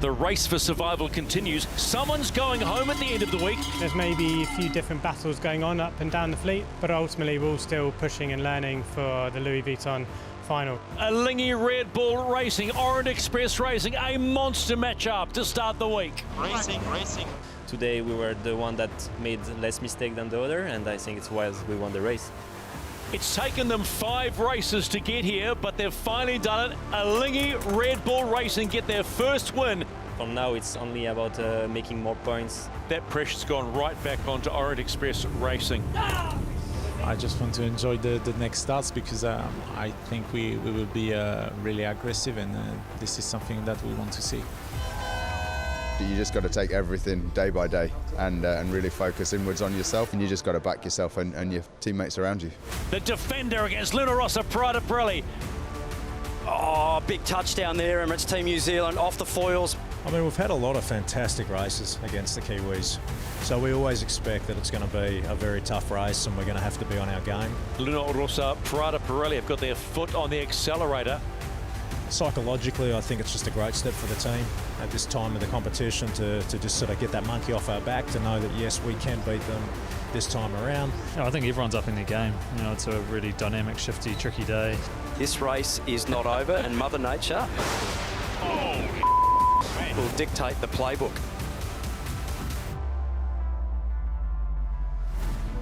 the race for survival continues. Someone's going home at the end of the week. There's maybe a few different battles going on up and down the fleet, but ultimately we're all still pushing and learning for the Louis Vuitton final. Alingi Red Bull Racing, Orient Express Racing, a monster matchup to start the week. Racing. Today we were the one that made less mistake than the other, and I think it's why we won the race. It's taken them 5 races to get here, but they've finally done it. Alingi Red Bull Racing get their first win. From now it's only about making more points. That pressure's gone right back onto Orient Express Racing. I just want to enjoy the next starts because I think we will be really aggressive, and this is something that we want to see. You just got to take everything day by day and really focus inwards on yourself, and you just got to back yourself and your teammates around you. The defender against Luna Rossa Prada Pirelli. Oh, big touchdown there, Emirates Team New Zealand off the foils. I mean, we've had a lot of fantastic races against the Kiwis, so we always expect that it's going to be a very tough race and we're going to have to be on our game. Luna Rossa Prada Pirelli have got their foot on the accelerator. Psychologically, I think it's just a great step for the team at this time of the competition to just sort of get that monkey off our back, to know that yes, we can beat them this time around. I think everyone's up in their game. You know, it's a really dynamic, shifty, tricky day. This race is not over, and Mother Nature will dictate the playbook.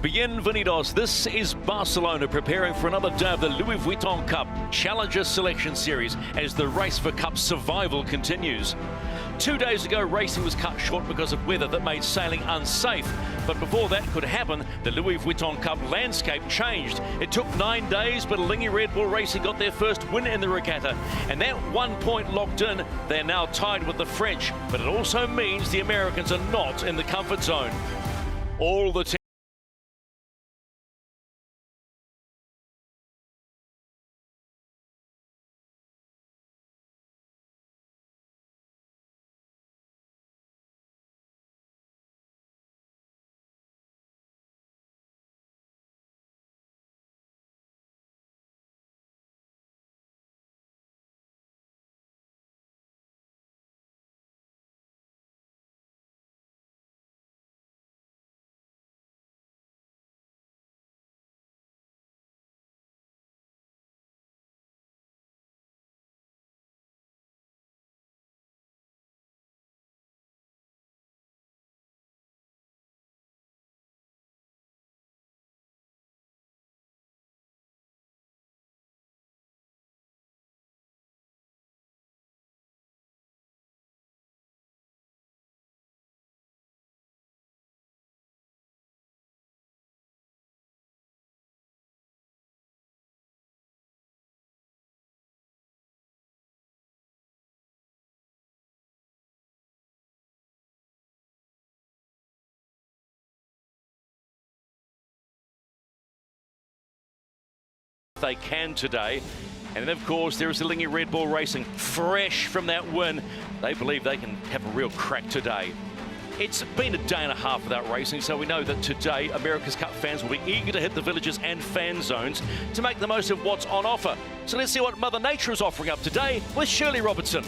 Bienvenidos. This is Barcelona preparing for another day of the Louis Vuitton Cup Challenger Selection Series as the race for Cup survival continues. 2 days ago, racing was cut short because of weather that made sailing unsafe. But before that could happen, the Louis Vuitton Cup landscape changed. It took 9 days, but Alingi Red Bull Racing got their first win in the regatta. And that 1 point locked in, they're now tied with the French. But it also means the Americans are not in the comfort zone. All the they can today. And then, of course, there is Alingi Red Bull Racing, fresh from that win. They believe they can have a real crack today. It's been a day and a half without racing, so we know that today America's Cup fans will be eager to hit the villages and fan zones to make the most of what's on offer. So let's see what Mother Nature is offering up today with Shirley Robertson.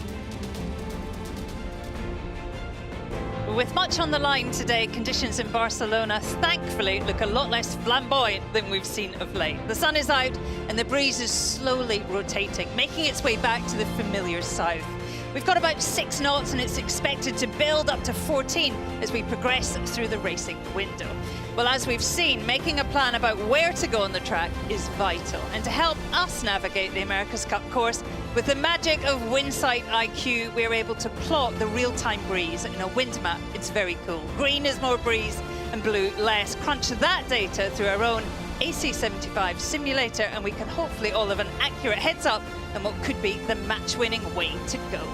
With much on the line today, conditions in Barcelona thankfully look a lot less flamboyant than we've seen of late. The sun is out and the breeze is slowly rotating, making its way back to the familiar south. We've got about 6 knots and it's expected to build up to 14 as we progress through the racing window. Well, as we've seen, making a plan about where to go on the track is vital. And to help us navigate the America's Cup course, with the magic of Windsight IQ, we're able to plot the real-time breeze in a wind map. It's very cool. Green is more breeze and blue less. Crunch that data through our own AC75 simulator, and we can hopefully all have an accurate heads up on what could be the match-winning way to go.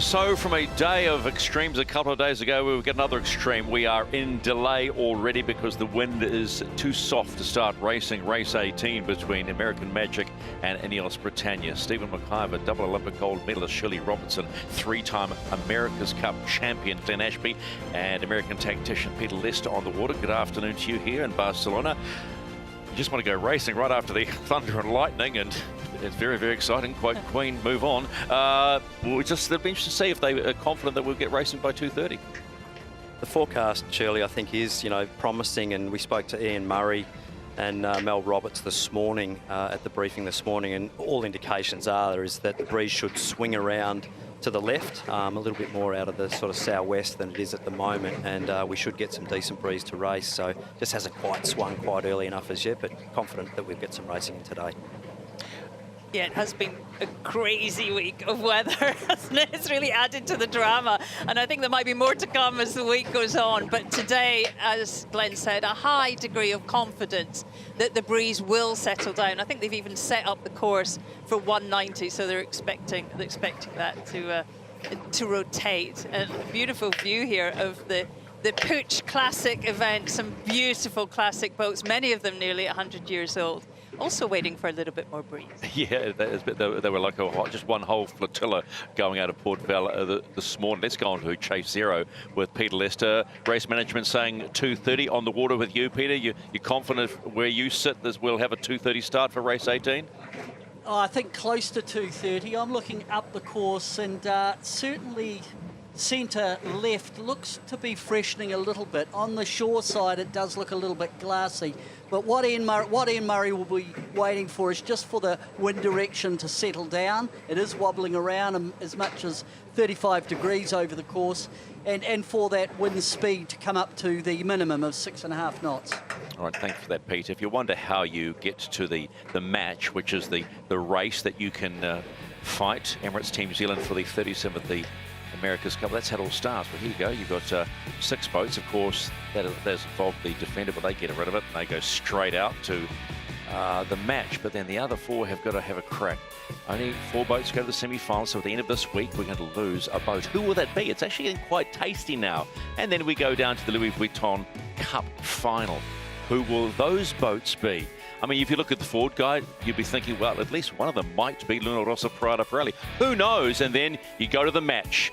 So from a day of extremes a couple of days ago, we will get another extreme. We are in delay already because the wind is too soft to start racing. Race 18 between American Magic and Ineos Britannia. Stephen McIver, double Olympic gold medalist Shirley Robertson, 3-time America's Cup champion Glenn Ashby, and American tactician Peter Lester on the water. Good afternoon to you here in Barcelona. You just want to go racing right after the thunder and lightning, and It's very, very exciting. Quite Queen, move on. It'll be interesting to see if they are confident that we'll get racing by 2:30. The forecast, Shirley, I think is, promising, and we spoke to Ian Murray and Mel Roberts this morning at the briefing this morning, and all indications is that the breeze should swing around to the left, a little bit more out of the sort of southwest than it is at the moment, and we should get some decent breeze to race. So just hasn't quite swung quite early enough as yet, but confident that we'll get some racing in today. Yeah, it has been a crazy week of weather, hasn't it? It's really added to the drama. And I think there might be more to come as the week goes on. But today, as Glenn said, a high degree of confidence that the breeze will settle down. I think they've even set up the course for 190, so they're expecting that to rotate. And a beautiful view here of the Pooch Classic event, some beautiful classic boats, many of them nearly 100 years old. Also waiting for a little bit more breeze. Yeah, they were like just one whole flotilla going out of Port Vale this morning. Let's go on to Chase Zero with Peter Lester. Race management saying 2:30 on the water with you, Peter. You're confident where you sit that we'll have a 2:30 start for race 18? Oh, I think close to 2:30. I'm looking up the course, and certainly centre left looks to be freshening a little bit. On the shore side, it does look a little bit glassy. But what Ian Murray will be waiting for is just for the wind direction to settle down. It is wobbling around as much as 35 degrees over the course, and for that wind speed to come up to the minimum of 6.5 knots. All right, thanks for that, Pete. If you wonder how you get to the match, which is the race that you can fight Emirates Team New Zealand for the 37th the America's Cup, that's how it all starts. But here you go, you've got 6 boats, of course, that involved the Defender, but they get rid of it and they go straight out to the match. But then the other 4 have got to have a crack. Only 4 boats go to the semi-finals, so at the end of this week we're going to lose a boat. Who will that be? It's actually getting quite tasty now. And then we go down to the Louis Vuitton Cup final. Who will those boats be? I mean, if you look at the forward guide, you'd be thinking, well, at least one of them might be Luna Rossa Prada Pirelli. Who knows? And then you go to the match.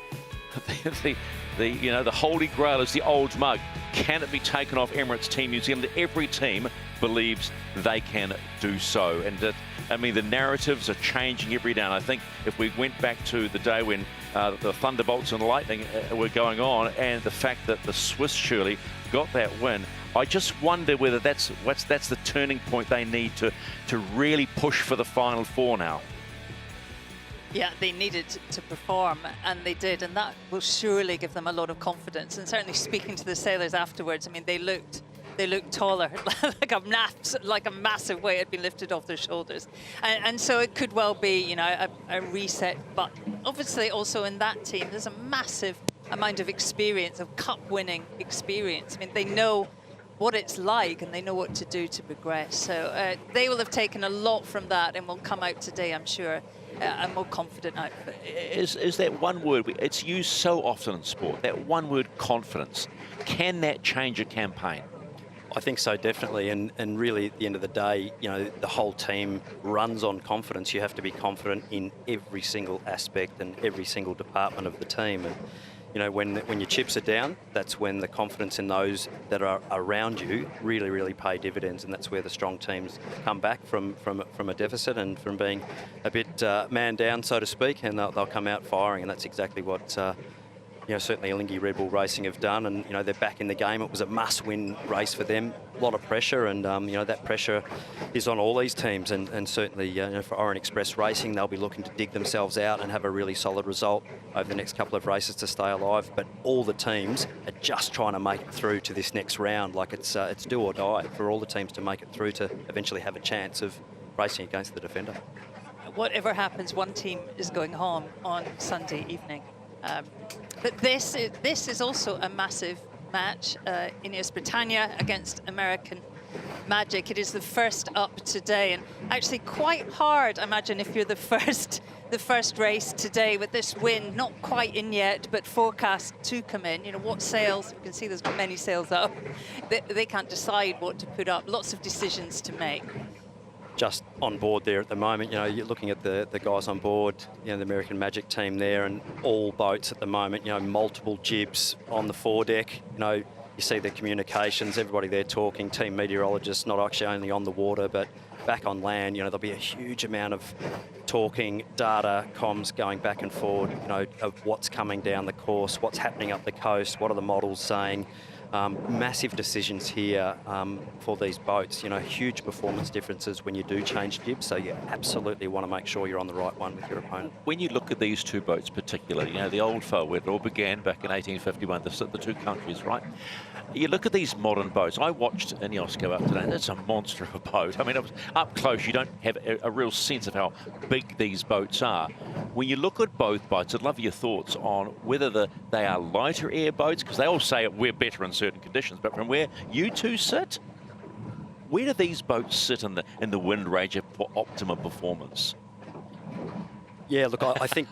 The holy grail is the old mug. Can it be taken off Emirates Team New Zealand? Every team believes they can do so. And I mean, the narratives are changing every day. And I think if we went back to the day when the thunderbolts and lightning were going on, and the fact that the Swiss surely got that win, I just wonder whether that's the turning point they need to really push for the Final Four now. Yeah, they needed to perform, and they did, and that will surely give them a lot of confidence. And certainly speaking to the sailors afterwards, I mean, they looked taller, like a massive weight had been lifted off their shoulders. And so it could well be, a reset. But obviously also in that team, there's a massive amount of experience, of cup-winning experience. I mean, they know what it's like, and they know what to do to progress. So they will have taken a lot from that, and will come out today, I'm sure, a more confident outfit. Is that one word, it's used so often in sport, that one word, confidence. Can that change a campaign? I think so, definitely. And really, at the end of the day, the whole team runs on confidence. You have to be confident in every single aspect and every single department of the team. And when your chips are down, that's when the confidence in those that are around you really, really pay dividends, and that's where the strong teams come back from a deficit and from being a bit man down, so to speak, and they'll come out firing, and that's exactly what certainly Alinghi Red Bull Racing have done, and they're back in the game. It was a must-win race for them, a lot of pressure, and that pressure is on all these teams, and certainly for Orient Express Racing, they'll be looking to dig themselves out and have a really solid result over the next couple of races to stay alive. But all the teams are just trying to make it through to this next round, like it's do or die for all the teams to make it through to eventually have a chance of racing against the Defender. Whatever happens, one team is going home on Sunday evening. But this is also a massive match. Ineos Britannia against American Magic. It is the first up today, and actually quite hard, I imagine, if you're the first race today with this wind not quite in yet, but forecast to come in. What sails? You can see there's many sails up. They can't decide what to put up. Lots of decisions to make. Just on board there at the moment, you're looking at the guys on board, the American Magic team there, and all boats at the moment, multiple jibs on the foredeck. You see the communications, everybody there talking, team meteorologists, not actually only on the water, but back on land, you know, there'll be a huge amount of talking, data, comms going back and forward, you know, of what's coming down the course, what's happening up the coast, what are the models saying. Massive decisions here for these boats. You know, huge performance differences when you do change jibs, so you absolutely want to make sure you're on the right one with your opponent. When you look at these two boats particularly, you know, the old foe, where it all began back in 1851, the two countries, right? You look at these modern boats. I watched Ineos go up today. That's a monster of a boat. I mean, it was up close. You don't have a real sense of how big these boats are. When you look at both boats, I'd love your thoughts on whether they are lighter air boats, because they all say we're better in certain conditions, but from where you two sit, where do these boats sit in the wind range for optimum performance? Yeah, look, I think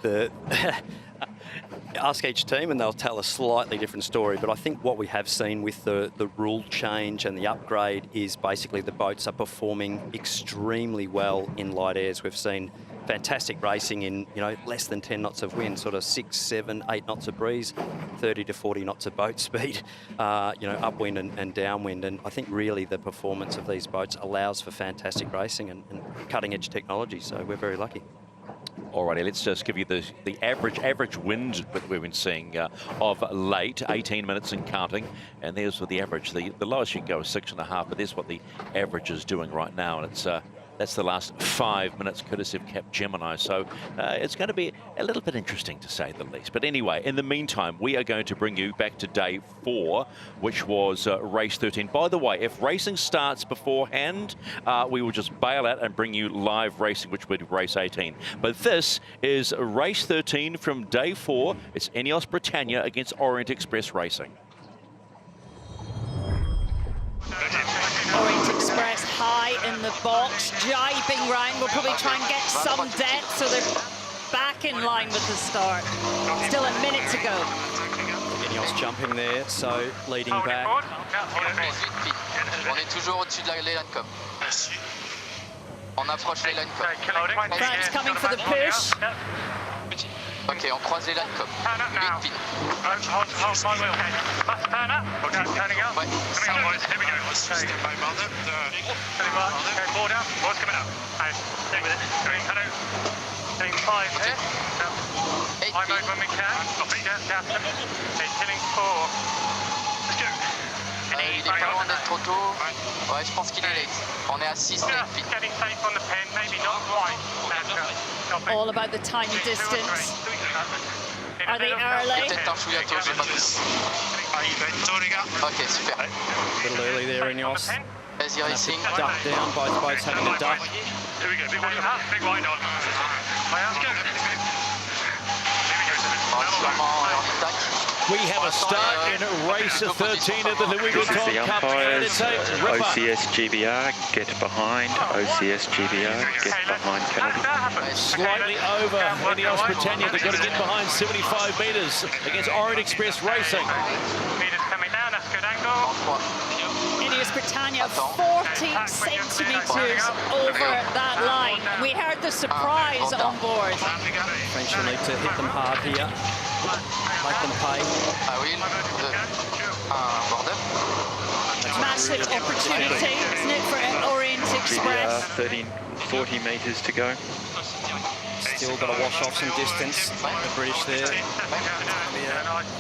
ask each team and they'll tell a slightly different story, but I think what we have seen with the rule change and the upgrade is basically the boats are performing extremely well in light airs. We've seen fantastic racing in, you know, less than 10 knots of wind, sort of 6, 7, 8 knots of breeze, 30 to 40 knots of boat speed, you know, upwind and downwind. And I think really the performance of these boats allows for fantastic racing and cutting edge technology. So we're very lucky. Alrighty, let's just give you the average wind that we've been seeing of late, 18 minutes and counting. And there's what the average, the lowest you can go is 6.5, but there's what the average is doing right now. And it's that's the last 5 minutes, courtesy of Cap Gemini. So it's going to be a little bit interesting, to say the least. But anyway, in the meantime, we are going to bring you back to day 4, which was race 13. By the way, if racing starts beforehand, we will just bail out and bring you live racing, which would be race 18. But this is race 13 from day 4. It's Ineos Britannia against Orient Express Racing. Orient Express high in the box, jibing round. We'll probably try and get some depth, so they're back in line with the start. Still a minute to go. Ineos jumping there, so leading back. On est toujours au-dessus de les line-com. On approche les line-com. France coming for the push. Ok, on croise les line-com. Vite, vite. Il est pas loin d'être trop tôt. Ouais, je pense qu'il est late. On est à 6 late. All about the time and distance. Are they early? Peut-être un chouïa tôt, j'ai pas vu. Ok, super. A little early there, Ineos. Vas-y, racing. Duck down, both boats having to duck. We have a start in race 13 of the Louis Vuitton Cup, and it's a ripper. OCS GBR, get behind. OCS GBR, get behind penalty. Slightly over Ineos Britannia. They've got to get behind 75 metres against Orient Express Racing. Ineos Britannia 40 centimetres over that line. We heard the surprise on board. French will need to hit them hard here. Make them pay. Massive opportunity, isn't it, for Orient Express? GBR, 40 metres to go. Still got to wash off some distance. The British there. It's going to be a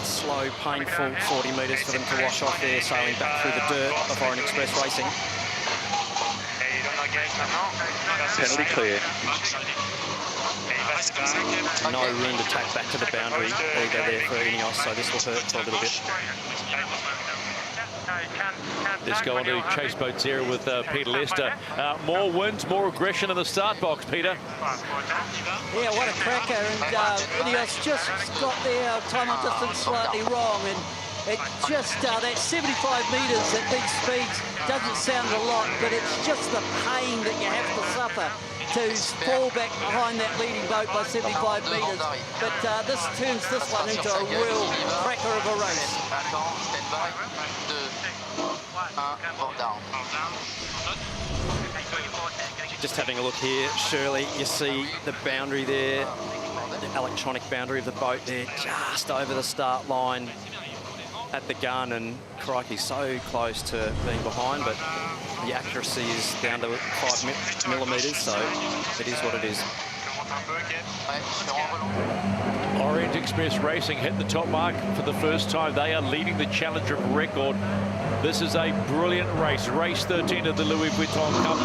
slow, painful 40 metres for them to wash off there, sailing back through the dirt of Orient Express Racing. Penalty clear. No room to tack back to the boundary either there for Ineos, so this will hurt for a little bit. Let's go on to chase boats here with Peter Lester. More wind, more aggression in the start box, Peter. Yeah, what a cracker. And Ineos just got their time on distance slightly wrong. And it just, that 75 metres at big speeds doesn't sound a lot, but it's just the pain that you have to suffer to fall back behind that leading boat by 75 metres. But this turns this one into a real cracker of a race. Just having a look here, Shirley, you see the boundary there, the electronic boundary of the boat there, just over the start line. at the gun, and crikey, so close to being behind, but the accuracy is down to 5 millimetres, so it is what it is. Orient Express Racing hit the top mark for the first time. They are leading the Challenger record. This is a brilliant race. Race 13 of the Louis Vuitton Cup.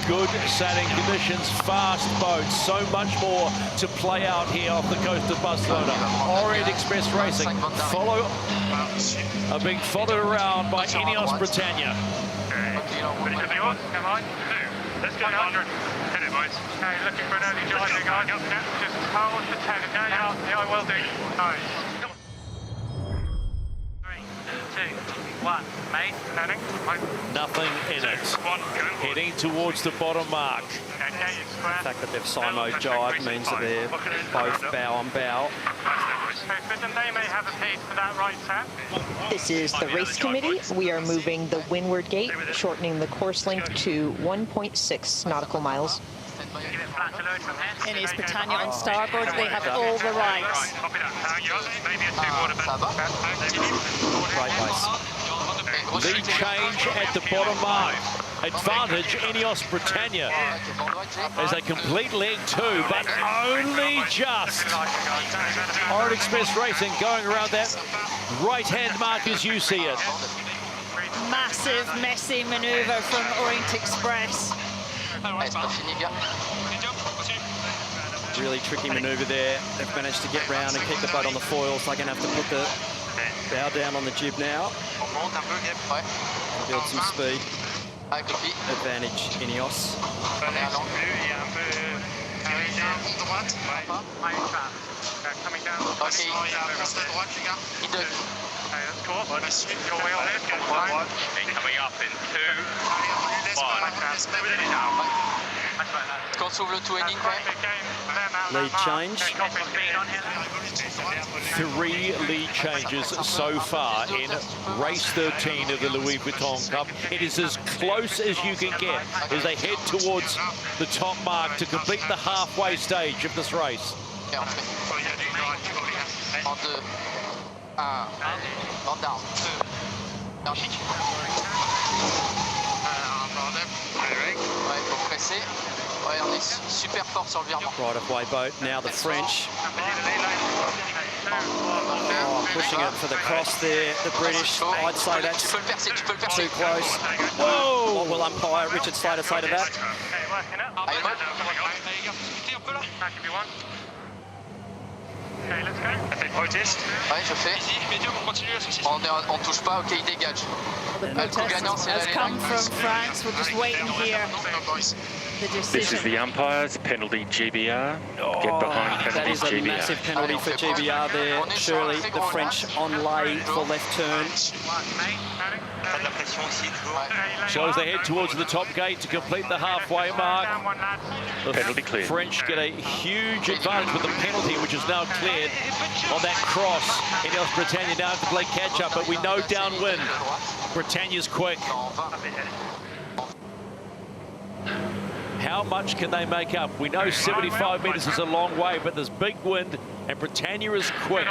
Good sailing conditions, fast boats, so much more to play out here off the coast of Barcelona. Orient Express Racing are being followed around by Ineos Britannia. Come on. Let's go 100. Hit it, boys. Okay, looking for an early diving, guys. Just hold the 10. Yeah, I will do. Nice. 3, 2, 1. Mate, turning. Nothing in it. Heading towards the bottom mark. The fact that they've simo jibe means that they're both bow on bow. They may have a piece for that right turn. This is the race committee. We are moving the windward gate, shortening the course length to 1.6 nautical miles. Ineos Britannia on starboard. They have all the rights. Great race. Lead change at the bottom mark. Advantage Ineos Britannia as they complete leg 2, but only just. Orient Express Racing going around that right-hand mark as you see it. Massive, messy manoeuvre from Orient Express. Really tricky manoeuvre there. They've managed to get round and keep the boat on the foils. They're going to have to put the bow down on the jib now. Build some speed. Advantage Ineos. Coming down. Okay. Coming up in 2, 1. Lead change. 3 lead changes so far in race 13 of the Louis Vuitton Cup. It is as close as you can get as they head towards the top mark to complete the halfway stage of this race. Right of way boat. Now the French. Pushing it for the cross there. The British, I'd say that's too close. Whoa! What will umpire Richard Slater say to that? Okay, let's go. Protest. Ouais, je fais. On touche pas, ok, il dégage. The protest has come from France. We're just waiting here. The decision. This is the umpires, penalty GBR. Get behind penalty GBR. That is a massive penalty for GBR there. Surely the French on lay for left turn. So as they head towards the top gate to complete the halfway mark, the penalty cleared. French get a huge advantage with the penalty, which is now cleared on that cross. Ineos Britannia now have to play catch up, but we know downwind Britannia's quick. How much can they make up? We know 75 metres is a long way, but there's big wind and Britannia is quick.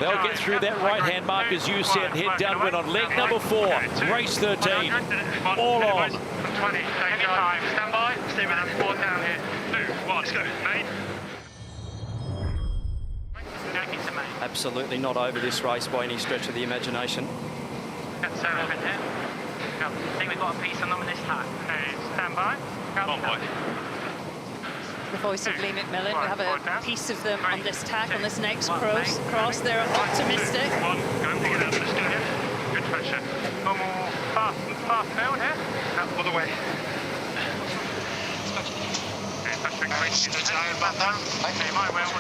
They'll get through that right-hand mark, as you said, head downwind on leg number 4, race 13. All on. 20, take your time. Stand by. Stay with us. 4 down here. 2, 1, let's go. Mate. Absolutely not over this race by any stretch of the imagination. That's over here. I think we've got a piece on them this tack. Okay, stand by. Come on, boy. The voice of Lee McMillan. We have a piece of them on this tack, on this next cross. They're optimistic. Good pressure. No more fast now here. All the way. Okay, pressure increase. Okay, my well.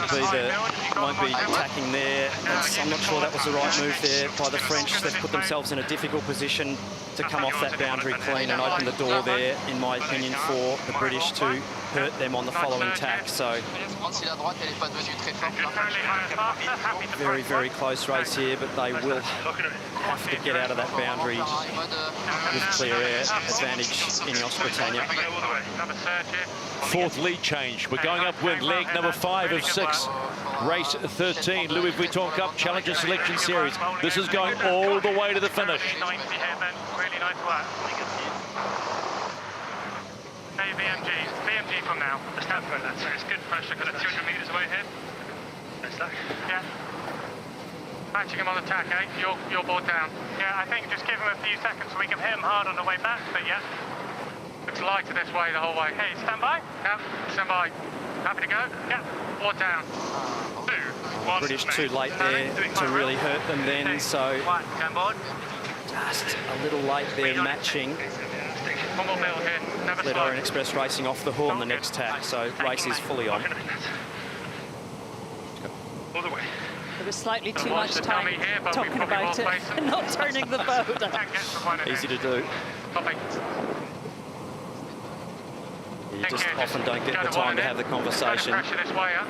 Take it Well, it won't be attacking there. I'm not sure that was the right move there by the French. They've put themselves in a difficult position to come off that boundary clean and open the door there, in my opinion, for the British to hurt them on the following tack. So very, very close race here, but they will have to get out of that boundary with clear air advantage Ineos Britannia. Fourth lead change. We're going upwind, leg number 5 of 6. Race 13, Louis Vuitton Cup Challenger Selection Series. This is going all the way to the finish. Really nice work. Hey, BMG from now. It's good pressure because it's 200 metres away here. Yeah. Matching him on the tack, eh? You're board down. Yeah, I think just give him a few seconds so we can hit him hard on the way back, but yeah. Looks lighter this way the whole way. Hey, stand by? Yeah, stand by. Happy to go? Yeah. Board down. 2, 1. British too late there to really hurt them then, so just a little late there matching. One more build here. Never Let slow. Orient Express Racing off the horn the next tack, so race is fully on. All the way. There was slightly too much time talking about it and not turning the boat. Easy to do. You just often don't get the time to have the conversation.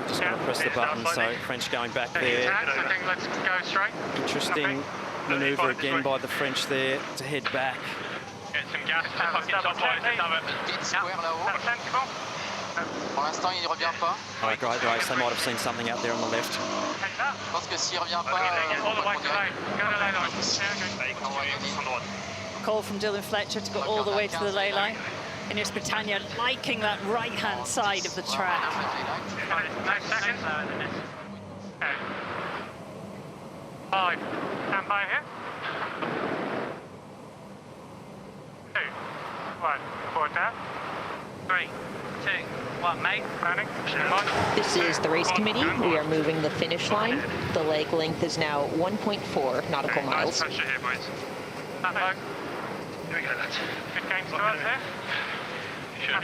Just going to press the button, so French going back there. Interesting manoeuvre again by the French there to head back. Get some gas. Pour l'instant, il ne revient pas. Oh, great race. They might have seen something out there on the left. Je pense que s'il ne revient pas, Call from Dylan Fletcher to go all the way to the ley line. Ineos Britannia liking that right-hand side of the track. 9 seconds. 5. Stand by here. 2, 1. Forward down. 3, 2, 1. Mate. Planning. This is the race committee. We are moving the finish line. The leg length is now 1.4 nautical miles. Nice pressure here, boys. That low. Here we go, lads. Good game to us here. I've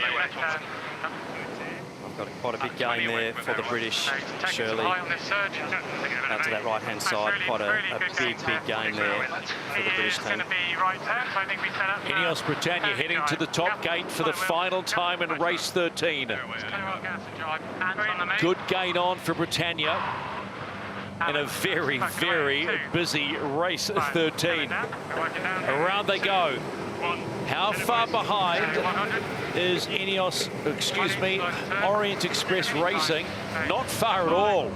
got quite a big game there for the British, Shirley. Out to that right-hand side, quite a big game there for the British team. Ineos Britannia heading to the top gate for the final time in race 13. Good gain on for Britannia in a very, very busy race 13. Around they go. How far behind is Orient Express Racing? Not far at all.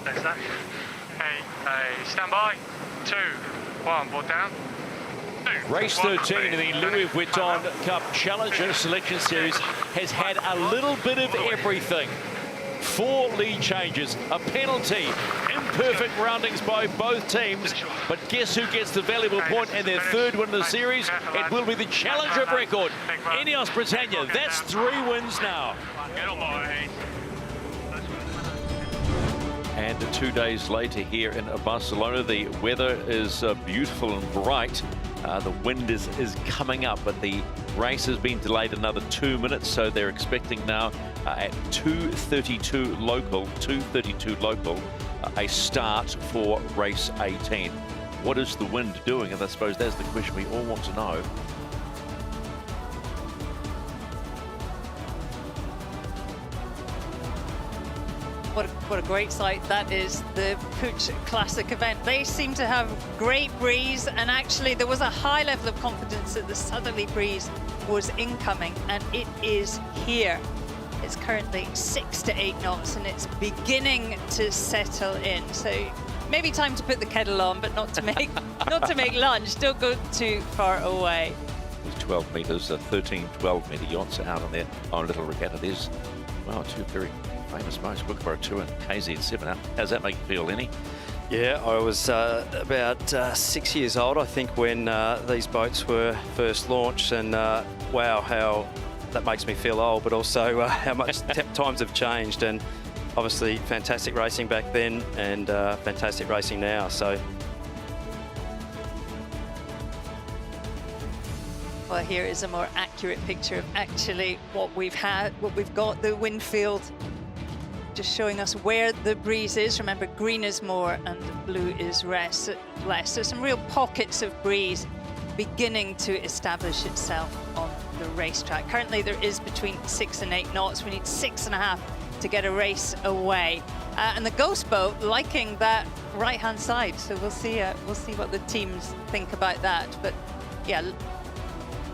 Next that. Hey, stand by. 2, 1, board down. Race 13 in the Louis Vuitton Cup Challenger Selection Series has had a little bit of everything. 4 lead changes, a penalty, imperfect roundings by both teams, but guess who gets the valuable point and their 3rd win of the series? It will be the challenger of record, Ineos Britannia. That's 3 wins now. And 2 days later here in Barcelona, the weather is beautiful and bright. The wind is coming up, but the race has been delayed another 2 minutes, so they're expecting now at 2:32 local, a start for race 18. What is the wind doing? And I suppose that's the question we all want to know. What a great sight that is, the Puig Classic event. They seem to have great breeze, and actually there was a high level of confidence that the southerly breeze was incoming, and it is here. It's currently 6 to 8 knots, and it's beginning to settle in. So maybe time to put the kettle on, but not to make lunch. Don't go too far away. There's 12 metres, 13 12-metre yachts out on their own little regatta. There's, wow, 2 very famous boats. Look for a 2 in KZ7. How does that make you feel, Lenny? Yeah, I was about 6 years old, I think, when these boats were first launched, and wow, how that makes me feel old, but also how much times have changed, and obviously fantastic racing back then and fantastic racing now. So. Well, here is a more accurate picture of actually what we've got. The wind field just showing us where the breeze is. Remember, green is more and blue is less. So some real pockets of breeze beginning to establish itself on the racetrack. Currently, there is between 6 and 8 knots. We need 6.5 to get a race away. And the Ghost Boat liking that right-hand side. So we'll see what the teams think about that. But yeah,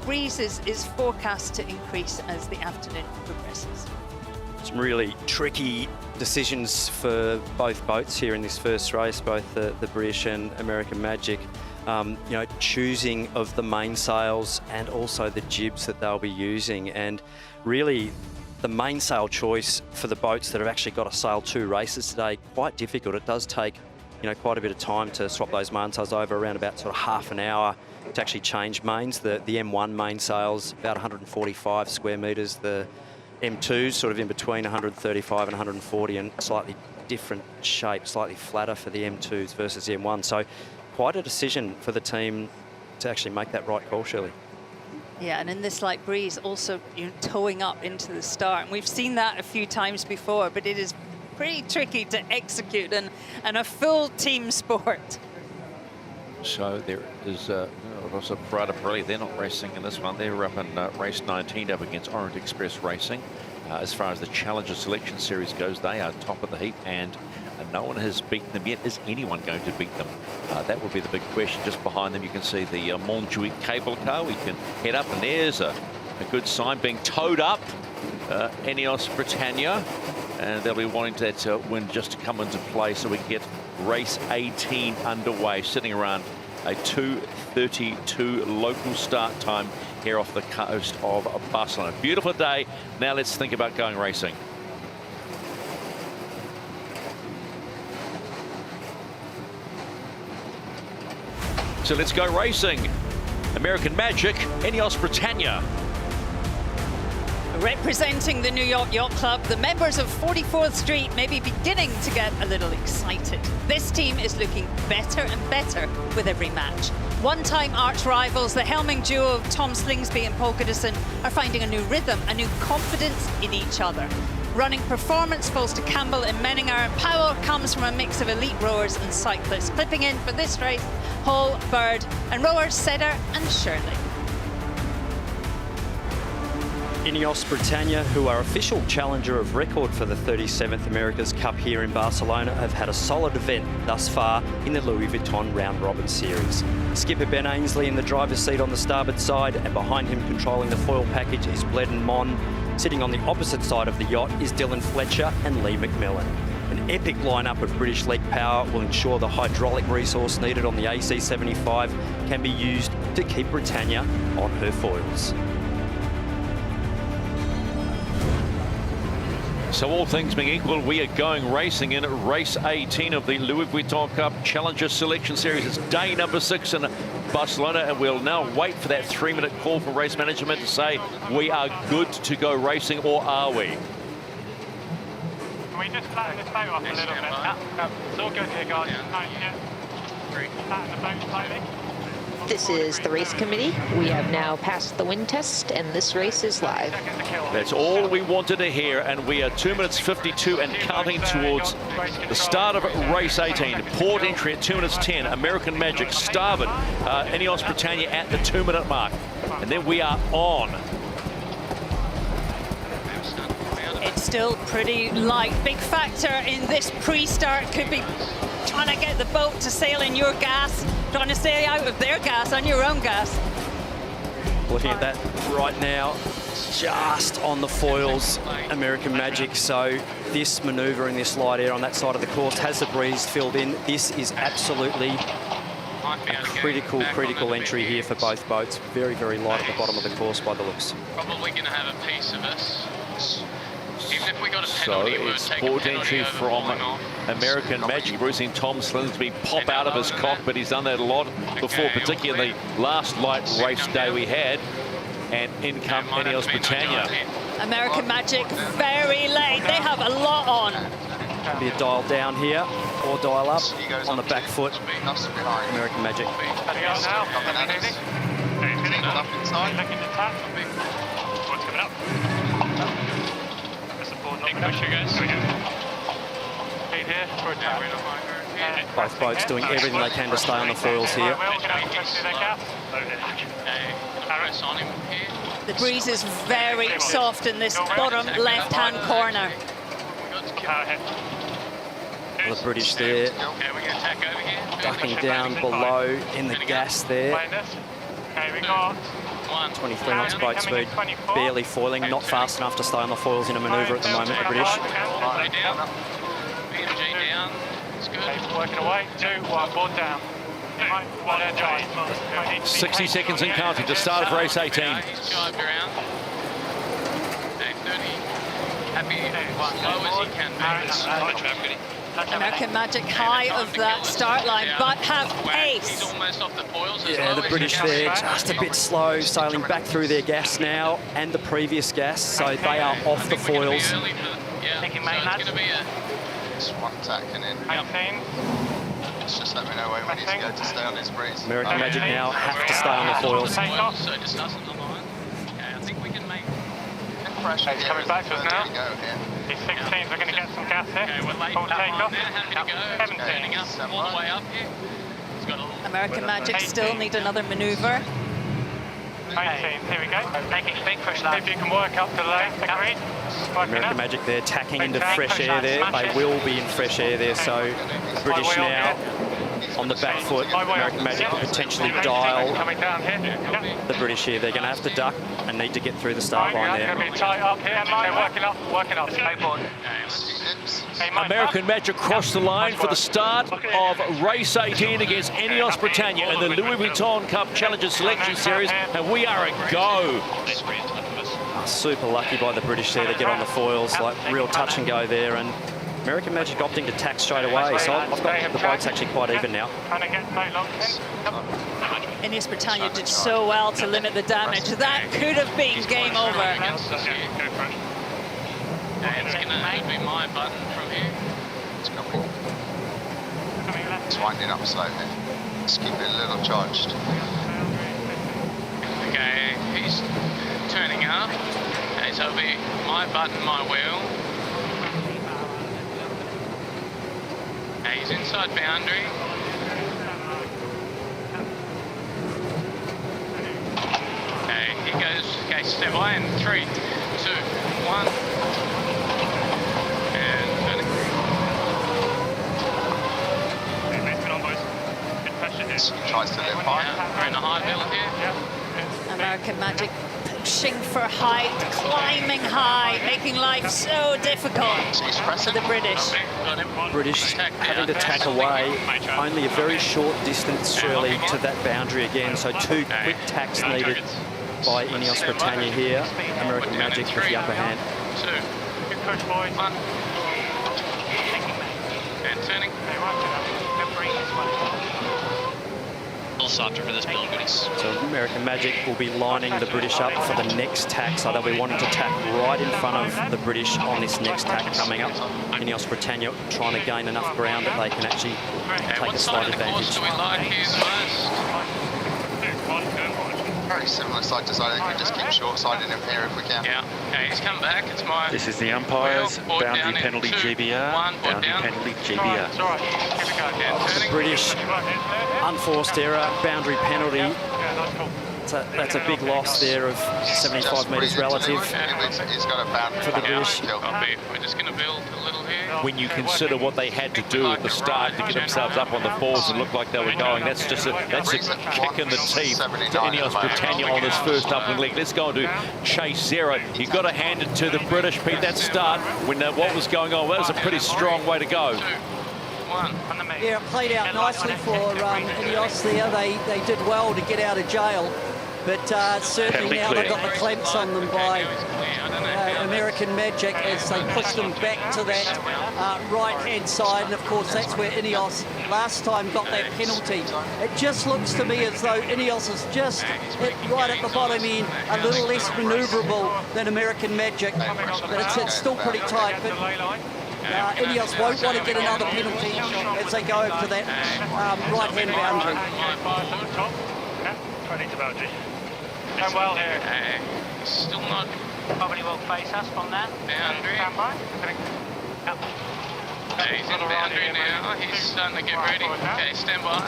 breeze is forecast to increase as the afternoon progresses. Some really tricky decisions for both boats here in this first race, both the British and American Magic. You know, choosing of the mainsails and also the jibs that they'll be using, and really the mainsail choice for the boats that have actually got to sail 2 races today, quite difficult. It does take, you know, quite a bit of time to swap those mainsails over, around about sort of half an hour to actually change mains. The M1 mainsails about 145 square metres. The M2's sort of in between 135 and 140, and slightly different shape, slightly flatter for the M2s versus the M1. So quite a decision for the team to actually make that right call, Shirley. Yeah, and in this light breeze, also, you know, towing up into the start. And we've seen that a few times before, but it is pretty tricky to execute and a full team sport. So there is also Prada Pirelli. They're not racing in this one. They're up in race 19 up against Orient Express Racing. As far as the Challenger Selection Series goes, they are top of the heap, and no one has beaten them yet. Is anyone going to beat them? That will be the big question. Just behind them, you can see the Montjuic cable car. We can head up, and there's a good sign being towed up. Ineos Britannia, and they'll be wanting that win just to come into play so we can get race 18 underway, sitting around a 2:32 local start time here off the coast of Barcelona. Beautiful day. Now let's think about going racing. So let's go racing. American Magic, Ineos Britannia. Representing the New York Yacht Club, the members of 44th Street may be beginning to get a little excited. This team is looking better and better with every match. One-time arch rivals, the helming duo of Tom Slingsby and Paul Goodison, are finding a new rhythm, a new confidence in each other. Running performance falls to Campbell and Menninger, and power comes from a mix of elite rowers and cyclists. Clipping in for this race, Hall, Bird, and rowers Seder and Shirley. Ineos Britannia, who are official challenger of record for the 37th America's Cup here in Barcelona, have had a solid event thus far in the Louis Vuitton Round Robin Series. Skipper Ben Ainsley in the driver's seat on the starboard side, and behind him controlling the foil package is Bledden Mon. Sitting on the opposite side of the yacht is Dylan Fletcher and Lee McMillan. An epic lineup of British leg power will ensure the hydraulic resource needed on the AC-75 can be used to keep Britannia on her foils. So all things being equal, we are going racing in race 18 of the Louis Vuitton Cup Challenger Selection Series. It's day number 6 in Barcelona, and we'll now wait for that 3-minute call from race management to say we are good to go racing, or are we? Can we just flatten this boat off a little bit? It's all good here, guys. Flatten the boat slightly. This is the race committee. We have now passed the wind test, and this race is live. That's all we wanted to hear, and we are 2 minutes 52 and counting towards the start of race 18. Port entry at 2 minutes 10. American Magic starboard. Ineos Britannia at the 2-minute mark. And then we are on. It's still pretty light. Big factor in this pre-start could be trying to get the boat to sail in your gas, trying to stay out of their gas on your own gas. Looking at that right now, just on the foils, American Magic. So this manoeuvre in this light air on that side of the course has the breeze filled in. This is absolutely a critical entry here for both boats. Very, very light at the bottom of the course by the looks. Probably going to have a piece of us. Even if we got a So penalty, we would it's take a port penalty entry over from falling off. American Magic. We've seen Tom Slingsby pop out of his cockpit. He's done that a lot before, particularly the last light race day we had. And in come Ineos Britannia. American Magic very late. They have a lot on. Could be a dial down here or dial up on the back foot. American Magic. Looking to tap. What's coming up? Big pressure, guys. here for a tap. Both boats doing everything they can to stay on the foils here. The breeze is very soft in this bottom left-hand corner. The British there ducking down below in the gas there. 23 knots boat speed, barely foiling, not fast enough to stay on the foils in a manoeuvre at the moment, the British. Working away, 2, 1, board down. 60 seconds and counting to start of race 18. American Magic high of that start line, but have pace. Yeah, the British there just a bit slow, sailing back through their gas now and the previous gas, so they are off the foils. Just one tack and then just let me know where we need to go to stay on this breeze. American Magic now have to stay on the foils. He's coming back to us now. These 16s are going to get some gas here. Full takeoff. 17. American Magic still need another manoeuvre. 18, here we go. Making big push line. If you can work up the lane, agreed. American Magic there tacking into fresh air there. They will be in fresh air there, so the British now on the back foot. American Magic could potentially dial the British here. They're going to have to duck and need to get through the start line there. Tight up here. Working up. American Magic crossed the line for the start of race 18 against Ineos Britannia in the Louis Vuitton Cup Challenger Selection Series, and we are a go. Super lucky by the British there to get on the foils, like real touch and go there, and American Magic opting to tack straight away, so I've got the boats actually quite even now. Ineos Britannia did so well to limit the damage. That could have been game over. It's going to be my button from here. It's coming. It's winding up slowly. Just keep it a little charged. Okay, he's turning up. Okay, so it'll be my button, my wheel. Okay, he's inside boundary. Okay, he goes. Okay, step by in 3, 2, 1. Tries to live high. We're in a high bill here. American Magic pushing for height, climbing high, making life so difficult for the British. British having to tack away, only a very short distance, Shirley, to that boundary again, so 2 quick tacks needed by Ineos Britannia here. American Magic with the upper hand. 2. Good push, boys. 1. And turning. Softer for this build, goodies. So American Magic will be lining the British up for the next tack, so they'll be wanting to tack right in front of the British on this next tack coming up. Ineos Britannia trying to gain enough ground that they can actually take a slight advantage. Very similar side to side. I think we just keep short siding him here if we can. Yeah, okay, he's come back. It's my. This is the umpires. Boundary penalty GBR. Boundary penalty GBR. The British unforced error, boundary penalty. That's a big loss there of 75 metres relative He's got a boundary for the British. We're just going to build a little here. When you consider what they had to do at the start to get themselves up on the fours and look like they were going, that's a kick in the teeth to Ineos Britannia on this first upwind leg. Let's go into chase 0. You've got to hand it to the British, Pete. That start, when what was going on, that was a pretty strong way to go. Yeah, it played out nicely for Ineos there. They did well to get out of jail, but certainly now they've got the clamps on them by American Magic as they push them back to that right-hand side. And, of course, that's where Ineos last time got that penalty. It just looks to me as though Ineos is just right at the bottom end, a little less manoeuvrable than American Magic. But it's still pretty tight. But Ineos won't want to get another penalty as they go over to that right-hand boundary. Done well here. Still not. Probably will face us from that. Boundary. Stand by. Okay, he's in boundary now. He's starting to get ready. Okay, stand by.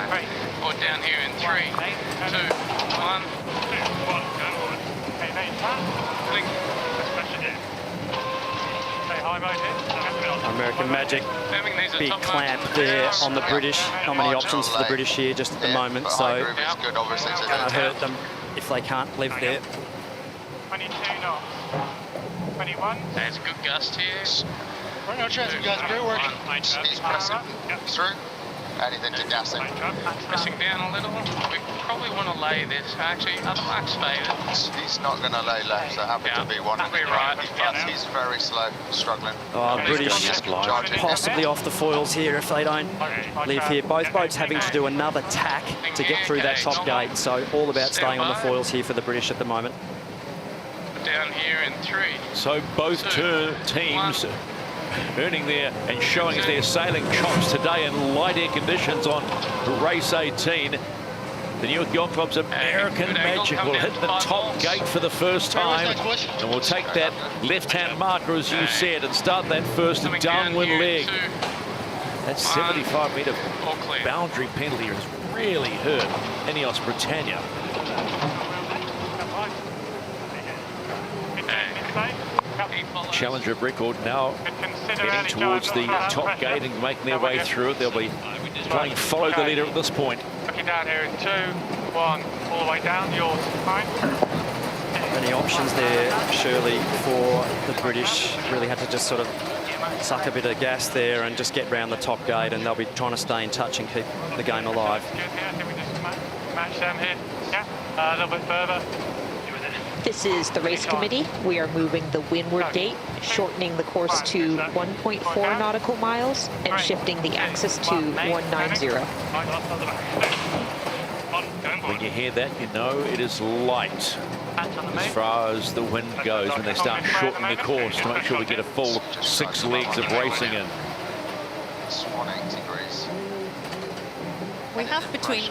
Or down here in 3, 2, 1. Blink. American Magic, big clamp there on the British. Not many options for the British here just at the moment, so gonna hurt them if they can't live there. 22 knots. 21. There's a good gust here. Right now, chance, you guys, great work. He's pressing through. Anything to gas him. Pressing down a little. We probably want to lay this. Actually, other Mark's favourite. He's not going to lay left, so happy to be one. Be right. But he's very slow, struggling. Oh, British possibly off the foils here if they don't leave here. Both boats having to do another tack to get through that top gate, so all about staying on the foils here for the British at the moment. Down here in 3. So both teams earning their and showing their sailing chops today in light air conditions on race 18. The New York Yacht Club's American Magic will hit the top gate for the first time, and will take that left-hand marker, as you said, and start that first downwind leg. That 75-metre boundary penalty has really hurt Ineos Britannia. Challenger record now heading towards the top gate and making their way through it. They'll be playing follow the leader at this point. Looking down here in 2, 1, all the way down, yours. Many options there, Shirley, for the British. Really had to just sort of suck a bit of gas there and just get round the top gate, and they'll be trying to stay in touch and keep the game alive. Match them here. Yeah, a little bit further. This is the race committee. We are moving the windward gate, shortening the course to 1.4 nautical miles and shifting the axis to 190. When you hear that, you know it is light as far as the wind goes when they start shortening the course to make sure we get a full 6 legs of racing in. It's 180 degrees. We have between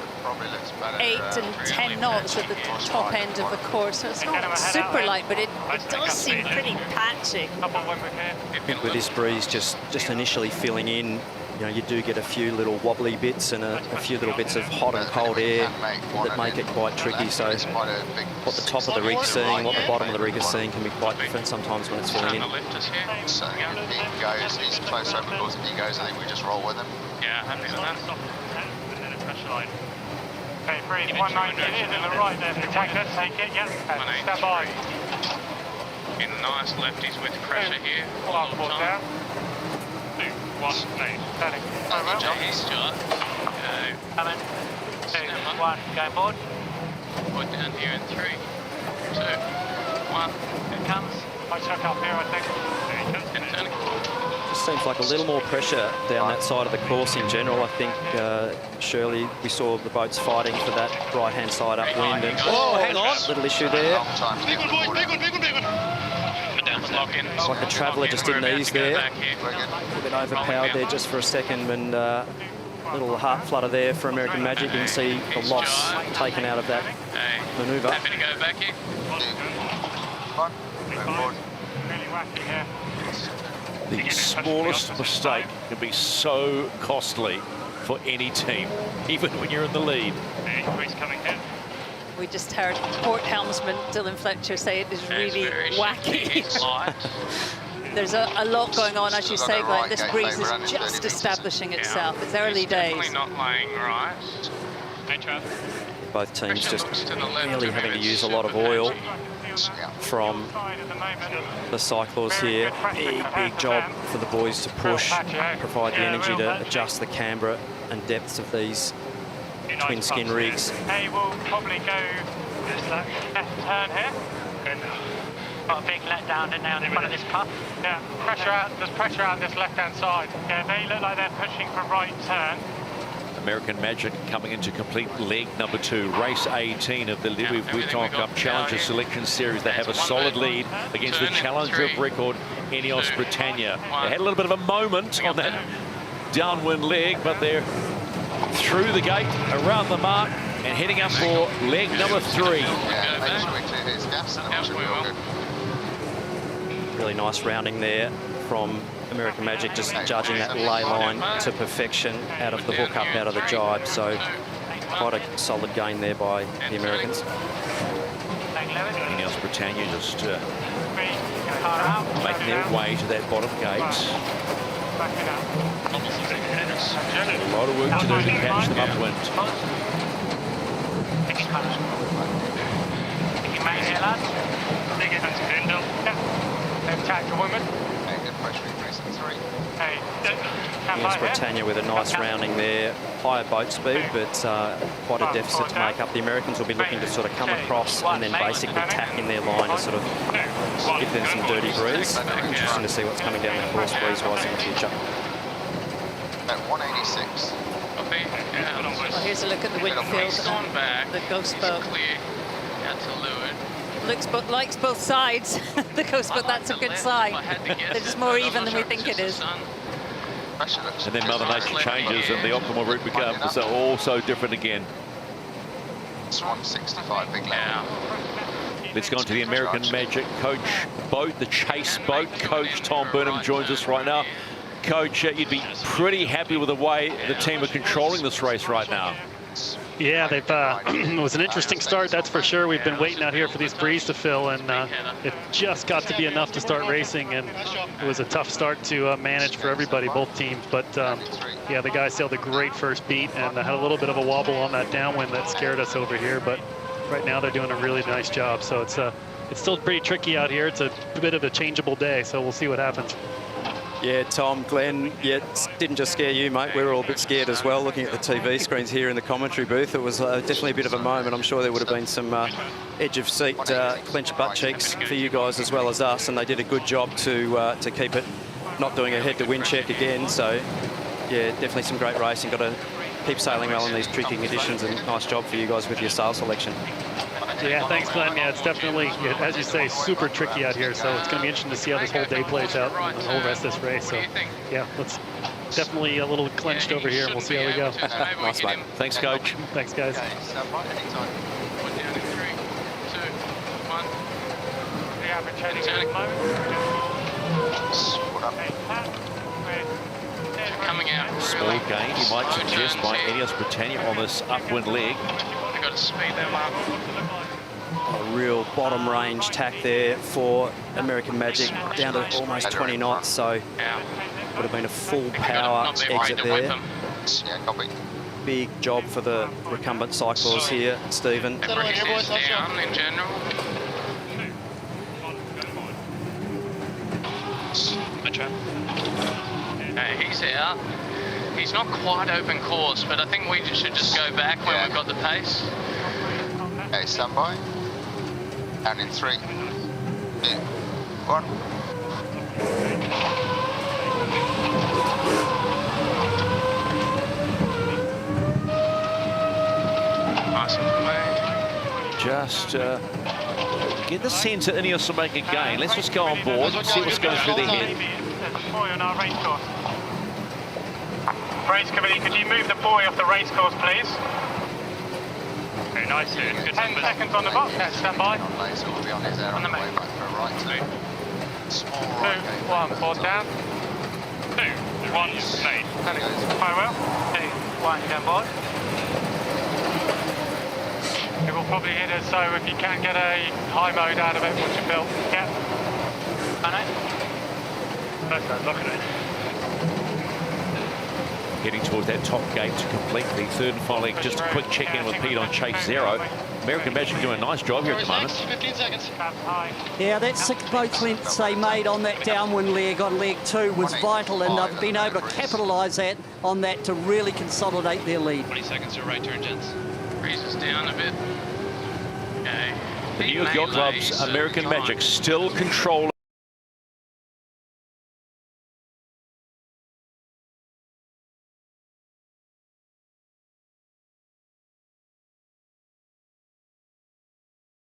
8 and 10 knots at the top end of the course, so it's not super light, but it does seem pretty patchy. I think with this breeze just initially filling in, you know, you do get a few little wobbly bits and a few little bits of hot and cold air that make it quite tricky. So what the top of the rig's seeing, what the bottom of the rig is seeing can be quite different sometimes when it's filling in. So if he goes, he's close open doors. If he goes, I think we just roll with him. Yeah, happy with that. Okay, breathe. 190 it is in the right there. Take it, yeah. Stand by. In nice lefties with pressure here. Pull out the board down. 2, 1, move. Standing. He's Stuart. Okay. Coming. 2, 1, go board. Put down here in 3, 2, 1. It comes. I chuck up here, I think. And turning. Just seems like a little more pressure down that side of the course in general. I think, Shirley, we saw the boats fighting for that right-hand side upwind. And hang on. Little issue there. Big one, boys, big one, big one, big one. It's like the Traveller just didn't ease there. A bit overpowered there just for a second, and a little heart flutter there for American Magic. You can see the loss taken out of that manoeuvre. Happy to go back here. Really wacky here. The smallest mistake can be so costly for any team, even when you're in the lead. Coming in. We just heard port helmsman Dylan Fletcher say it is really wacky. There's a lot going on, as you say, Glenn. This breeze is just establishing itself. It's early days. Definitely not laying right. Both teams just really having to use a lot of oil from the cyclists here. Big job for the boys to push, provide the energy to adjust the camber and depths of these twin skin rigs. Hey, we'll probably go this left turn here. Got a big let down in there in front of this puff. Yeah, pressure out. There's pressure out this left-hand side. Yeah, they look like they're pushing for right turn. American Magic coming into complete leg number 2, race 18 of the Louis Vuitton Cup Challenger Selection Series. They have a solid lead against the challenger of record, Ineos Britannia. They had a little bit of a moment on that downwind leg, but they're through the gate, around the mark, and heading up for leg number 3. Really nice rounding there from American Magic, just judging that lay line to perfection out of the hook up, out of the jibe. So quite a solid gain there by the Americans. Ineos Britannia just making their way to that bottom gate. A lot of work to do to catch them upwind. Ineos Britannia with a nice rounding there. Higher boat speed, but quite a deficit to make up. The Americans will be looking to sort of come across and then basically tack in their line to sort of give them some dirty breeze. Interesting to see what's coming down the course breeze-wise in the future. At 186. Well, here's a look at the wind field. The ghost boat. Likes both sides. The ghost boat, that's a good sign. It's more even than we think it is. And then Mother Nature changes and the optimal route becomes also different again. It's 165, big level. Let's go on to the American Magic coach boat, the chase boat. Coach Tom Burnham joins us right now. Coach, you'd be pretty happy with the way the team are controlling this race right now. Yeah, they've it was an interesting start, that's for sure. We've been waiting out here for these breeze to fill, and it just got to be enough to start racing, and it was a tough start to manage for everybody, both teams. But yeah, the guys sailed a great first beat and had a little bit of a wobble on that downwind that scared us over here. But right now they're doing a really nice job. So it's still pretty tricky out here. It's a bit of a changeable day, so we'll see what happens. Yeah, Tom, Glenn, yeah, didn't just scare you, mate. We were all a bit scared as well, looking at the TV screens here in the commentary booth. It was definitely a bit of a moment. I'm sure there would have been some edge of seat, clenched butt cheeks for you guys as well as us, and they did a good job to keep it, not doing a head-to-wind check again. So, yeah, definitely some great racing. Got to keep sailing well in these tricky conditions, and nice job for you guys with your sail selection. Yeah, thanks, Glenn. Yeah, it's definitely, as you say, super tricky out here. So it's going to be interesting to see how this whole day plays out and the whole rest of this race. So, yeah, let's definitely a little clenched over here, and we'll see how we go. Nice, mate. Thanks, Coach. Thanks, guys. Coming out. Small gain, you might suggest, by Ineos Britannia on this upwind leg. They've got to speed them up. A real bottom range tack there for American Magic, down to almost 20 knots, so would have been a full power exit there. Big job for the recumbent cyclists here, Stephen. Everybody's down in general. He's out. He's not quite open course, but I think we should just go back when we've got the pace. Okay, stand by. And in 3, 2, 1. Nice move. Just get the sense that Ineos will make a gain. Let's just go on board and see what's going through their head. On our race course. Race committee, could you move the buoy off the race course, please? Very nice here. Good 10 seconds on the box. Stand by. So we'll be on his air on the way back for a right turn. Small right gate. 2, 1, pause down. 2, 1, mate. Very well. 2, 1, stand by. It will probably hit us, so if you can get a high mode out of it, once you fill. Yeah. That's look at it. Heading towards that top gate to complete the third and final leg. Just a quick check-in with Pete on Chase Zero. American Magic doing a nice job here at the moment. 15 seconds. Yeah, that 6 boat lengths they made on that downwind leg on leg 2 was vital, and they've been able to capitalise on that to really consolidate their lead. 20 seconds to right turn, gents. Breeze is down a bit. Okay. The New York Yacht Club's American Magic still controlling.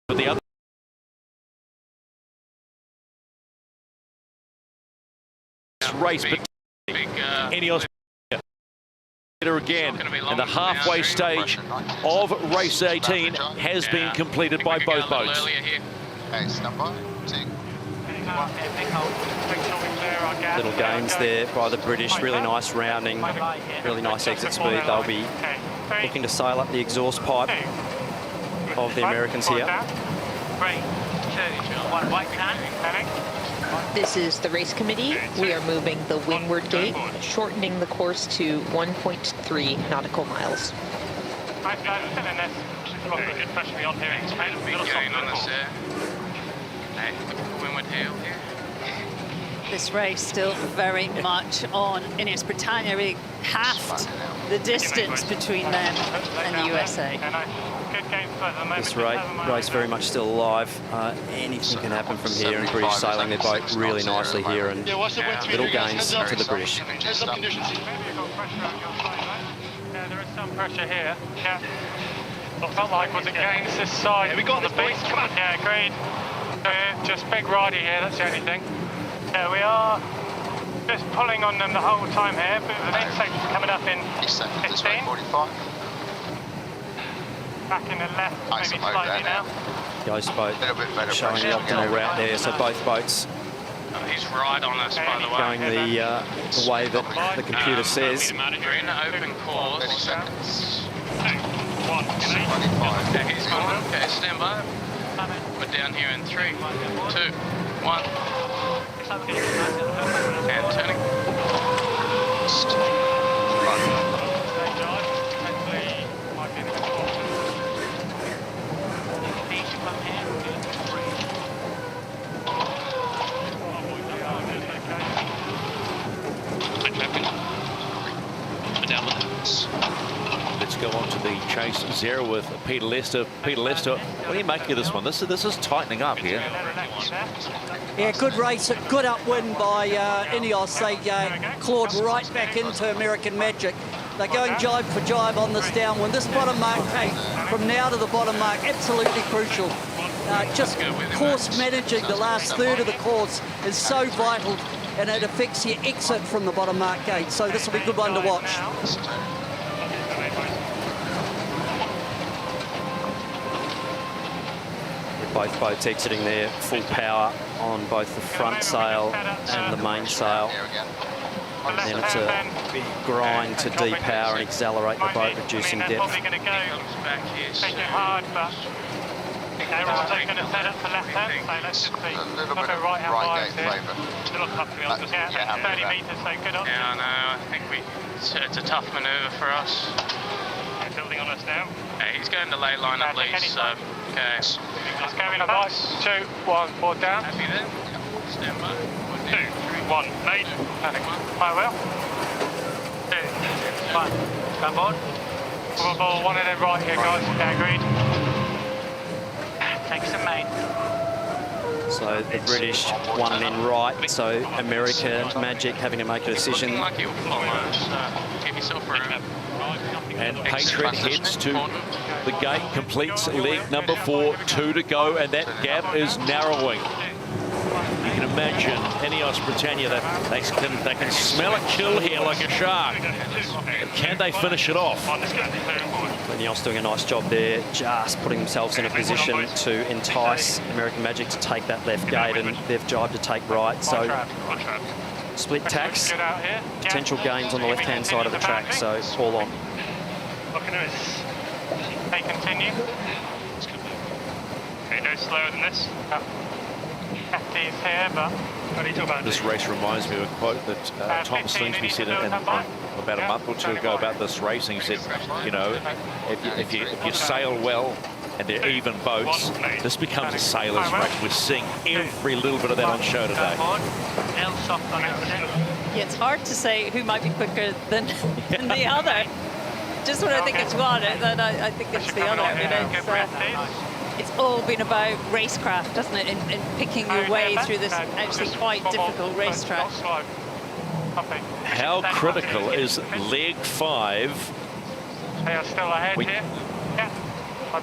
The other race, but Ineos again, and the halfway stage of race 18 has been completed by both boats. Okay, stand by. 2, Little gains there by the British, really nice rounding, really nice exit speed. They'll be looking to sail up the exhaust pipe of the Americans here. This is the race committee. We are moving the windward gate, shortening the course to 1.3 nautical miles. This race still very much on Ineos Britannia. We halved the distance between them and the USA. This race very much still alive. Anything can happen from here, and British sailing their boat really nicely here, and little gains to the British. Yeah, there is some pressure here. Yeah. It felt like was against this side. Yeah, we got the beat. Come on. Yeah, agreed. Just big righty here, that's the only thing. Yeah, we are just pulling on them the whole time here, but the next section coming up in 15. Back in the left, maybe slightly now. Ghost boat showing the optimal route there, so both boats He's right on us, by the way. going the way that the computer says. We're in an open course. 30 seconds. 2, 1, Okay, he's gone. Okay, stand by. We're down here in 3, 2, 1. And turning. Let's go on to the chase zero with Peter Lester. Peter Lester, what do you make of this one? This is tightening up here. Yeah, good race, good upwind by Ineos. They clawed right back into American Magic. They're going jibe for jibe on this downwind. This bottom mark, hey, from now to the bottom mark, absolutely crucial. Just course managing the last third of the course is so vital, and it affects your exit from the bottom mark gate. So this will be a good one to watch. Both boats exiting there full power on both the front sail and the main sail. And then it's a big grind to depower and accelerate the boat, reducing depth. Take it hard, but they're also going to set up for left hand, so let's just see. Not go right hand wide here. Little tough to be honest. Yeah, 30 metres, so good option. Yeah, I know. I think it's a tough manoeuvre for us. Yeah, building on us now. Yeah, he's going to lay line at least, so okay. Let's go in a right. 2, 1, board down. Happy then? Stand by. 2, 1, made. Quite well. 2, 1, stand board. We'll ball one of them right here, guys. Yeah, agreed. Take some main. So the British one in right, so America Magic having to make a decision. Like it will follow, so give yourself room. And Patriot heads to the gate, completes leg number 4, 2 to go, and that gap is narrowing. You can imagine Ineos Britannia, they can smell a kill here like a shark. Can they finish it off? Ineos doing a nice job there, just putting themselves in a position to entice American Magic to take that left gate, and they've jibed to take right. So split tacks, potential gains on the left-hand side of the track, so all on. Looking at this. They continue. Okay, no slower than this. FD's here, but what are you talking about? This race reminds me of a quote that Tom Slingsby said about a month or two ago about this racing. He said, you know, if you sail well and they're even boats, this becomes a sailor's race. We're seeing every little bit of that on show today. Yeah, it's hard to say who might be quicker than the other. Just when I think it's one, then I think it's the other. I mean, it's all been about racecraft, doesn't it, in picking your way through this actually quite difficult racetrack. How critical is leg 5? They are still ahead here. Yeah,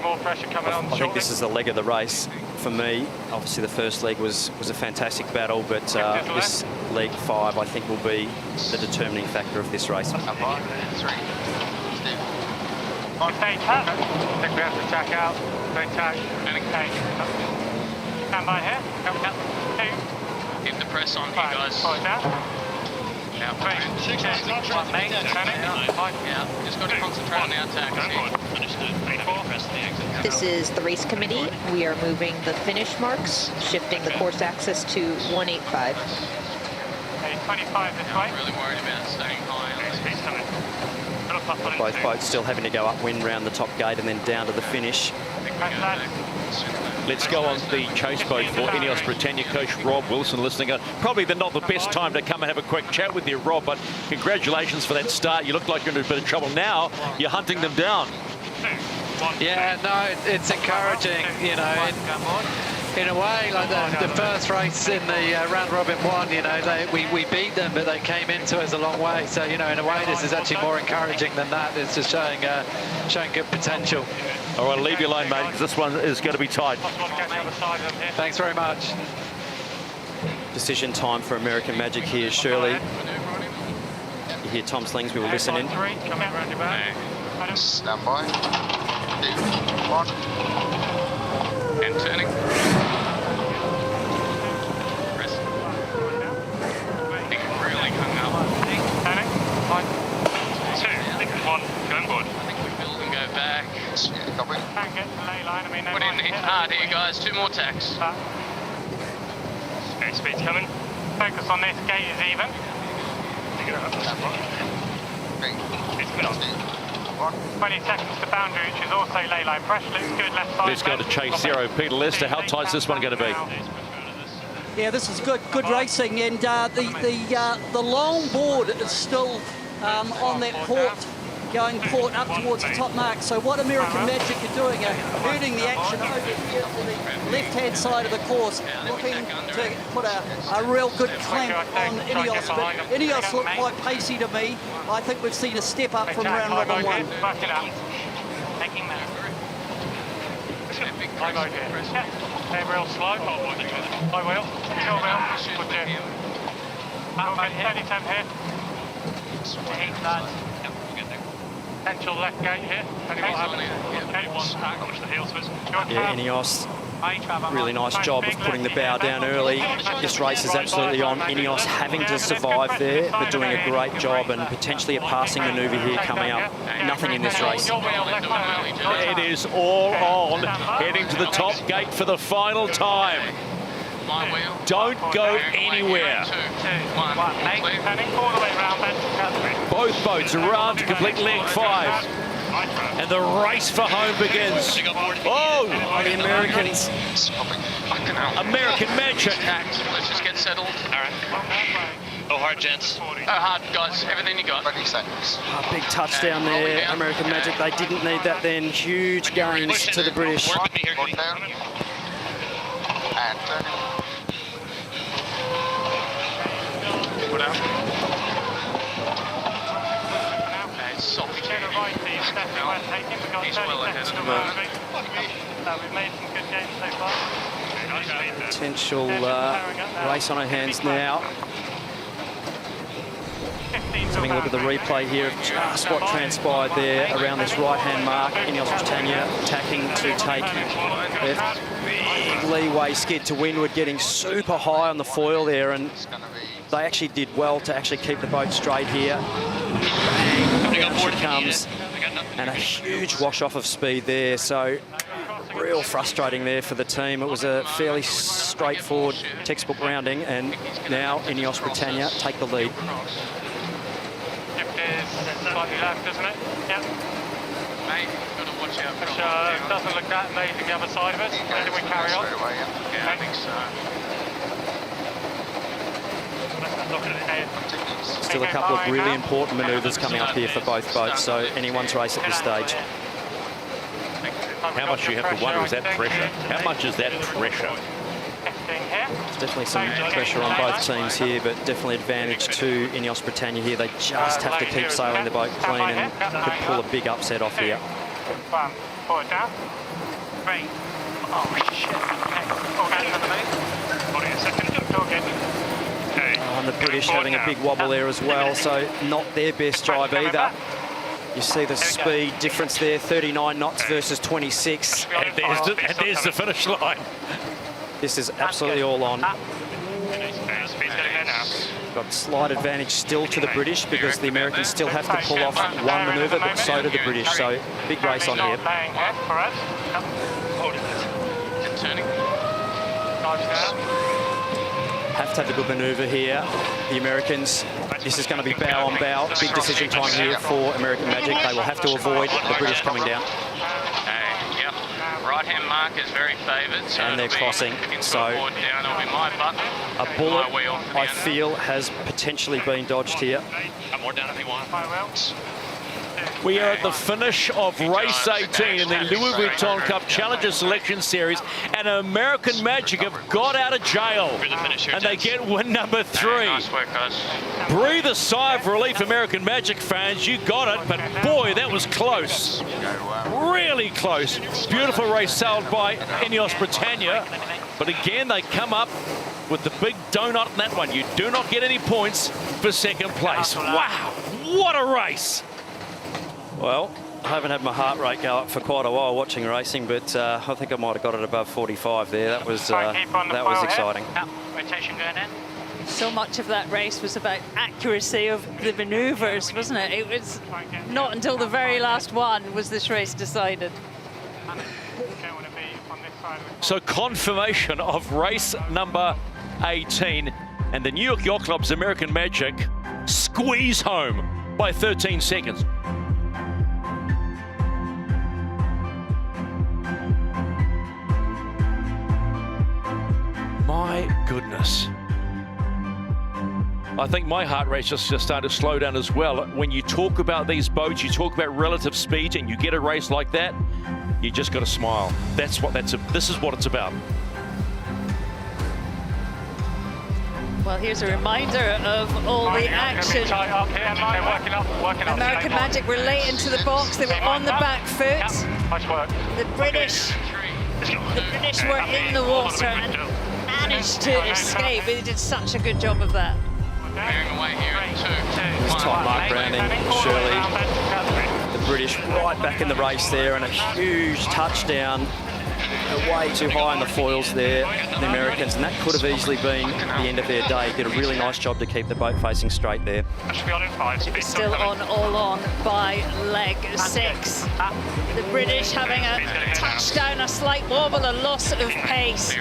more pressure coming on. I think this is the leg of the race for me. Obviously, the first leg was a fantastic battle, but this leg 5, I think, will be the determining factor of this race. On stage I think we have to tack out. Don't tack. Okay. Stand by here. Coming up. 2, press on here, guys. Out. Just got to concentrate on the attack. This is the race committee. We are moving the finish marks, shifting the course axis to 185. 25 this way. I'm really worried about staying high on this. Both boats still having to go upwind round the top gate and then down to the finish. Let's go on the chase boat for Ineos Britannia coach Rob Wilson listening. Probably not the best time to come and have a quick chat with you, Rob, but congratulations for that start. You look like you're in a bit of trouble now. You're hunting them down. Yeah, no, it's encouraging, you know, in a way, like the first race in the round robin one, you know, we beat them, but they came into us a long way. So, you know, in a way, this is actually more encouraging than that. It's just showing good potential. All right, I'll leave you alone, mate, because this one is going to be tight. Thanks very much. Decision time for American Magic here, Shirley. You hear Tom Slingsby will listen in. Stand by. 2, 1. And turning. Press. Really hung up. Turning. 2, 1, turn board. I think we build and go back. Copy. Can't get the ley line. I mean, Put in hard here, guys. 2 more tacks. Okay, speed's coming. Focus on this. Gate is even. It's good on. 20 seconds to boundary, which is also ley line. Pressure looks good, left side. Let's go to chase 0. Peter Lester, how tight's this one going to be? Yeah, this is good racing, and the long board is still on that port, going port up towards the top mark. So what American Magic are doing are herding the action over here to the left-hand side of the course, looking to put a real good clamp on Ineos. But Ineos look quite pacey to me. I think we've seen a step up from round robin one. Back it up. Taking that. High mode here. Okay, real slow. High wheel. Chill wheel. Good here. Steady temp here. Potential left gate here. Okay, push the heels first. Yeah, Ineos, really nice job of putting the bow down early. This race is absolutely on. Ineos having to survive there, but doing a great job, and potentially a passing manoeuvre here coming up. Nothing in this race. It is all on, heading to the top gate for the final time. Don't go anywhere. Both boats around to complete leg 5. And the race for home begins. Oh, the Americans. American Magic. Let's just get settled. All right. Go hard, gents. Go hard, guys. Everything you got. 20 seconds. A big touchdown there, American Magic. They didn't need that then. Huge gains to the British. Down. And turning. Put out. Soft. He's well ahead of the we've made some good games so far. Potential race on her hands now. Having a look at the replay here of just what transpired there around this right-hand mark. Ineos Britannia attacking to take left. Big leeway skid to windward, getting super high on the foil there, and they actually did well to actually keep the boat straight here. Bang, down she comes, and a huge wash-off of speed there, so real frustrating there for the team. It was a fairly straightforward textbook rounding, and now Ineos Britannia take the lead. Slightly left, isn't it? Yep. Mate, got to watch out. Which doesn't look that amazing the other side of us. Where do we carry on? Yeah, I think so. Still a couple of really important manoeuvres coming up here for both boats, so anyone's race at this stage. How much you have to wonder is that pressure? How much is that pressure? There's definitely some pressure on both teams here, but definitely advantage to Ineos Britannia here. They just have to keep sailing the boat clean and could pull a big upset off here. 1, pull it down. 3. Oh shit. Okay. 40 seconds. And the British having a big wobble there as well, so not their best drive either. You see the speed difference there, 39 knots versus 26. And there's the finish line. This is absolutely all on. got slight advantage still to the British because the Americans still have to pull off one manoeuvre, but so do the British. So big race on here. Have to have a good manoeuvre here. The Americans, this is going to be bow on bow. Big decision time here for American Magic. They will have to avoid the British coming down. Yep. Right-hand mark is very favoured. So And they're crossing. So a bullet, I feel, has potentially been dodged here. More down if you want. We are at the finish of race 18 in the Louis Vuitton Cup Challenger Selection Series, and American Magic have got out of jail, and they get win number 3. Nice work, guys. Breathe a sigh of relief, American Magic fans. You got it, but boy, that was close. Really close. Beautiful race sailed by Ineos Britannia, but again, they come up with the big donut in that one. You do not get any points for second place. Wow, what a race. Well, I haven't had my heart rate go up for quite a while watching racing, but I think I might have got it above 45 there. That was exciting. Rotation going in. So much of that race was about accuracy of the manoeuvres, wasn't it? It was not until the very last one was this race decided. So confirmation of race number 18, and the New York Yacht Club's American Magic squeeze home by 13 seconds. My goodness. I think my heart rate's just started to slow down as well. When you talk about these boats, you talk about relative speed, and you get a race like that, you just got to smile. This is what it's about. Well, here's a reminder of all the action. American Magic were late into the box. They were on the back foot. The British were in the water and managed to escape. They did such a good job of that. It's top mark Browning, Shirley. The British right back in the race there, and a huge touchdown. Way too high in the foils there, the Americans, and that could have easily been the end of their day. Did a really nice job to keep the boat facing straight there. Still on all on by leg 6. The British having a touchdown, a slight wobble, a loss of pace,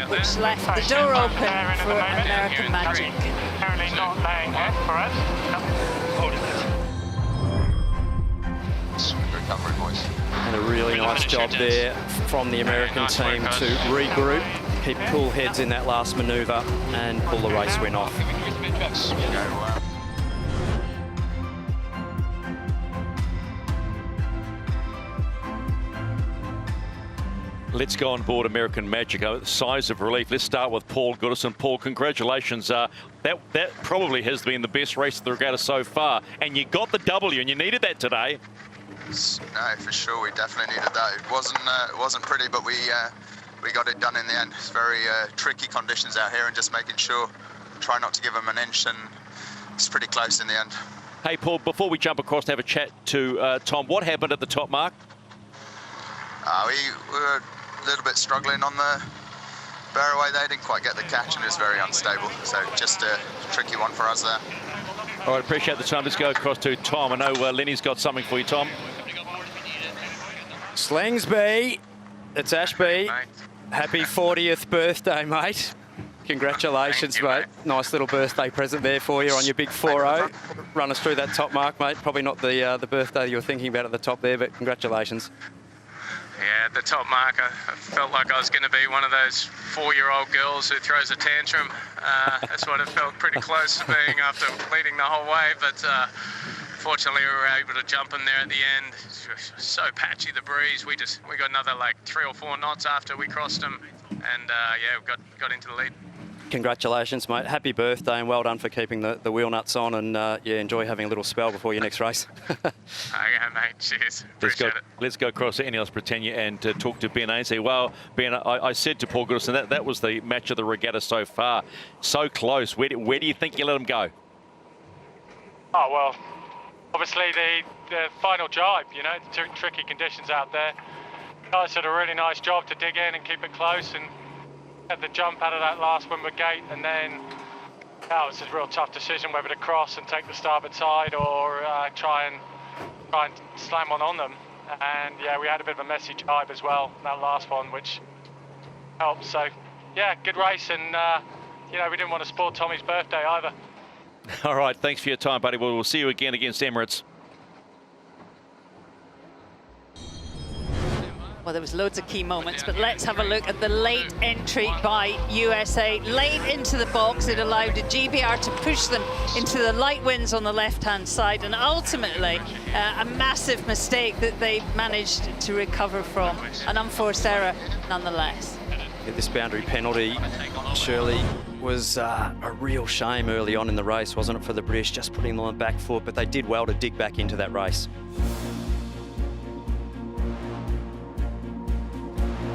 which left the door open for American Magic. Apparently not laying there for us. Recovery, boys. And a really nice job there from the American team to regroup, keep cool heads in that last manoeuvre, and pull the race win off. Let's go on board American Magic. Sighs of relief. Let's start with Paul Goodison. Paul, congratulations. That probably has been the best race of the regatta so far, and you got the W, and you needed that today. No, for sure, we definitely needed that. It wasn't pretty, but we got it done in the end. It's very tricky conditions out here, and just making sure, try not to give them an inch, and it's pretty close in the end. Hey, Paul, before we jump across to have a chat to Tom, what happened at the top mark? We were a little bit struggling on the barroway. They didn't quite get the catch, and it was very unstable. So just a tricky one for us there. All right, appreciate the time. Let's go across to Tom. I know Lenny's got something for you, Tom. Slingsby, it's Ashby. Happy 40th birthday, mate. Congratulations, mate. Nice little birthday present there for you on your big 4-0. Run us through that top mark, mate. Probably not the birthday you were thinking about at the top there, but congratulations. Yeah, at the top mark, I felt like I was going to be one of those 4-year-old girls who throws a tantrum. That's what it felt pretty close to being after leading the whole way, but fortunately we were able to jump in there at the end. So patchy, the breeze. We got another like 3 or 4 knots after we crossed them, and yeah, we got into the lead. Congratulations, mate. Happy birthday, and well done for keeping the wheel nuts on, and yeah, enjoy having a little spell before your next race. Okay, mate. Cheers. Appreciate it. Let's go across to Ineos Britannia and talk to Ben Ainsley. Well, Ben, I said to Paul Goodison that was the match of the regatta so far. So close. Where do you think you let him go? Oh, well, obviously the final jibe, you know, the tricky conditions out there. Guys did a really nice job to dig in and keep it close, and had the jump out of that last windward gate, and then That was a real tough decision whether to cross and take the starboard side or try and slam one on them. And yeah, we had a bit of a messy jibe as well, that last one, which helped. So yeah, good race, and you know, we didn't want to spoil Tommy's birthday either. All right, thanks for your time, buddy. We'll see you again against Emirates. Well, there was loads of key moments, but let's have a look at the late entry by USA. Late into the box, it allowed a GBR to push them into the light winds on the left-hand side, and ultimately a massive mistake that they managed to recover from. An unforced error nonetheless. Yeah, this boundary penalty, Shirley, was a real shame early on in the race, wasn't it, for the British, just putting them on the back foot, but they did well to dig back into that race.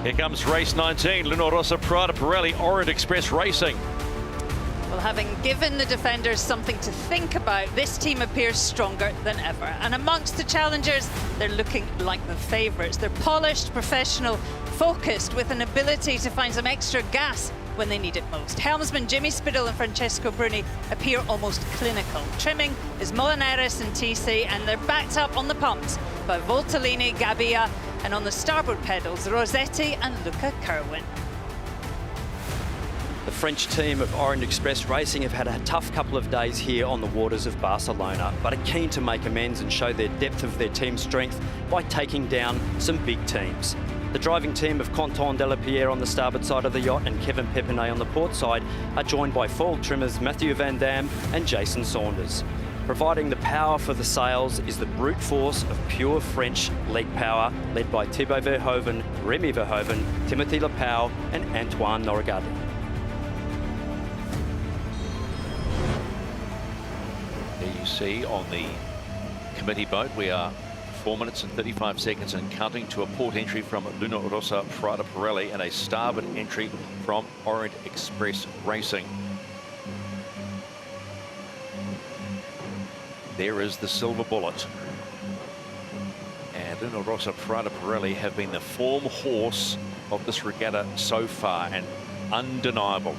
Here comes race 19, Luna Rossa Prada Pirelli, Orient Express Racing. Well, having given the defenders something to think about, this team appears stronger than ever. And amongst the challengers, they're looking like the favourites. They're polished, professional, focused, with an ability to find some extra gas when they need it most. Helmsman Jimmy Spittle and Francesco Bruni appear almost clinical. Trimming is Molinares and TC, and they're backed up on the pumps by Voltolini, Gabbia, and on the starboard pedals, Rossetti and Luca Kerwin. The French team of Orient Express Racing have had a tough couple of days here on the waters of Barcelona, but are keen to make amends and show their depth of their team strength by taking down some big teams. The driving team of Quentin Delapierre on the starboard side of the yacht and Kevin Pepinet on the port side are joined by foil trimmers Matthew Van Dam and Jason Saunders. Providing the power for the sails is the brute force of pure French leg power, led by Thibaut Verhoeven, Remy Verhoeven, Timothy Lepau and Antoine Norgadi. There you see on the committee boat, we are 4 minutes and 35 seconds and counting to a port entry from Luna Rossa Prada Pirelli and a starboard entry from Orient Express Racing. There is the silver bullet. And Luna Rossa Prada Pirelli have been the form horse of this regatta so far, and undeniable.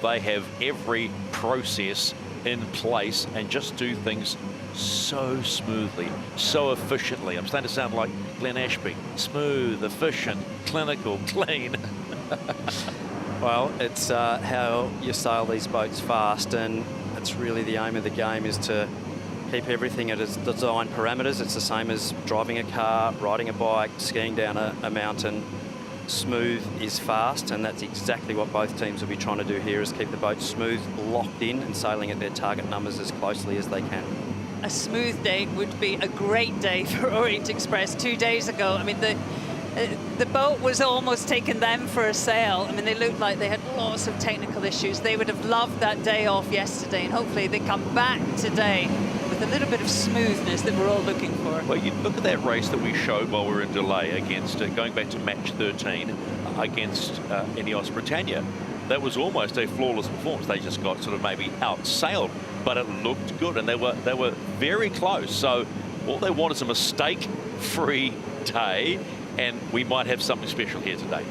They have every process in place and just do things so smoothly, so efficiently. I'm starting to sound like Glenn Ashby. Smooth, efficient, clinical, clean. Well, it's how you sail these boats fast, and it's really the aim of the game is to keep everything at its design parameters. It's the same as driving a car, riding a bike, skiing down a mountain. Smooth is fast, and that's exactly what both teams will be trying to do here, is keep the boat smooth, locked in, and sailing at their target numbers as closely as they can. A smooth day would be a great day for Orient Express 2 days ago. I mean, the boat was almost taking them for a sail. I mean, they looked like they had lots of technical issues. They would have loved that day off yesterday, and hopefully they come back today with a little bit of smoothness that we're all looking for. Well, you look at that race that we showed while we were in delay against, going back to match 13, against Ineos Britannia. That was almost a flawless performance. They just got sort of maybe outsailed, but it looked good, and they were very close. So all they want is a mistake-free day, and we might have something special here today.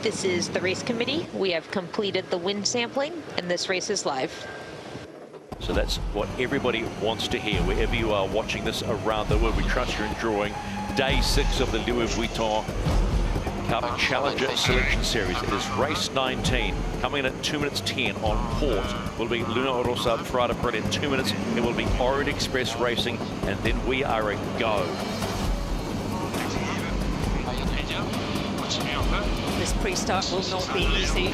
This is the race committee. We have completed the wind sampling, and this race is live. So that's what everybody wants to hear, wherever you are watching this around the world. We trust you're enjoying day 6 of the Louis Vuitton Cup Challenger Selection Series. It is race 19, coming in at 2 minutes 10 on port. Will be Luna Rossa Prada Pirelli in 2 minutes. It will be Orient Express Racing, and then we are a go. This pre-start will not be easy.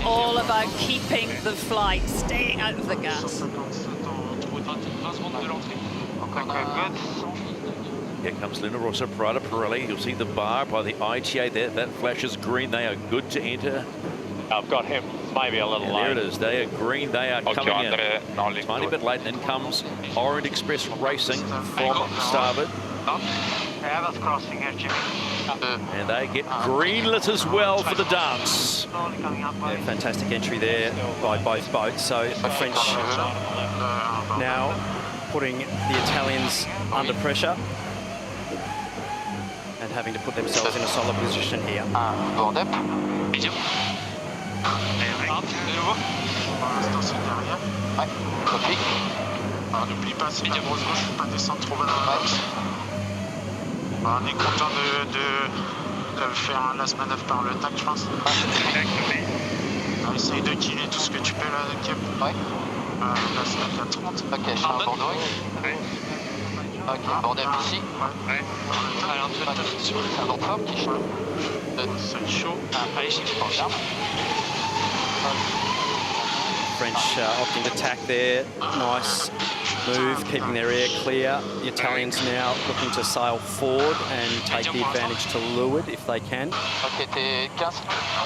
All about keeping the flight, staying out of the gas. Here comes Luna Rossa Prada Pirelli. You'll see the bar by the ITA there. That flashes green. They are good to enter. I've got him maybe a little late. There it is. They are green. They are coming in. Tiny bit late. And in comes Orient Express Racing from starboard. Yeah, that's crossing here, Jimmy. And they get green-lit as well for the dance. Yeah, fantastic entry there by both boats. So the French now putting the Italians under pressure and having to put themselves in a solid position here. nouveau. Pour l'instant, c'est derrière. Ouais, copie. N'oublie pas, c'est la grosse gauche, faut pas descendre trop bas dans la box. On est content de faire un last manœuvre par le tac, je pense. Essaye de killer tout ce que tu peux là, Cap. Ouais. Là, c'est à 30. Ok, je suis en Bordeaux. Ouais. Ok, Bordeaux ici. Ouais. Allez, c'est un vent fort qui est chaud. C'est chaud. Allez, je pense. French opting to tack there. Nice move, keeping their air clear. The Italians now looking to sail forward and take the advantage to leeward if they can.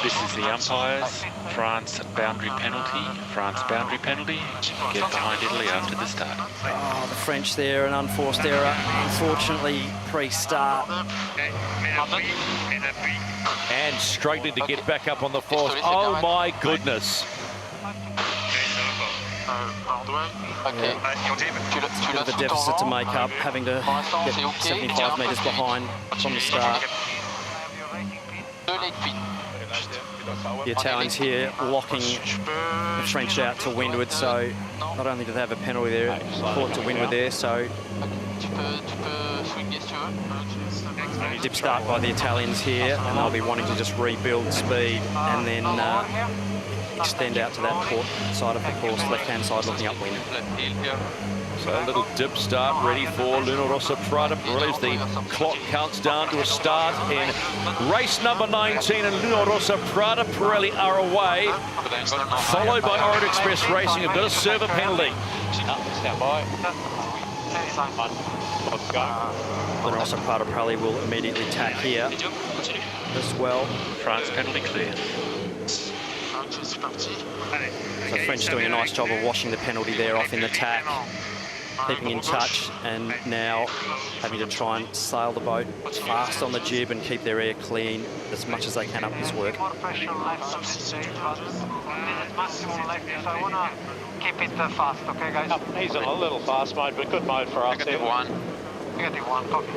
This is the umpires. France boundary penalty. France boundary penalty. Get behind Italy after the start. Oh, the French there, an unforced error. Unfortunately, pre-start. And struggling to get back up on the force. Oh my goodness. Yeah. Bit of a deficit to make up, having to get 75 metres behind from the start. The Italians here locking the French out to windward, so not only do they have a penalty there, caught to windward there, so dip start by the Italians here, and they'll be wanting to just rebuild speed and then extend out to that port side of the course, left-hand side looking upwind. So a little dip start ready for Luna Rossa Prada Pirelli as the clock counts down to a start in race number 19, and Luna Rossa Prada Pirelli are away, followed by Orient Express Racing, who've got to serve a penalty. Stand by. Luna Rossa Prada Pirelli will immediately tack here as well. France penalty clear. So French doing a nice job of washing the penalty there off in the tack, keeping in touch, and now having to try and sail the boat fast on the jib and keep their air clean as much as they can up this work. Keep it fast, okay, guys? He's in a little fast mode, but good mode for us. Negative one, copy.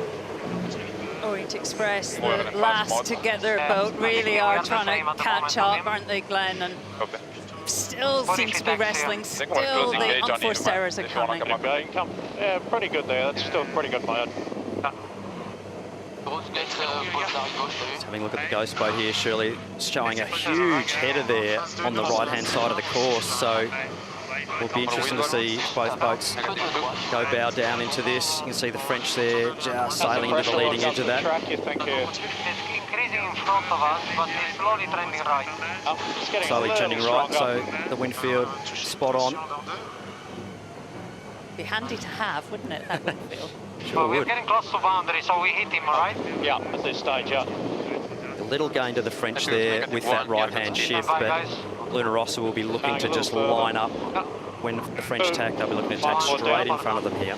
Orient Express, the last to get their boat, really are trying to catch up, aren't they, Glenn? And still seem to be wrestling. Still, the unforced errors are coming. Yeah, pretty good there. That's still pretty good mode. Just having a look at the ghost boat here, Shirley, showing a huge header there on the right-hand side of the course. So it'll be interesting to see if both boats go bow down into this. You can see the French there just sailing into the leading edge of that. Increasing in front of us, but it's slowly trending right. Slowly trending right, so the wind field spot on. Be handy to have, wouldn't it, that wind field? Sure we're would. getting close to boundary, so we hit him, right? Yeah, at this stage, yeah. A little gain to the French there with that right-hand shift, but Luna Rossa will be looking to just line up. When the French tack, they'll be looking to tack straight in front of them here.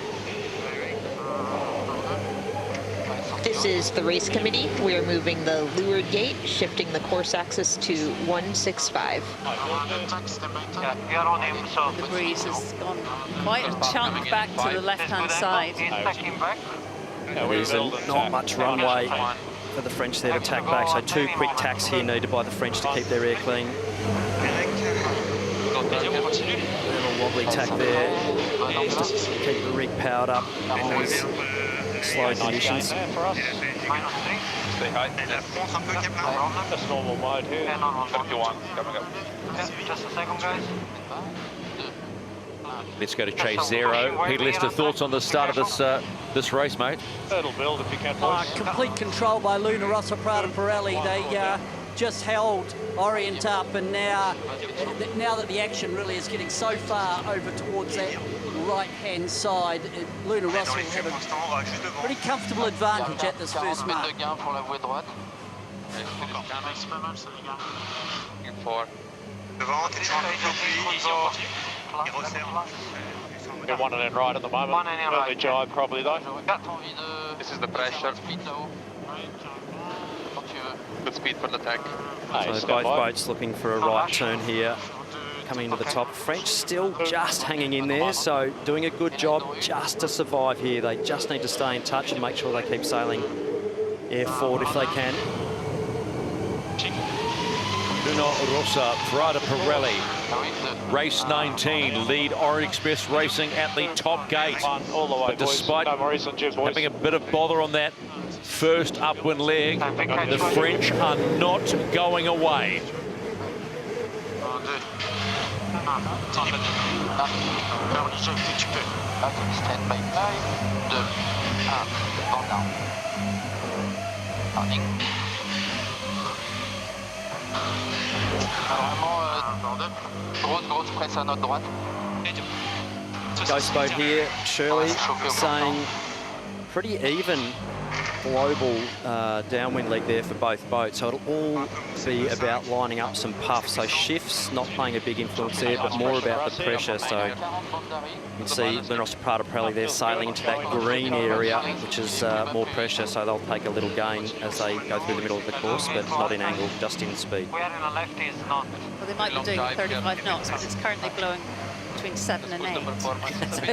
This is the race committee. We are moving the leeward gate, shifting the course axis to 165. The breeze has gone quite a chunk back to the left-hand side. There isn't not much runway for the French there to tack back, so 2 quick tacks here needed by the French to keep their air clean. Little wobbly tack there, just to keep the rig powered up in these slow conditions. Stay high. That's normal mode here. 51, coming up. Just a second, guys. Let's go to chase zero. Peter Lester, thoughts on the start of this race, mate? It'll build if you can, boys. Complete control by Luna Rossa Prada Pirelli. They just held Orient up, and now that the action really is getting so far over towards that right-hand side, Luna Rossa will have a pretty comfortable advantage at this first mark. Got one and then right at the moment. One and then right. Early jibe probably though. This is the pressure. Good speed for the tack. So both boats looking for a right turn here, coming into the top. French still just hanging in there, so doing a good job just to survive here. They just need to stay in touch and make sure they keep sailing air forward if they can. Luna Rossa Prada Pirelli Race 19, lead Orient Express Racing at the top gate. But despite having a bit of bother on that first upwind leg, the French are not going away. Grosse presse à notre droite. Ghost boat here, Shirley, saying pretty even global downwind leg there for both boats. So it'll all be about lining up some puffs. So shifts not playing a big influence there, but more about the pressure. So you can see Luna Rossa Prada Pirelli there sailing into that green area, which is more pressure. So they'll take a little gain as they go through the middle of the course, but not in angle, just in speed. Well, they might be doing 35 knots, but it's currently blowing between 7 and 8. So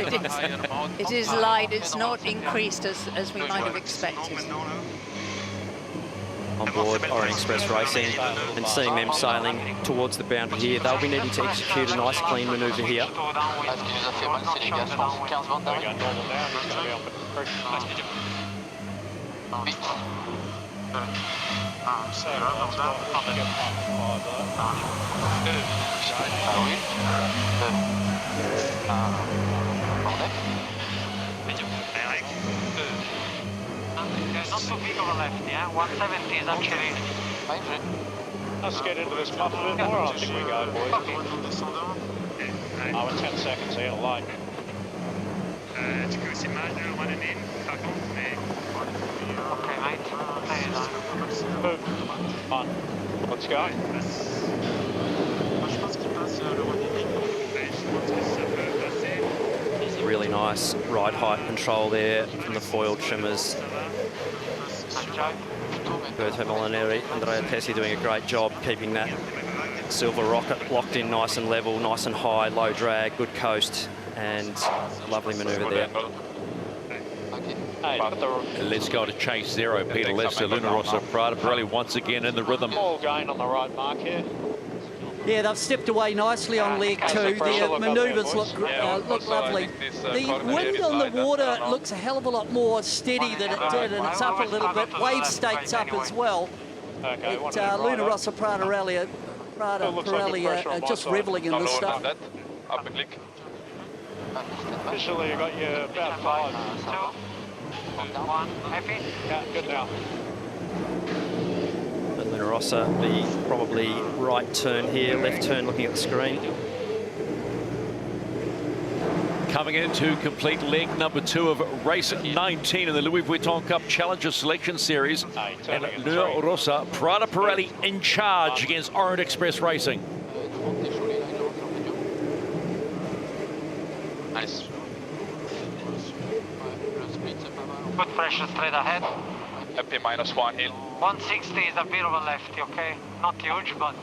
it is light, it's not increased as we might have expected. On board Orient Express Racing and seeing them sailing towards the boundary here, they'll be needing to execute a nice clean manoeuvre here. Not too big on the left, yeah? 170 is actually... Let's get into this puff a bit more. I think we go, boys. Oh, we're 10 seconds here, light. Tu peux aussi mal de one and in, par contre, mais... Okay, mate. Move. On. Let's go. Je pense qu'il passe le one and in. Je pense que ça peut passer. Really nice ride height control there from the foil trimmers. Berto Molinari, Andrea Pessi doing a great job keeping that silver rocket locked in nice and level, nice and high, low drag, good coast, and lovely manoeuvre there. Let's go to chase zero. Peter Lester, Luna Rossa Prada Pirelli once again in the rhythm. Small gain on the right mark here. Yeah, they've stepped away nicely on leg 2. Their manoeuvres look lovely. The wind on the water looks a hell of a lot more steady than it did, and it's up a little bit. Wave state's up as well. Luna Rossa Prada Pirelli are just reveling in this stuff. Officially, you got your about 5. 2, 1, happy? Yeah, good now. Luna Rossa, the probably right turn here, left turn looking at the screen. Coming into complete leg number 2 of race 19 in the Louis Vuitton Cup Challenger Selection Series. And Luna Rossa Prada Pirelli in charge against Orient Express Racing. Nice. Good pressure straight ahead. Happy -1 hill. 160 is a bit of a lefty, okay? Not huge, but...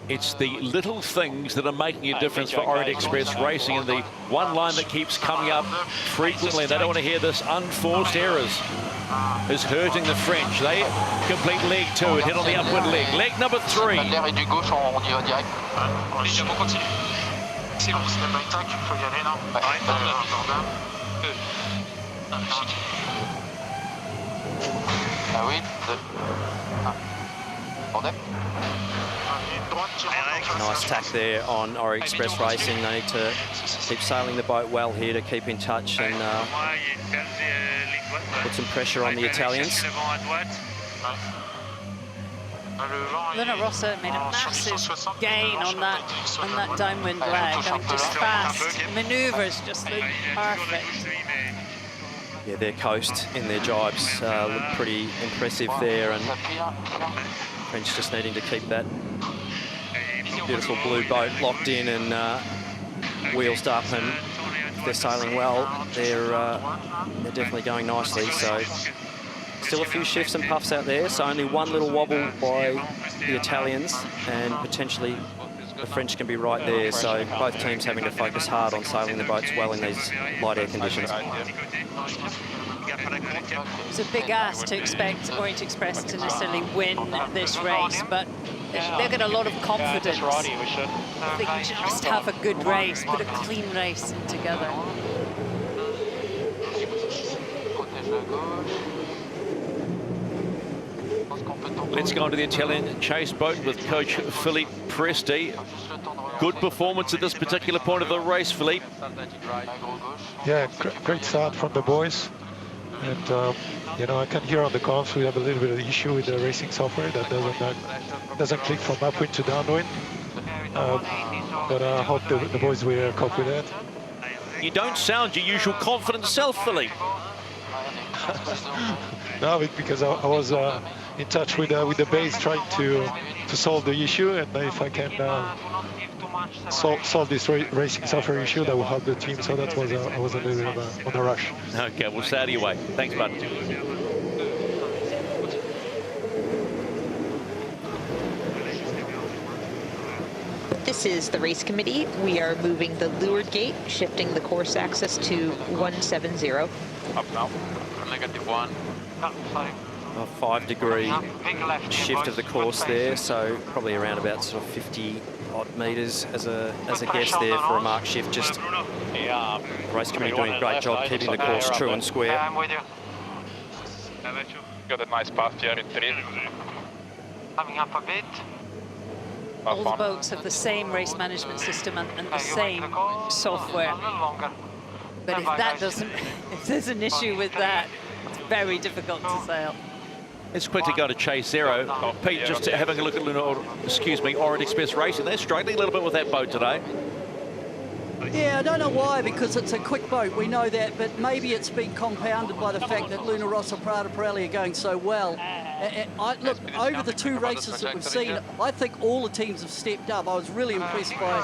It's the little things that are making a difference for Orient Express Racing, and the one line that keeps coming up frequently, they don't want to hear this, unforced errors, is hurting the French. They complete leg 2, it hit on the upwind leg. Leg number 3. C'est bon, c'est le tac, il faut y aller, non? Ah oui, Nice tack there on Orient Express Racing. They need to keep sailing the boat well here to keep in touch and put some pressure on the Italians. Luna Rossa made a massive gain on that downwind leg. I mean, just fast maneuvers, just look perfect. Yeah, their coast in their jibes look pretty impressive there, and French just needing to keep that beautiful blue boat locked in and wheels up, and if they're sailing well, they're definitely going nicely. So still a few shifts and puffs out there, so only one little wobble by the Italians, and potentially the French can be right there. So both teams having to focus hard on sailing the boats well in these light air conditions. It's a big ask to expect Orient Express to necessarily win this race, but They've got a lot of confidence. That's righty, we should. They can just have a good race, put a clean race together. Let's go on to the Italian chase boat with coach Philippe Presti. Good performance at this particular point of the race, Philippe. Yeah, great start from the boys. And, you know, I can hear on the comms we have a little bit of issue with the racing software that doesn't click from upwind to downwind. But I hope the boys will cope with that. You don't sound your usual confident self, Philippe. No, because I was in touch with the base trying to solve the issue, and if I can solve this racing software issue, that will help the team. So that was I was a little bit on a rush. Okay, we'll stay out of your way. Thanks, bud. This is the race committee. We are moving the leeward gate, shifting the course axis to 170. Up now. -1. A 5-degree shift of the course there, so probably around about sort of 50 odd metres as a guess there for a mark shift. Just race committee doing a great job keeping the course true and square. Got a nice path here in 3. Coming up a bit. All the boats have the same race management system and the same software. But if that doesn't, if there's an issue with that, it's very difficult to sail. Let's quickly go to Chase Zero. Pete, just having a look at Orient Express Racing. They're struggling a little bit with that boat today. Yeah, I don't know why, because it's a quick boat, we know that, but maybe it's been compounded by the fact that Luna Rossa Prada Pirelli are going so well. Look, over the 2 races that we've seen, I think all the teams have stepped up. I was really impressed by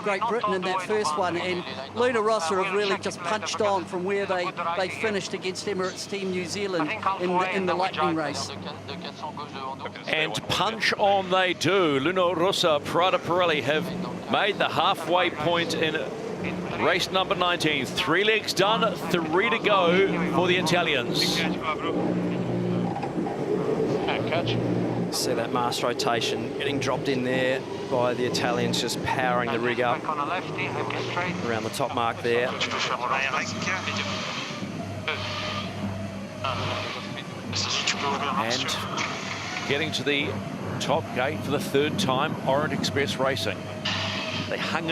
Great Britain in that first one, and Luna Rossa have really just punched on from where they finished against Emirates Team New Zealand in the lightning race. And punch on they do. Luna Rossa Prada Pirelli have made the halfway point in race number 19. 3 legs done, 3 to go for the Italians. See that mast rotation getting dropped in there by the Italians, just powering the rig up around the top mark there. And getting to the top gate for the 3rd time, Orient Express Racing. They've hung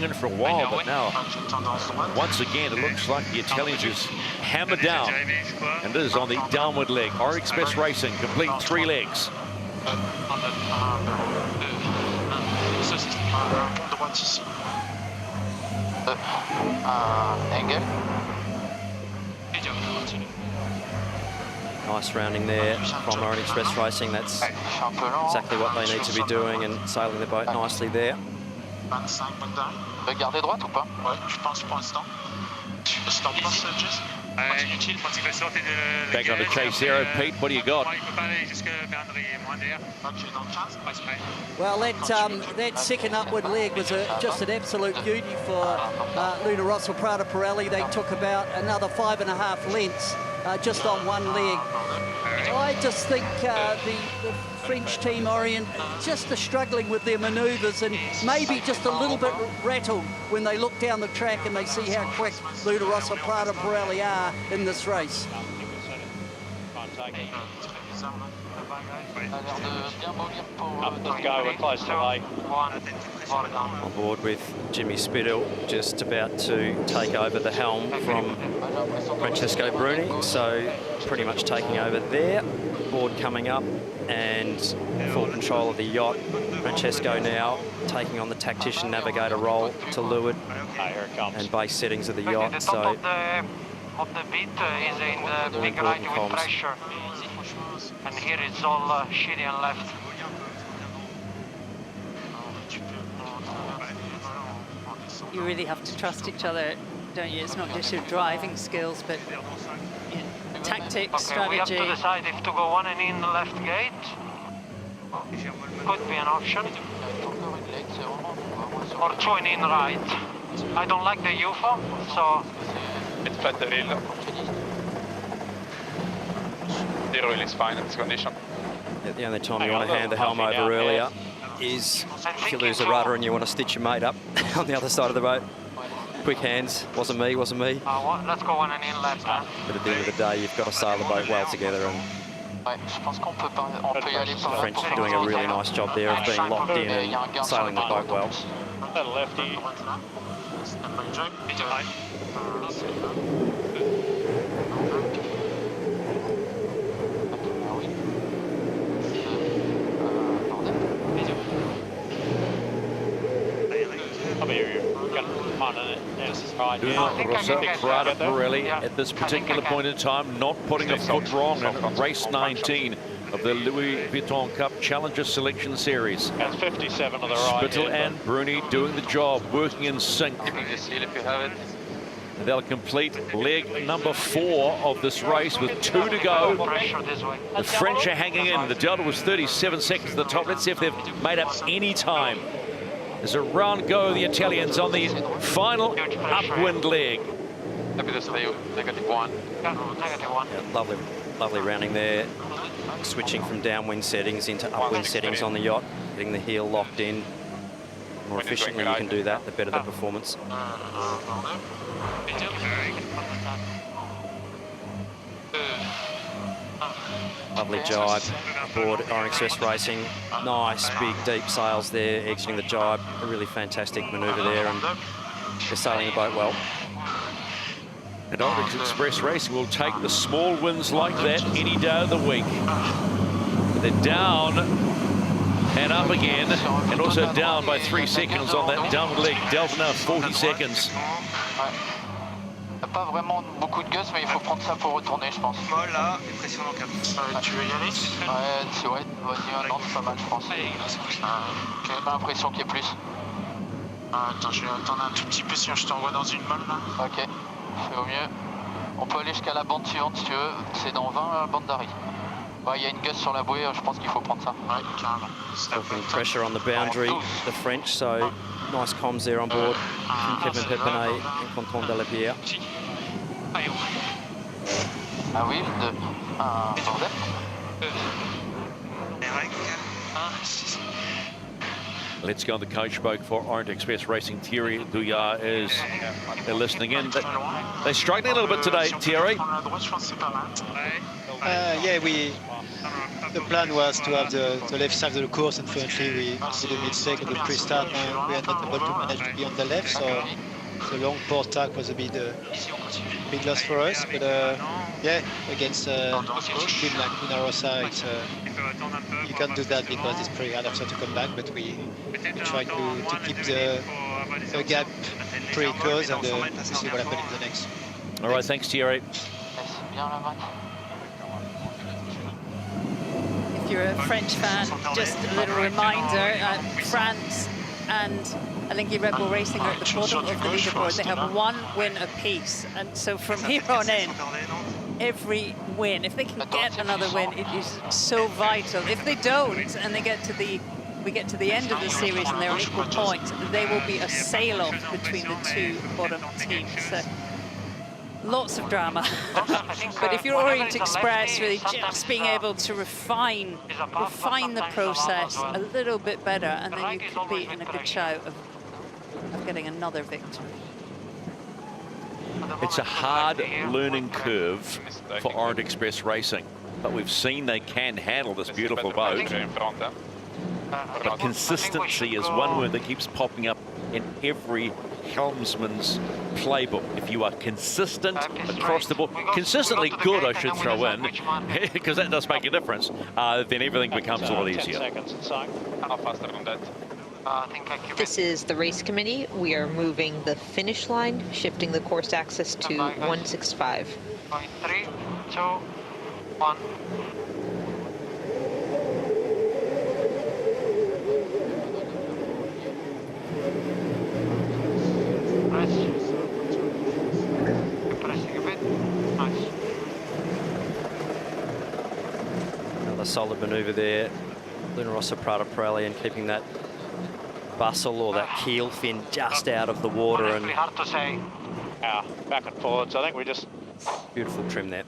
in for a while, but now, once again, it looks like the Italians is hammered down. And it is on the downward leg. Orient Express Racing, complete 3 legs. Nice rounding there from Orient Express Racing. That's exactly what they need to be doing, and sailing the boat nicely there. Gardez droite ou pas? Ouais, je pense pour l'instant. Back on to Chase Zero. Pete, what do you got? Well, that second upward leg was just an absolute beauty for Luna Rossa Prada Pirelli. They took about another 5.5 lengths just on one leg. I just think the French team Orient just are struggling with their manoeuvres and maybe just a little bit rattled when they look down the track and they see how quick Luna Rossa Prada Pirelli are in this race. Let's go, we're close to late. On board with Jimmy Spittle, just about to take over the helm from Francesco Bruni, so pretty much taking over there. Board coming up and full control of the yacht. Francesco now taking on the tactician navigator role to leeward and base settings of the yacht. So of the beat is in the big right with pressure, and here it's all shitty and left. You really have to trust each other, don't you? It's not just your driving skills, but tactics, strategy. We have to decide if to go on and in the left gate. Could be an option. Or join in right. I don't like the UFO, so... It's flat the wheel. The oil is fine in this condition. The only time you want to hand the helm over earlier is if you lose a rudder and you want to stitch your mate up on the other side of the boat. Quick hands, wasn't me. Let's go on an inlet. But at the end of the day, you've got to sail the boat well together. And the French are doing a really nice job there of being locked in and sailing the boat well. Lefty. Prada Pirelli at this particular point in time, not putting a foot wrong in race 19 of the Louis Vuitton Cup Challenger Selection Series. That's 57 on the right. Spittel and Bruni doing the job, working in sync. They'll complete leg number 4 of this race with 2 to go. The French are hanging in. The delta was 37 seconds at the top. Let's see if they've made up any time. There's a round go of the Italians on the final upwind leg. Lovely, lovely rounding there. Switching from downwind settings into upwind settings on the yacht. Getting the heel locked in. The more efficiently you can do that, the better the performance. Lovely jibe aboard Orient Express Racing. Nice, big, deep sails there, exiting the jibe. A really fantastic manoeuvre there, and they're sailing the boat well. And Orient Express Racing will take the small wins like that any day of the week. They're down and up again, and also down by 3 seconds on that downward leg. Delta now 40 seconds. Pas vraiment beaucoup de guts, mais il faut prendre ça pour retourner, je pense. Voilà, impressionnant cap. Tu veux y aller? Ouais, vas-y, non, c'est pas mal, je pense. J'ai pas l'impression qu'il y ait plus. Attends, je vais attendre un tout petit peu, sinon je t'envoie dans une molle là. Ok, c'est au mieux. On peut aller jusqu'à la bande suivante si tu veux, c'est dans 20 bandes d'arrêt. Il y a une gus sur la bouée, je pense qu'il faut prendre ça. Ouais, carrément. Opening pressure on the boundary, the French, so nice comms there on board from Kevin Pepinet and Quentin Delapierre. Ah oui, un bordel. Let's go on the coach boat for Orient Express Racing. Thierry Douillard is listening in. They're struggling a little bit today, Thierry. Yeah, the plan was to have the left side of the course. Unfortunately, we did a mistake at the pre-start. We are not able to manage to be on the left, so the long port tack was a big loss for us. But yeah, against a team like Vinarosa, you can't do that because it's pretty hard after to come back. But we try to keep the gap pretty close and see what happens in the next. All right, thanks, Thierry. If you're a French fan, just a little reminder, France and Alinghi Red Bull Racing are at the bottom of the leaderboard. They have 1 win apiece, and so from here on in, every win, if they can get another win, it is so vital. If they don't, and we get to the end of the series and they're on equal points, there will be a sail-off between the 2 bottom teams. So, lots of drama. But if you're Orient Express, really just being able to refine the process a little bit better, and then you could be in a good shout of getting another victory. It's a hard learning curve for Orient Express Racing, but we've seen they can handle this beautiful boat. But consistency is one word that keeps popping up in every helmsman's playbook. If you are consistent across the board, consistently good, I should throw in, because that does make a difference, then everything becomes a lot easier. This is the race committee. We are moving the finish line, shifting the course axis to 165. 3, 2, 1. Another solid manoeuvre there. Lunarossa Prada Pirelli, and keeping that bustle or that keel fin just out of the water. And hard to say. Yeah, back and forwards. I think we just... Beautiful trim there.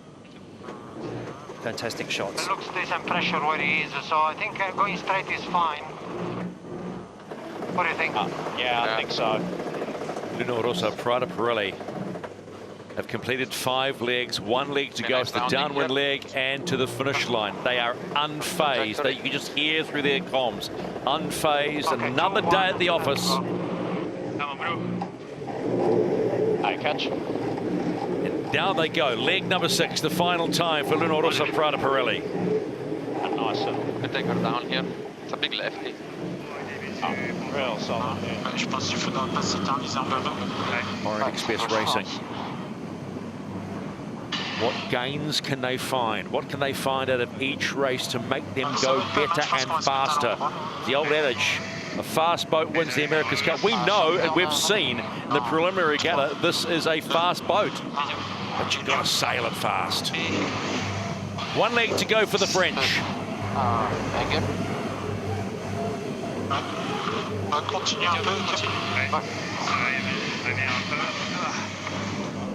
fantastic shots. It looks decent pressure where he is, so I think going straight is fine. What do you think? Yeah, I think so. Luno Rossa, Prada Pirelli have completed 5 legs, 1 leg to go to the downwind leg and to the finish line. They are unfazed. You can just hear through their comms. Unfazed, another day at the office. Come on, bro. Hey, catch. And down they go. Leg number 6, the final time for Luno Rossa, Prada Pirelli. A nice little. Can take her down here. It's a big lefty. Oh, real solid. Je pense qu'il faudra pas s'éterniser en bavard. Orient Express Racing. What gains can they find? What can they find out of each race to make them go better and faster? The old adage, a fast boat wins the America's Cup. We know and we've seen in the preliminary regatta, this is a fast boat, but you've got to sail it fast. 1 leg to go for the French. Continue un peu.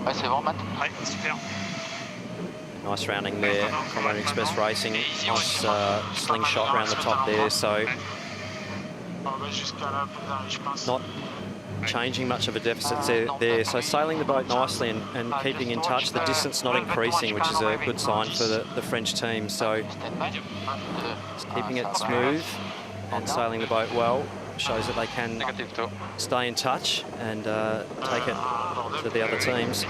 Ouais, c'est bon, Matt. Ouais, super. Nice rounding there from Orient Express Racing. Nice slingshot around the top there. So not changing much of a deficit there. So sailing the boat nicely and keeping in touch. The distance not increasing, which is a good sign for the French team. So just keeping it smooth and sailing the boat well shows that they can stay in touch and take it to the other teams.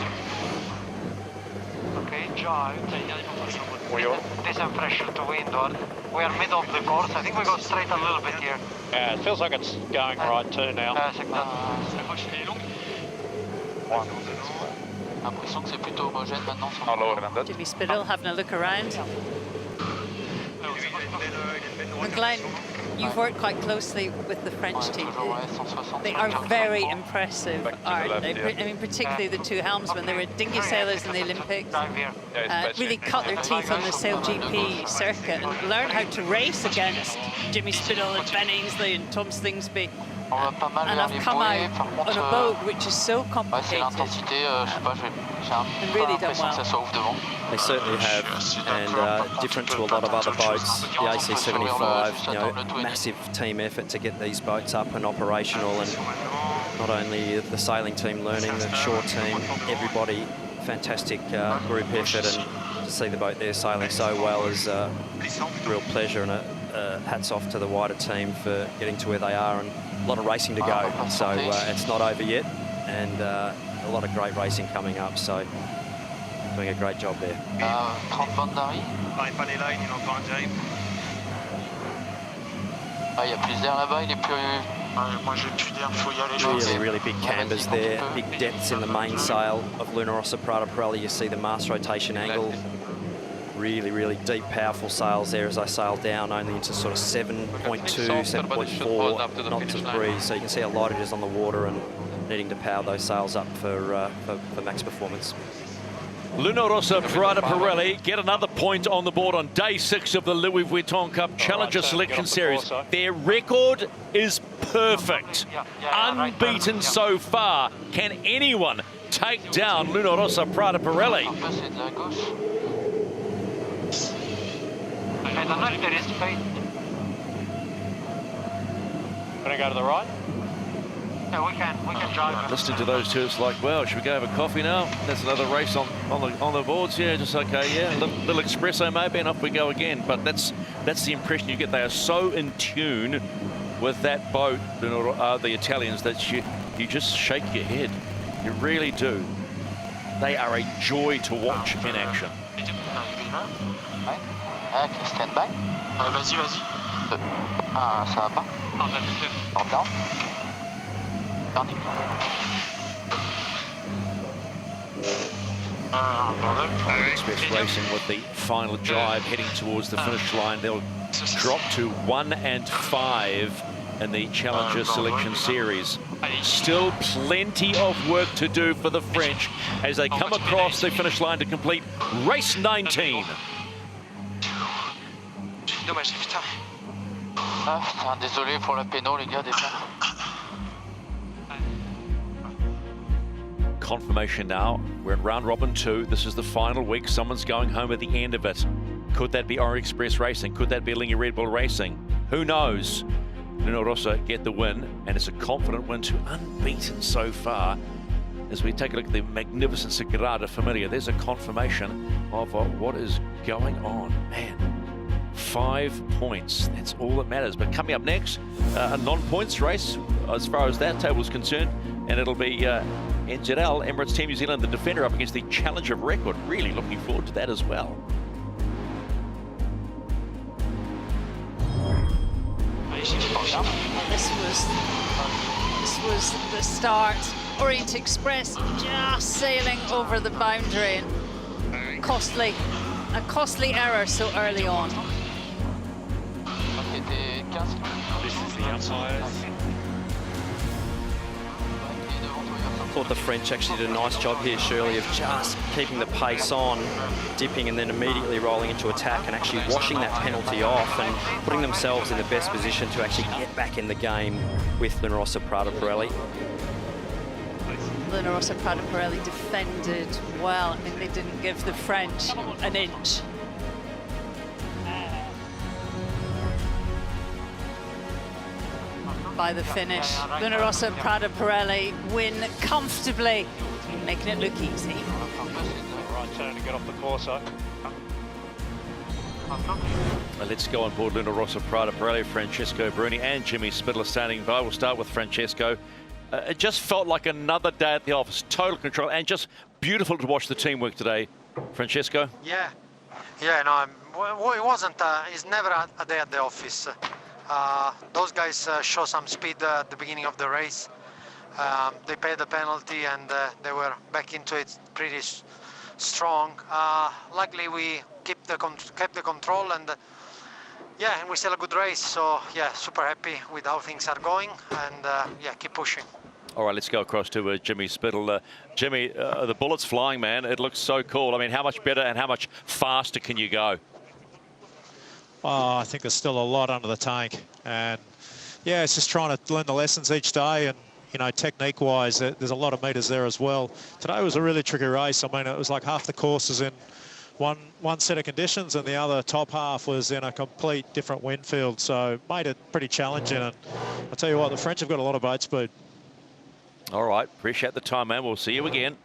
Okay, drive. Decent pressure to windward. We are middle of the course. I think we go straight a little bit here. Yeah, it feels like it's going right too now. L'impression que c'est plutôt homogène maintenant. Jimmy Spittle having a look around. McLean, you've worked quite closely with the French team. They are very impressive, aren't they? I mean, particularly the 2 helmsmen. They were dinghy sailors in the Olympics. Really cut their teeth on the Sail GP circuit and learned how to race against Jimmy Spittle and Ben Ainsley and Tom Stingsby. And I've come out on a boat which is so complicated and really done well. They certainly have, and different to a lot of other boats, the AC-75, you know, massive team effort to get these boats up and operational, and not only the sailing team learning, the shore team, everybody, fantastic group effort, and to see the boat there sailing so well is a real pleasure, and hats off to the wider team for getting to where they are, and a lot of racing to go, so it's not over yet, and a lot of great racing coming up, so doing a great job there. 30 bandes d'Harry. Pas les lines, il est encore indirect. Ah, il y a plus d'air là-bas, il est plus... Moi j'ai plus d'air, il faut y aller. Really big cambers there, big depths in the mainsail of Luno Rossa Prada Pirelli. You see the mast rotation angle. Really deep, powerful sails there as I sail down only into sort of 7.2, 7.4 knots of breeze. So you can see how light it is on the water and needing to power those sails up for max performance. Luno Rossa Prada Pirelli get another point on the board on day 6 of the Louis Vuitton Cup Challenger Selection Series. Their record is perfect, unbeaten so far. Can anyone take down Luno Rossa Prada Pirelli? And the left there is fate. Gonna go to the right? Yeah, we can drive. Listening to those two, it's like, well, should we go have a coffee now? That's another race on the boards. Yeah, just okay. Yeah, little espresso maybe, and off we go again. But that's the impression you get. They are so in tune with that boat, the Italians, that you just shake your head. You really do. They are a joy to watch in action. Ah, stand by. Vas-y. Ah, ça va pas. Pardon. Express Racing with the final drive heading towards the finish line. They'll drop to 1 and 5 in the Challenger Selection Series. Still plenty of work to do for the French as they come across the finish line to complete race 19. Dommage, putain. Ah putain, désolé pour la péno, les gars, déjà. Confirmation now. We're in round robin 2. This is the final week. Someone's going home at the end of it. Could that be Orient Express Racing? Could that be Lingy Red Bull Racing? Who knows? Luna Rossa get the win, and it's a confident win to unbeaten so far. As we take a look at the magnificent Sagrada Familia, there's a confirmation of what is going on. Man, 5 points, that's all that matters. But coming up next, a non-points race as far as that table is concerned, and it'll be NZL, Emirates Team New Zealand, the defender, up against the challenger of record. Really looking forward to that as well. This was the start. Orient Express just sailing over the boundary, and a costly error so early on. This is the umpires. I thought the French actually did a nice job here, Shirley, of just keeping the pace on, dipping and then immediately rolling into attack and actually washing that penalty off and putting themselves in the best position to actually get back in the game with Luna Rossa Prada Pirelli. Luna Rossa Prada Pirelli defended well. I mean, they didn't give the French an inch. By the finish, Luna Rossa Prada Pirelli win comfortably, making it look easy. Right turn to get off the Corso. Let's go on board Luna Rossa Prada Pirelli. Francesco Bruni and Jimmy Spitler standing by. We'll start with Francesco. It just felt like another day at the office. Total control and just beautiful to watch the teamwork today. Francesco? Yeah, no, it wasn't, it's never a day at the office. Those guys show some speed at the beginning of the race. They paid the penalty and they were back into it pretty strong. Luckily, we kept the control and yeah, and we still a good race. So yeah, super happy with how things are going, and yeah, keep pushing. All right, let's go across to Jimmy Spittle. Jimmy, the bullet's flying, man. It looks so cool. I mean, how much better and how much faster can you go? Oh, I think there's still a lot under the tank, and yeah, it's just trying to learn the lessons each day, and you know, technique-wise, there's a lot of meters there as well. Today was a really tricky race. I mean, it was like half the course is in one set of conditions, and the other top half was in a complete different wind field, so made it pretty challenging. And I'll tell you what, the French have got a lot of boat speed. All right, appreciate the time, man. We'll see you again.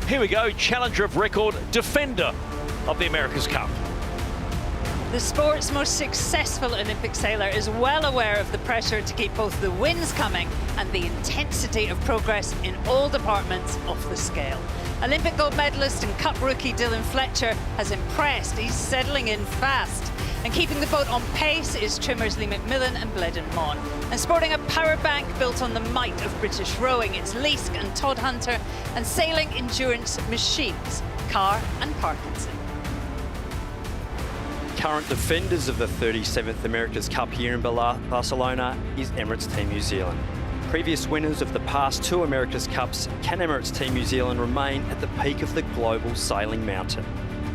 Here we go, challenger of record, defender of the America's Cup. The sport's most successful Olympic sailor is well aware of the pressure to keep both the wins coming and the intensity of progress in all departments off the scale. Olympic gold medalist and Cup rookie Dylan Fletcher has impressed. He's settling in fast. And keeping the boat on pace is trimmers Lee McMillan and Bledon Mon. And sporting a power bank built on the might of British rowing, it's Leask and Todd Hunter, and sailing endurance machines, Carr and Parkinson. Current defenders of the 37th America's Cup here in Barcelona is Emirates Team New Zealand. Previous winners of the past two America's Cups, can Emirates Team New Zealand remain at the peak of the global sailing mountain?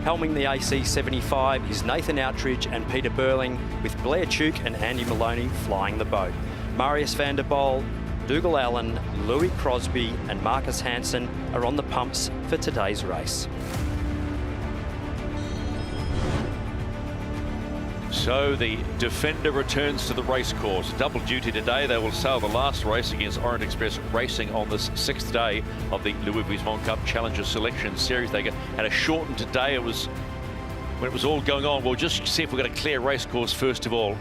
Helming the AC-75 is Nathan Outridge and Peter Burling, with Blair Tuke and Andy Maloney flying the boat. Marius van der Bol, Dougal Allen, Louis Crosby and Marcus Hansen are on the pumps for today's race. So the defender returns to the race course. Double duty today. They will sail the last race against Orient Express Racing on this 6th day of the Louis Vuitton Cup Challenger Selection Series. They had a shortened today. It was when it was all going on. We'll just see if we've got a clear race course first of all.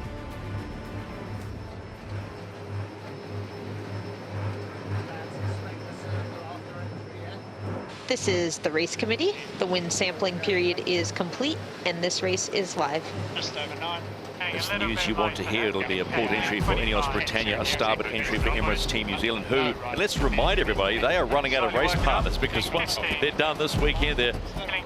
This is the race committee. The wind sampling period is complete, and this race is live. Just over 9. It's the news you want to hear. It'll be a port entry for Ineos Britannia, a starboard entry for Emirates Team New Zealand, who, and let's remind everybody, they are running out of race partners because once they're done this weekend, they're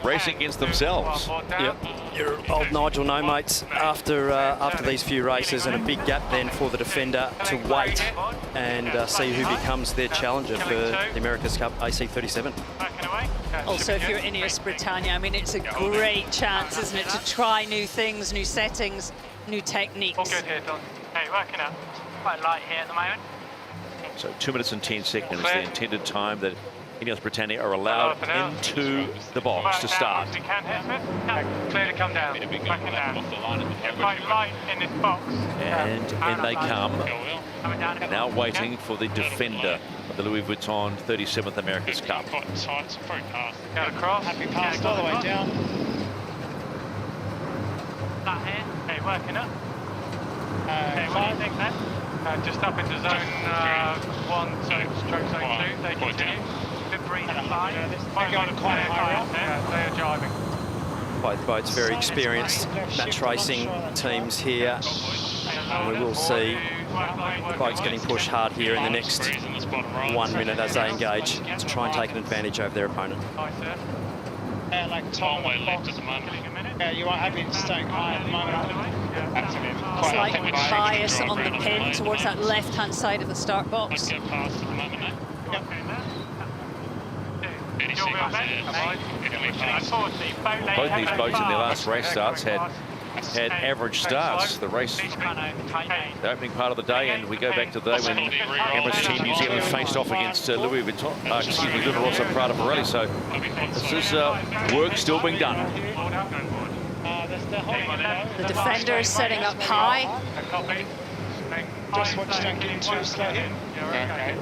racing against themselves. Yep, your old Nigel no mates after these few races, and a big gap then for the Defender to wait and see who becomes their challenger for the America's Cup AC37. Also, if you're Ineos Britannia, I mean, it's a great chance, isn't it, to try new things, new settings, new techniques. All good here, Don. Hey, working out. Quite light here at the moment. So 2 minutes and 10 seconds, the intended time that Ineos Britannia are allowed into the box to start. You can hit it. Clear to come down. Backing down. Right in this box. And in they come. Now waiting for the Defender of the Louis Vuitton 37th America's Cup. Got across. Happy passed all the way down. That here. Hey, working up. Okay, what do you think then? Just up into zone 1, 2, stroke zone 2. They continue. Good breeze and line. They're going quite high up. They are driving. Both boats very experienced match racing teams here. And we will see the boats getting pushed hard here in the next 1 minute as they engage to try and take an advantage over their opponent. Yeah, like top way left at the moment. Yeah, you are happy to stay high at the moment. Absolutely. Slight bias on the pin towards that left-hand side of the start box. Both these boats in their last race starts had average starts. The race, the opening part of the day, and we go back to the day when Emirates Team New Zealand faced off against Louis Vuitton, Little Rosso Prada Pirelli. So this is work still being done. The Defender is setting up high. Just watch, don't get in too slow here. Okay.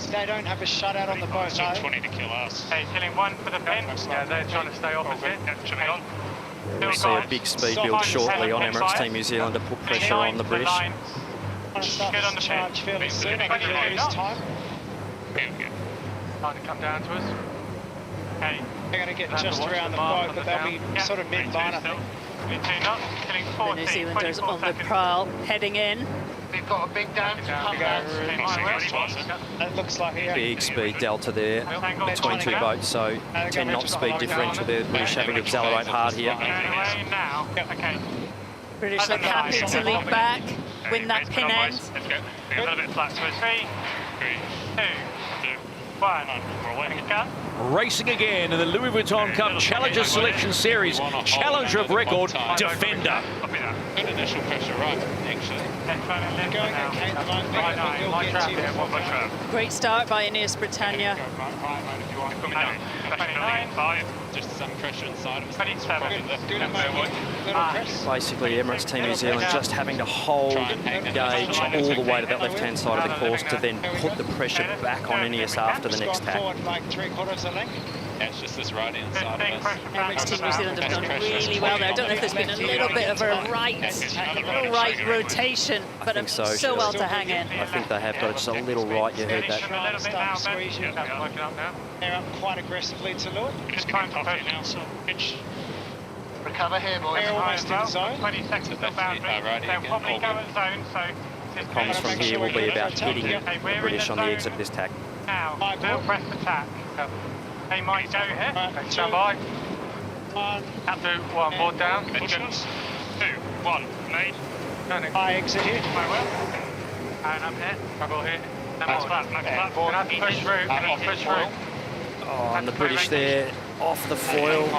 They don't have a shutout on the boat, no. 20 to kill us. Hey, killing one for the pin. Yeah, they're trying to stay opposite. We'll see a big speed build shortly on Emirates Team New Zealand to put pressure on the British. Get on the charge fairly soon. I think there is time. Time to come down to us. Okay. They're going to get just around the boat, but they'll be sort of mid-line, I think. The New Zealanders on the prowl, heading in. We've got a big down to come down. It looks like here. Big speed delta there between two boats, so 10 knot speed differential there. The British having to accelerate hard here. British look happy to lead back, win that pin end. Let's go. A little bit flat to us. 3, 2, 1. Racing again in the Louis Vuitton Cup Challenger Selection Series. Challenger of record, Defender. Good initial pressure, right, actually. Going okay at the moment, but we'll get to you before we Great start by Ineos Britannia. Just some pressure inside of us. Basically, Emirates Team New Zealand just having to hold gauge all the way to that left-hand side of the course to then put the pressure back on Ineos after the next tack. like 3/4 a length. Yeah, it's just this right inside of us. Emirates Team New Zealand have done really well there. I don't know if there's been a little bit of a right rotation, but so well to hang in. I think they have got it just a little right. You heard that. They're up quite aggressively to Lord. It's time to push now, so pitch. Recover here, boys. They're almost in zone. 20 seconds to boundary. They'll probably go at zone, so... Comms from here will be about hitting the British on the exit of this tack. Now, they'll press the tack. They might go here. Stand by. Up to 1, board down. 2, 1, made. I exit here. I will. And up here. Struggle here. That's flat. Push through. Push through. Oh, and the British there off the foil.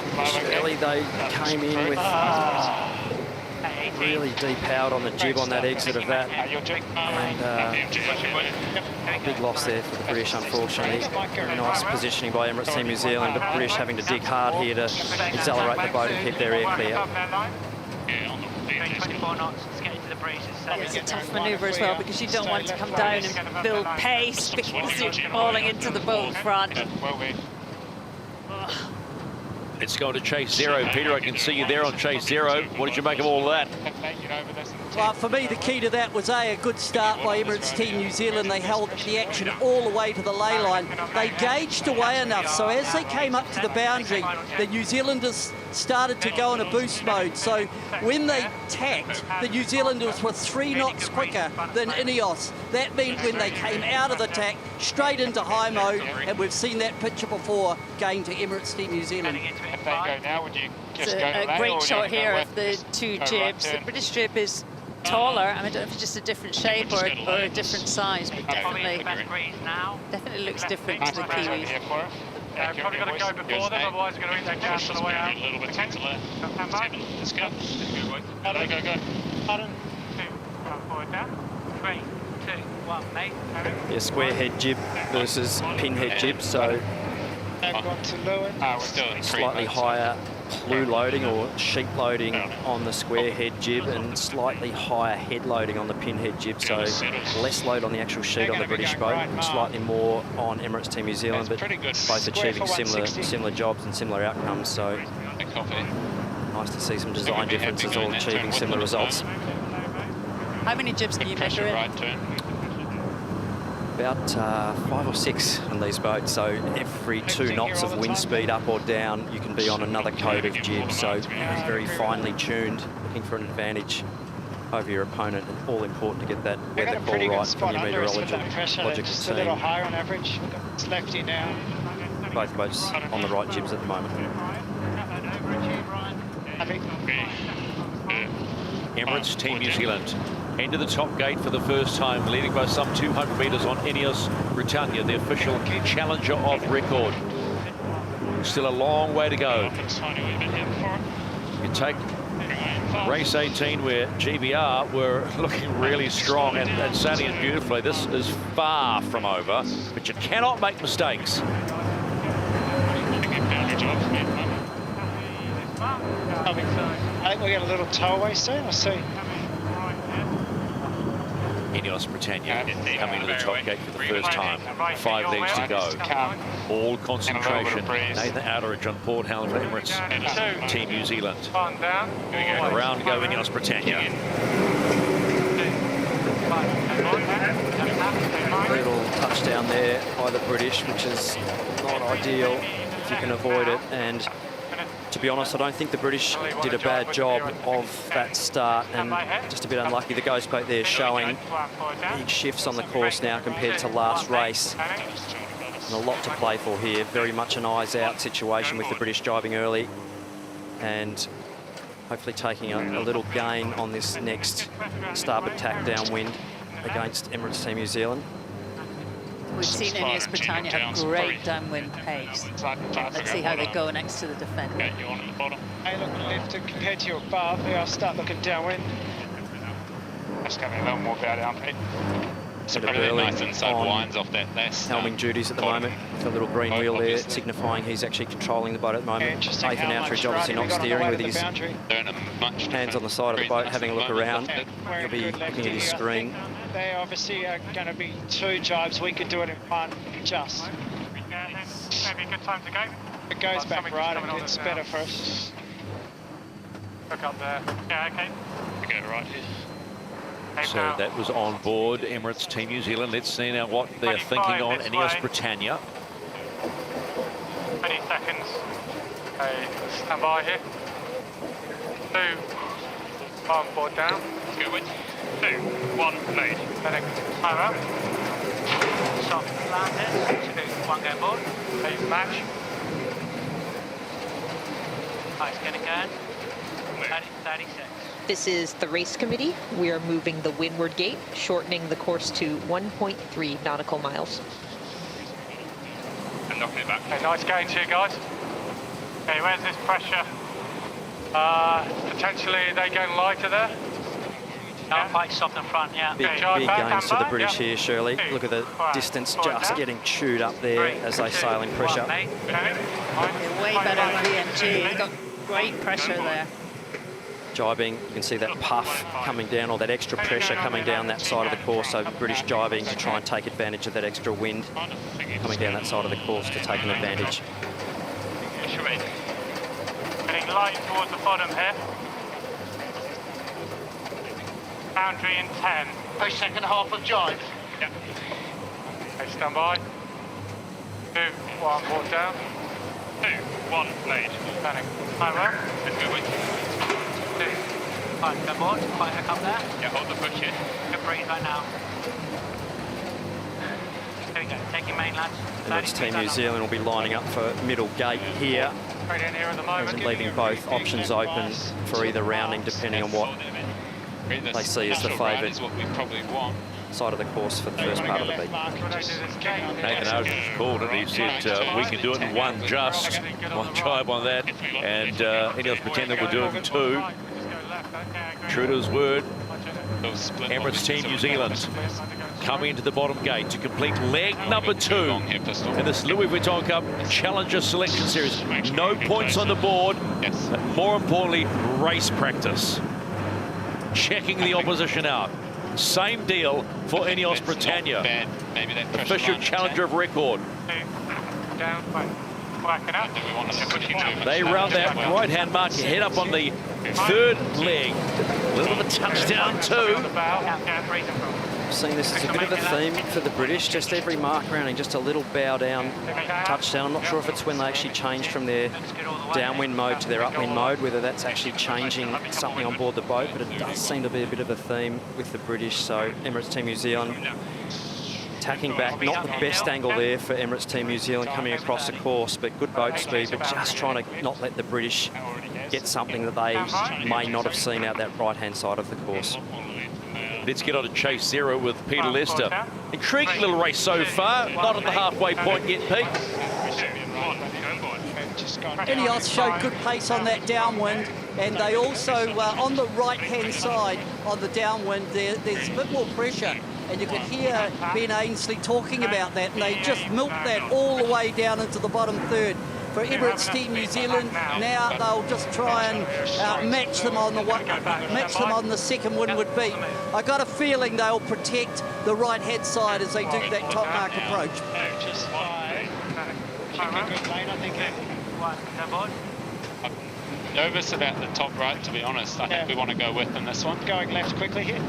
Really, they came in with really deep out on the jib on that exit of that. And big loss there for the British, unfortunately. Very nice positioning by Emirates Team New Zealand. The British having to dig hard here to accelerate the boat and keep their air clear. 24 knots to get into the breeze. It's a tough manoeuvre as well because you don't want to come down and build pace because you're falling into the boat front. It's going to chase zero. Peter, I can see you there on chase zero. What did you make of all that? Well, for me, the key to that was a good start by Emirates Team New Zealand. They held the action all the way to the ley line. They gauged away enough, so as they came up to the boundary, the New Zealanders started to go in a boost mode. So when they tacked, the New Zealanders were 3 knots quicker than Ineos. That meant when they came out of the tack, straight into high mode, and we've seen that picture before, going to Emirates Team New Zealand. It's a great shot here of the two jibs. The British jib is taller. I mean, I don't know if it's just a different shape or a different size, but definitely looks different to the Kiwis. Probably got to go before them, otherwise we're going to eat that gas on the way out. A little bit to the left. Let's go. Go. Pardon. 2, 1 forward down. 3, 2, 1, mate. Yeah, square head jib versus pinhead jib, so slightly higher blue loading or sheet loading on the square head jib and slightly higher head loading on the pinhead jib, so less load on the actual sheet on the British boat and slightly more on Emirates Team New Zealand, but both achieving similar jobs and similar outcomes, so nice to see some design differences all achieving similar results. How many jibs can you measure in? About 5 or 6 on these boats, so every 2 knots of wind speed up or down you can be on another code of jib, so very finely tuned, looking for an advantage over your opponent, and all important to get that weather call right from your meteorological team. little higher on average. It's lefty now. Both boats on the right jibs at the moment. Emirates Team New Zealand into the top gate for the first time, leading by some 200 metres on Ineos Britannia, the official challenger of record. Still a long way to go. You take race 18 where GBR were looking really strong and sailing it beautifully. This is far from over, but you cannot make mistakes. I think we got a little tow-away soon, I see. Ineos Britannia coming to the top gate for the first time. 5 legs to go. All concentration. Nathan Outteridge on Port Helen for Emirates Team New Zealand. Around to go Ineos Britannia. Little touchdown there by the British, which is not ideal if you can avoid it, and to be honest, I don't think the British did a bad job of that start, and just a bit unlucky. The Ghost boat there showing big shifts on the course now compared to last race. And a lot to play for here. Very much an eyes-out situation with the British driving early and hopefully taking a little gain on this next starboard tack downwind against Emirates Team New Zealand. We've seen Ineos Britannia have great downwind pace. Let's see how they go next to the defender. Hey, look left compared to your above. Here, I'll start looking downwind. That's coming a little more better down, Pete. So really nice inside winds off that helming duties at the moment. The little green wheel there signifying he's actually controlling the boat at the moment. Nathan Outteridge obviously not steering with his hands on the side of the boat, having a look around. He'll be looking at his screen. They obviously are going to be 2 jibes. We could do it in 1, just. Maybe a good time to go. It goes back right and it's better for us. Look up there. Yeah, okay. We go right here. So that was on board Emirates Team New Zealand. Let's see now what they're thinking on Ineos Britannia. 20 seconds. Okay, stand by here. 2, 1 forward down. Let's go with 2, 1 made. Time out. Soft landing. 2, 1 go board. Please match. Nice, get it going. 36. This is the race committee. We are moving the windward gate, shortening the course to 1.3 nautical miles. And knocking it back. Okay, nice going to you guys. Okay, where's this pressure? Potentially they going lighter there. Yeah. Quite soft in front, yeah. Big gains to the British here, Shirley. Look at the distance just getting chewed up there as they sail in pressure. They're way better than BMG. Got great pressure there. Jibing, you can see that puff coming down, or that extra pressure coming down that side of the course, so British jibing to try and take advantage of that extra wind coming down that side of the course to take an advantage. light towards the bottom here. Boundary in 10. Push second half of jive. Yep. Okay, stand by. 2, 1, port down. 2, 1, lead. Turning. Hi, well. Let's go with 2. Fine, stand board. Quite hook up there. Yeah, hold the push here. Good breeze right now. There we go. Taking main lads. Emirates Team New Zealand will be lining up for middle gate here. Right in here at the moment. And leaving both options open for either rounding, depending on what they see as the favoured side of the course for the first part of the beat. Nathan Ocean's called it. He said we can do it in one jibe on that, and any else pretend that we'll do it in 2. True to his word, Emirates Team New Zealand coming into the bottom gate to complete leg number 2 in this Louis Vuitton Cup Challenger Selection Series. No points on the board, but more importantly, race practice. Checking the opposition out. Same deal for Ineos Britannia, official challenger of record. They round that right-hand mark, head up on the 3rd leg. A little bit of a touchdown too. I've seen this as a bit of a theme for the British, just every mark rounding, just a little bow down, touchdown. I'm not sure if it's when they actually changed from their downwind mode to their upwind mode, whether that's actually changing something on board the boat, but it does seem to be a bit of a theme with the British. So Emirates Team New Zealand tacking back, not the best angle there for Emirates Team New Zealand coming across the course, but good boat speed, but just trying to not let the British get something that they may not have seen out that right-hand side of the course. Let's get on to Chase 0 with Peter Lester. Intriguing little race so far, not at the halfway point yet, Pete. Ineos showed good pace on that downwind, and they also, on the right-hand side on the downwind, there's a bit more pressure. And you could hear Ben Ainsley talking about that, and they just milked that all the way down into the bottom 3rd. For Emirates Team New Zealand, now they'll just try and match them on the second windward beat. I got a feeling they'll protect the right-hand side as they do that top mark approach. I'm nervous about the top right, to be honest. I think we want to go with in this one. Going left quickly here.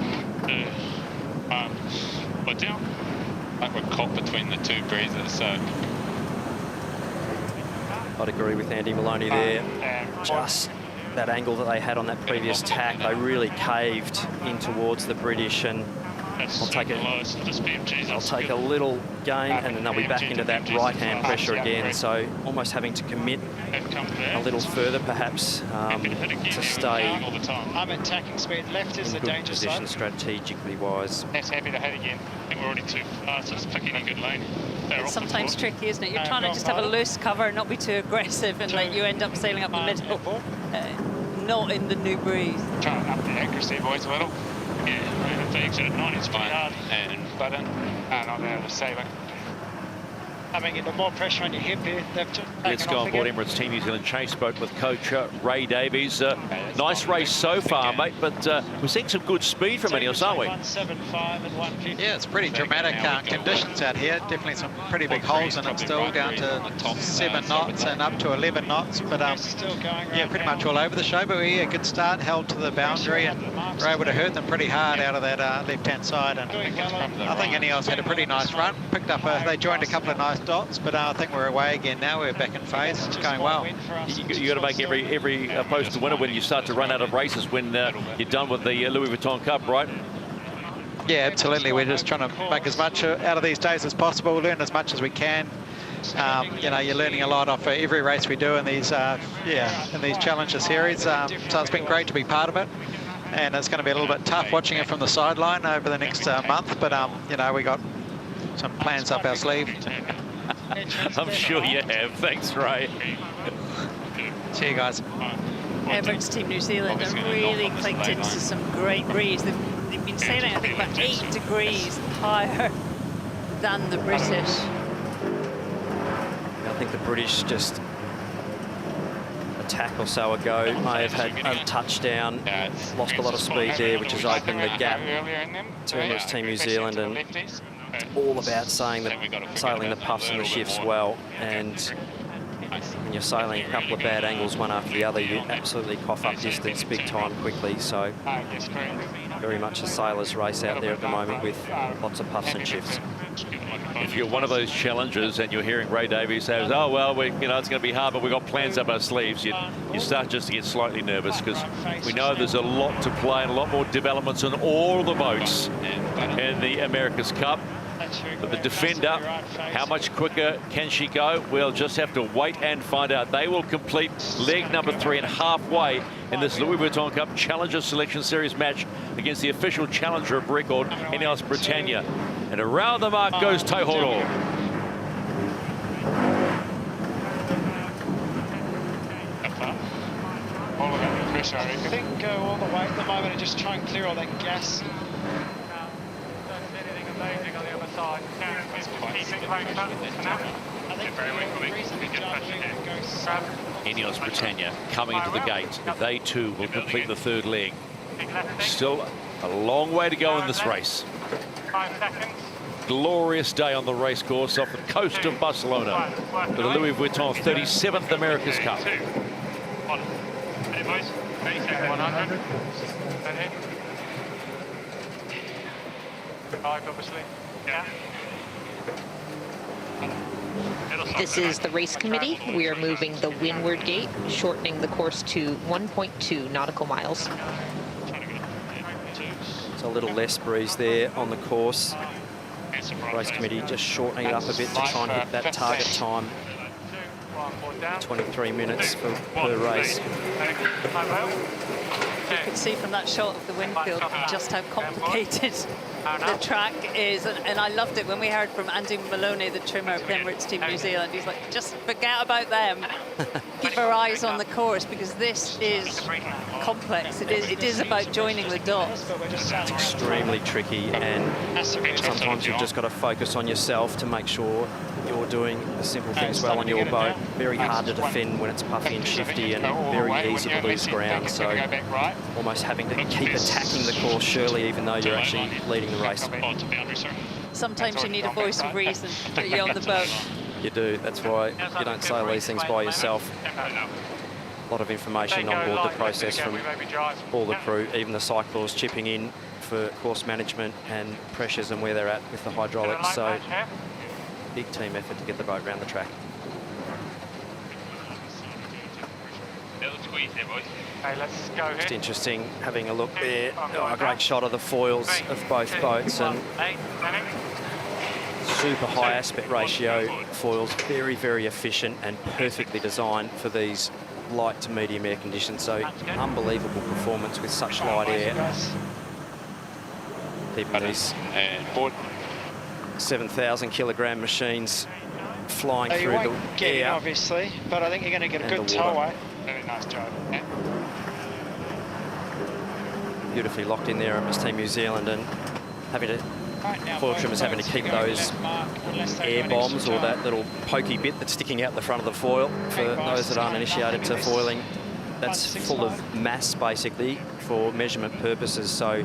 But yeah, like we're caught between the 2 breezes, so. I'd agree with Andy Maloney there. Just that angle that they had on that previous tack, they really caved in towards the British, and I'll take a little gain, and then they'll be back into that right-hand pressure again. So almost having to commit a little further, perhaps, to stay I'm at tacking speed. Left is the danger position side. strategically wise. That's happy to head again. I think we're already too fast. Just picking a good lane. It's sometimes tricky, isn't it? You're trying to just have a loose cover, not be too aggressive, and like you end up sailing up the middle, not in the new breeze. Trying to up the accuracy, boys, a little. Yeah, the exit at 90 is fine. And button, and on there, the sailing. Having a bit more pressure on your hip here. Let's go on board Emirates Team New Zealand. Chase spoke with coach Ray Davies. Nice race so far, mate, but we're seeing some good speed from Ineos, aren't we? 175 and 150. Yeah, it's pretty dramatic conditions out here. Definitely some pretty big holes in it still, down to 7 knots and up to 11 knots. But yeah, pretty much all over the show. But we had a good start, held to the boundary, and were able to hurt them pretty hard out of that left-hand side. And I think Ineos had a pretty nice run. Picked up they joined a couple of nice dots, but I think we're away again now. We're back in phase. It's going well. You got to make every post a winner when you start to run out of races, when you're done with the Louis Vuitton Cup, right? Yeah, absolutely. We're just trying to make as much out of these days as possible, learn as much as we can. You know, you're learning a lot off every race we do in these in these Challenger series. So it's been great to be part of it, and it's going to be a little bit tough watching it from the sideline over the next month. But you know, we got some plans up our sleeve. I'm sure you have. Thanks, Ray. See you guys. Emirates Team New Zealand have really clicked into some great breeze. They've been sailing, I think, about 8 degrees higher than the British. I think the British just a tack or so ago may have had a touchdown, lost a lot of speed there, which has opened the gap to Emirates Team New Zealand, and it's all about sailing the puffs and the shifts well. And when you're sailing a couple of bad angles one after the other, you absolutely cough up distance big time quickly. So very much a sailor's race out there at the moment with lots of puffs and shifts. If you're one of those challengers and you're hearing Ray Davies say, oh, well, it's going to be hard, but we've got plans up our sleeves, you start just to get slightly nervous, because we know there's a lot to play and a lot more developments on all the boats in the America's Cup. But the Defender, how much quicker can she go? We'll just have to wait and find out. They will complete leg number 3 and halfway in this Louis Vuitton Cup Challenger Selection Series match against the official challenger of record, Emirates Britannia. And around the mark goes Teihoro. I think go all the way at the moment and just try and clear all that gas. Emirates Britannia coming into the gate. They too will complete the 3rd leg. Still a long way to go in this race. 5 seconds. Glorious day on the race course off the coast of Barcelona for the Louis Vuitton 37th America's Cup. 100. 5, obviously. Yeah. This is the race committee. We are moving the windward gate, shortening the course to 1.2 nautical miles. It's a little less breeze there on the course. Race committee just shortening it up a bit to try and hit that target time. 23 minutes per race. You can see from that shot of the Windfield just how complicated the track is, and I loved it when we heard from Andy Maloney, the trimmer of Emirates Team New Zealand. He's like, just forget about them. Keep our eyes on the course, because this is complex. It is about joining the dots. It's extremely tricky, and sometimes you've just got to focus on yourself to make sure you're doing the simple things well on your boat. Very hard to defend when it's puffy and shifty, and very easy to lose ground. So almost having to keep attacking the course, surely, even though you're actually leading the race. Sometimes you need a voice of reason to get you on the boat. You do. That's why you don't sail these things by yourself. A lot of information on board the process from all the crew, even the cyclists chipping in for course management and pressures and where they're at with the hydraulics. So big team effort to get the boat around the track. Okay, let's go here. Just interesting having a look there. Oh, a great shot of the foils of both boats, and super high aspect ratio foils. Very, very efficient and perfectly designed for these light to medium air conditions. So unbelievable performance with such light air. Keeping these 7,000 kilogram machines flying through the air. Obviously, but I think you're going to get a good towaway. Very nice job. Beautifully locked in there, Emirates Team New Zealand, and having to foil trimmers having to keep those air bombs, or that little pokey bit that's sticking out the front of the foil. For those that aren't initiated to foiling, that's full of mass basically for measurement purposes. So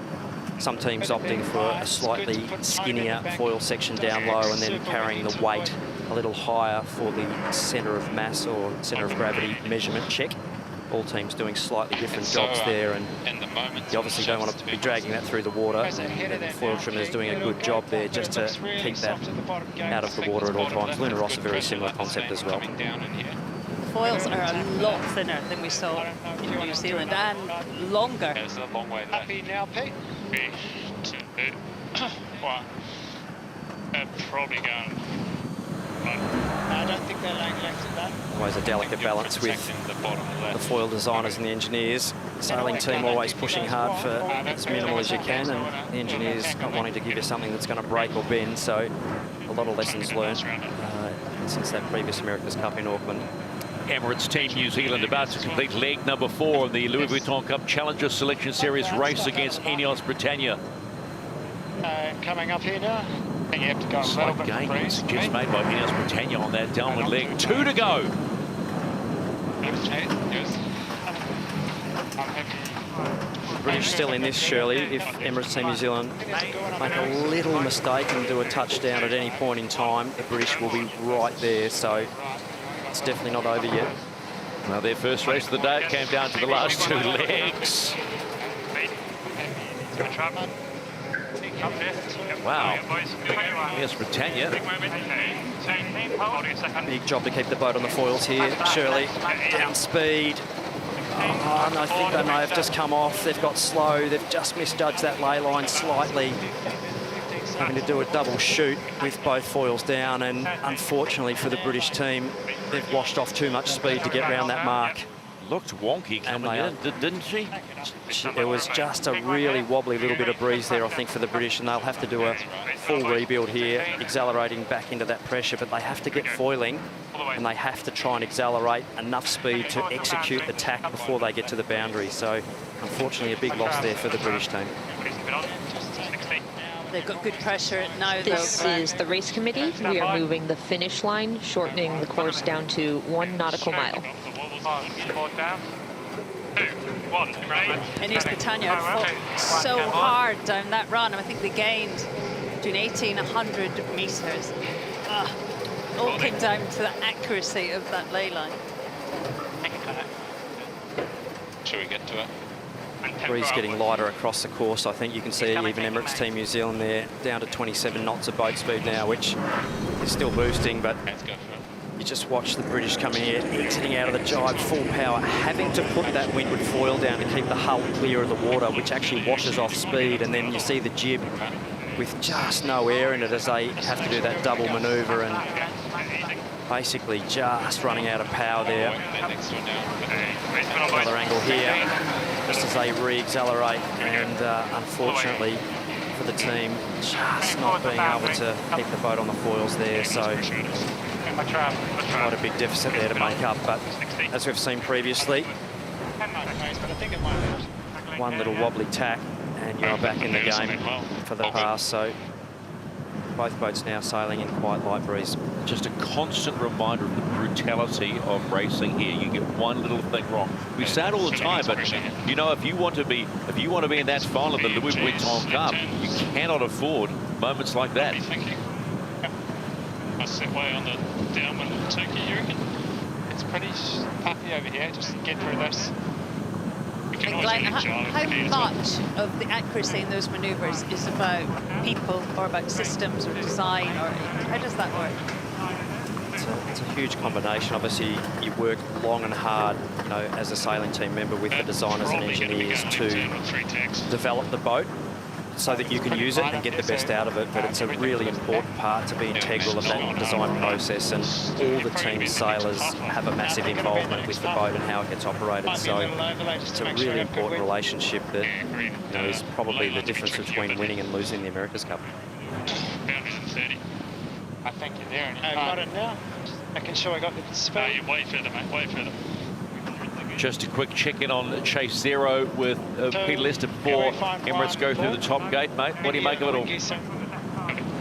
some teams opting for a slightly skinnier foil section down low and then carrying the weight a little higher for the centre of mass or centre of gravity measurement check. All teams doing slightly different jobs there, and you obviously don't want to be dragging that through the water. And the foil trimmer is doing a good job there just to keep that out of the water at all times. Luna Ross, a very similar concept as well. Foils are a lot thinner than we saw in New Zealand, and longer. There's a long way left. Happy now, Pete? Well, they're probably going. I don't think they're laying left at that. Always a delicate balance with the foil designers and the engineers. Sailing team always pushing hard for as minimal as you can, and the engineers not wanting to give you something that's going to break or bend. So a lot of lessons learned since that previous America's Cup in Auckland. Emirates Team New Zealand about to complete leg number 4 of the Louis Vuitton Cup Challenger Selection Series race against Emirates Britannia. Coming up here now. You have to go Slight gain just made by Emirates Britannia on that downward leg. 2 to go. British still in this, Shirley. If Emirates Team New Zealand make a little mistake and do a touchdown at any point in time, the British will be right there. So it's definitely not over yet. Well, their first race of the day came down to the last two legs. Wow. Yes, Britannia. Big job to keep the boat on the foils here. Shirley, down speed. Oh, and I think they may have just come off. They've got slow. They've just misjudged that ley line slightly. Having to do a double shoot with both foils down, and unfortunately for the British team, they've washed off too much speed to get round that mark. Looked wonky coming in, didn't she? It was just a really wobbly little bit of breeze there, I think, for the British, and they'll have to do a full rebuild here, accelerating back into that pressure, but they have to get foiling, and they have to try and accelerate enough speed to execute the tack before they get to the boundary. So, unfortunately, a big loss there for the British team. They've got good pressure now, This though. is the race committee. We are moving the finish line, shortening the course down to 1 nautical mile. And here's Britannia fought so hard down that run. I think they gained between 80 and 100 metres. All came down to the accuracy of that ley line. Should we get to it? Breeze getting lighter across the course. I think you can see even Emirates Team New Zealand there down to 27 knots of boat speed now, which is still boosting, but you just watch the British coming here, exiting out of the jibe full power, having to put that windward foil down to keep the hull clear of the water, which actually washes off speed, and then you see the jib with just no air in it as they have to do that double manoeuvre and basically just running out of power there. Another angle here, just as they re-accelerate, and unfortunately for the team, just not being able to keep the boat on the foils there, so quite a big deficit there to make up, but as we've seen previously, one little wobbly tack and you're back in the game for the pass, so both boats now sailing in quite light breeze. Just a constant reminder of the brutality of racing here. You get one little thing wrong. We say it all the time, but you know, if you want to be in that final of the Louis Vuitton Cup, you cannot afford moments like that. I sit way on the downwind of Turkey, you reckon? It's pretty puffy over here, just get through this. And Glenn, how much of the accuracy in those manoeuvres is about people or about systems or design, or how does that work? It's a huge combination. Obviously, you work long and hard, you know, as a sailing team member with the designers and engineers to develop the boat so that you can use it and get the best out of it. But it's a really important part to be integral of that design process, and all the team sailors have a massive involvement with the boat and how it gets operated. So it's a really important relationship that, you know, is probably the difference between winning and losing the America's Cup. Boundaries at 30. I think you're there. I've got it now. Making sure I got the speed. You're way further, mate, way further. Just a quick check-in on Chase Zero with Peter Lester before Emirates go through the top gate, mate. What do you make of it all?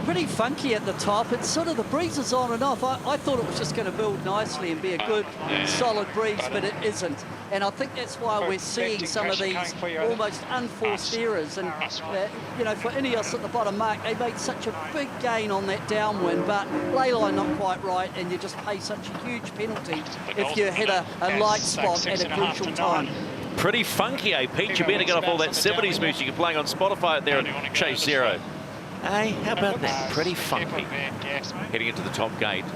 Pretty funky at the top. It's sort of the breeze is on and off. I thought it was just going to build nicely and be a good, solid breeze, but it isn't. And I think that's why we're seeing some of these almost unforced errors. And, you know, for Ineos at the bottom mark, they made such a big gain on that downwind, but ley line not quite right, and you just pay such a huge penalty if you hit a light spot at a crucial time. Pretty funky, eh, Pete? You better get off all that 70s music you're playing on Spotify out there at Chase Zero. Hey, how about that? Pretty funky. Heading into the top gate.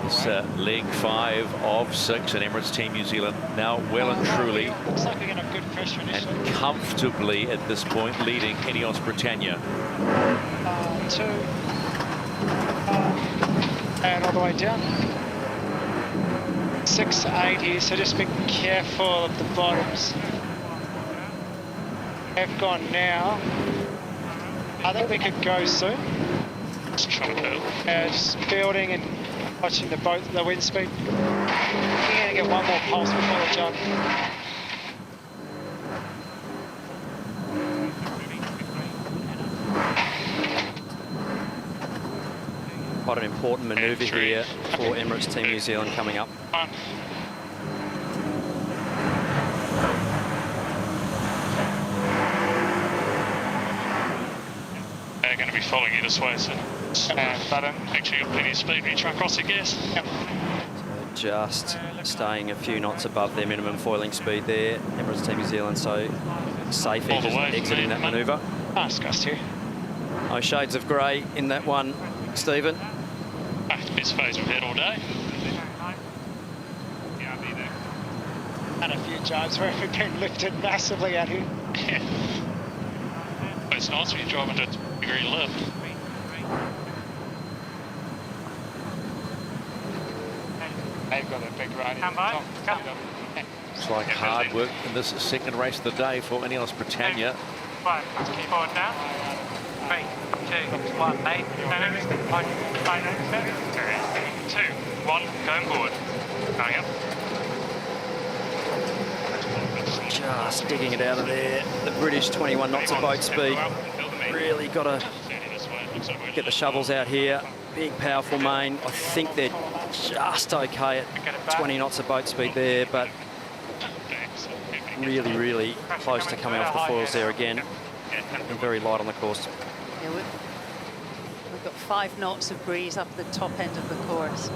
It's leg 5 of 6 in Emirates Team New Zealand. Now well and truly and comfortably at this point leading Ineos Britannia. 2. And all the way down. 6 to 8 here, so just be careful of the bottoms. Have gone now. I think we could go soon. Just building and watching the boat, the wind speed. We're going to get one more pulse before the jump. Quite an important manoeuvre here for Emirates Team New Zealand coming up. They're going to be following you this way, so button. Make sure you've got plenty of speed when you try and cross the gas. Yep. just staying a few knots above their minimum foiling speed there. Emirates Team New Zealand, so safe edges exiting that manoeuvre. Nice gust here. No shades of grey in that one, Stephen. Best phase we've had all day. And a few jibes where we've been lifted massively out here. Yeah. It's nice when you drive into a degree lift. They've got a big ride in the top. It's like hard work in this second race of the day for Ineos Britannia. 1, keep forward now. 3, 2, 1, 8. 2, 1, going forward. Going up. Just digging it out of there. The British 21 knots of boat speed. Really got to get the shovels out here. Big, powerful main. I think they're just okay at 20 knots of boat speed there, but really, really close to coming off the foils there again. And very light on the course. Yeah, we've got 5 knots of breeze up the top end of the course.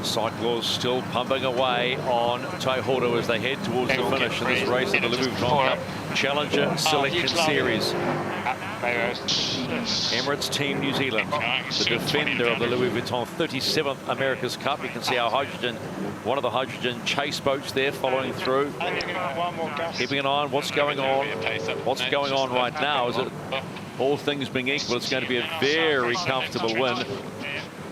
Cyclors still pumping away on Taihoto as they head towards the finish of this race of the Louis Vuitton Cup Challenger Selection Series. Emirates Team New Zealand, the defender of the Louis Vuitton 37th America's Cup. You can see our hydrogen, one of the hydrogen chase boats there following through. Keeping an eye on what's going on. What's going on right now is that all things being equal, it's going to be a very comfortable win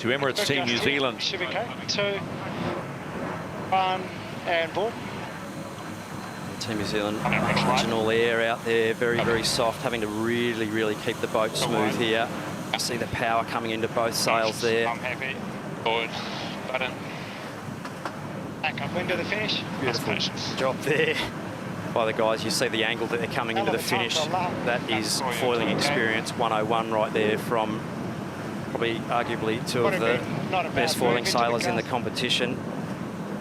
to Emirates Team New Zealand. Should be okay. 2, 1, and board. Team New Zealand, original air out there, very, very soft, having to really, really keep the boat smooth here. You see the power coming into both sails there. I'm happy. Forward. Button. Back up window the finish. Beautiful job there by the guys. You see the angle that they're coming into the finish. That is foiling experience 101 right there from probably arguably 2 of the best foiling sailors in the competition.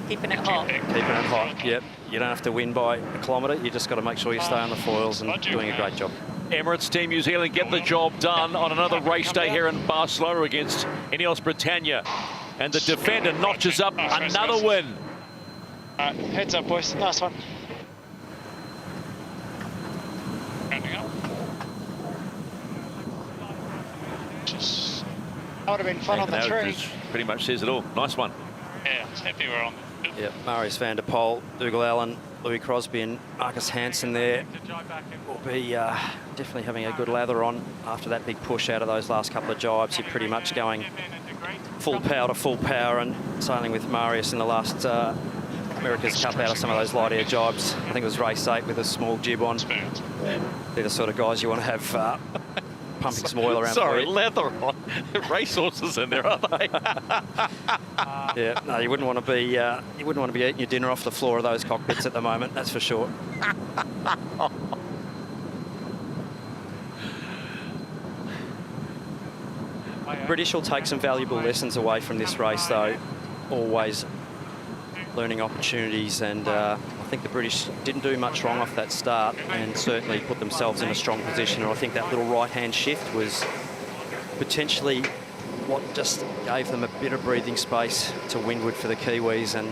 Keeping it hot. Keeping it hot, yep. You don't have to win by a kilometre. You just got to make sure you stay on the foils and doing a great job. Emirates Team New Zealand get the job done on another race day here in Barcelona against Ineos Britannia. And the defender notches up another win. Heads up, boys. Nice one. That would have been fun on the tree. Pretty much says it all. Nice one. Yeah, it's happy we're on. Yep, Marius van der Poel, Dougal Allen, Louis Crosby and Marcus Hansen there will be definitely having a good lather on after that big push out of those last couple of jibes. You're pretty much going full power to full power and sailing with Marius in the last America's Cup out of some of those light air jibes. I think it was race 8 with a small jib on. They're the sort of guys you want to have pumping some oil around. Sorry, leather on. Racehorses in there, aren't they? Yeah, no, you wouldn't want to be eating your dinner off the floor of those cockpits at the moment. That's for sure. British will take some valuable lessons away from this race, though. Always learning opportunities, and I think the British didn't do much wrong off that start and certainly put themselves in a strong position. And I think that little right-hand shift was potentially what just gave them a bit of breathing space to windward for the Kiwis, and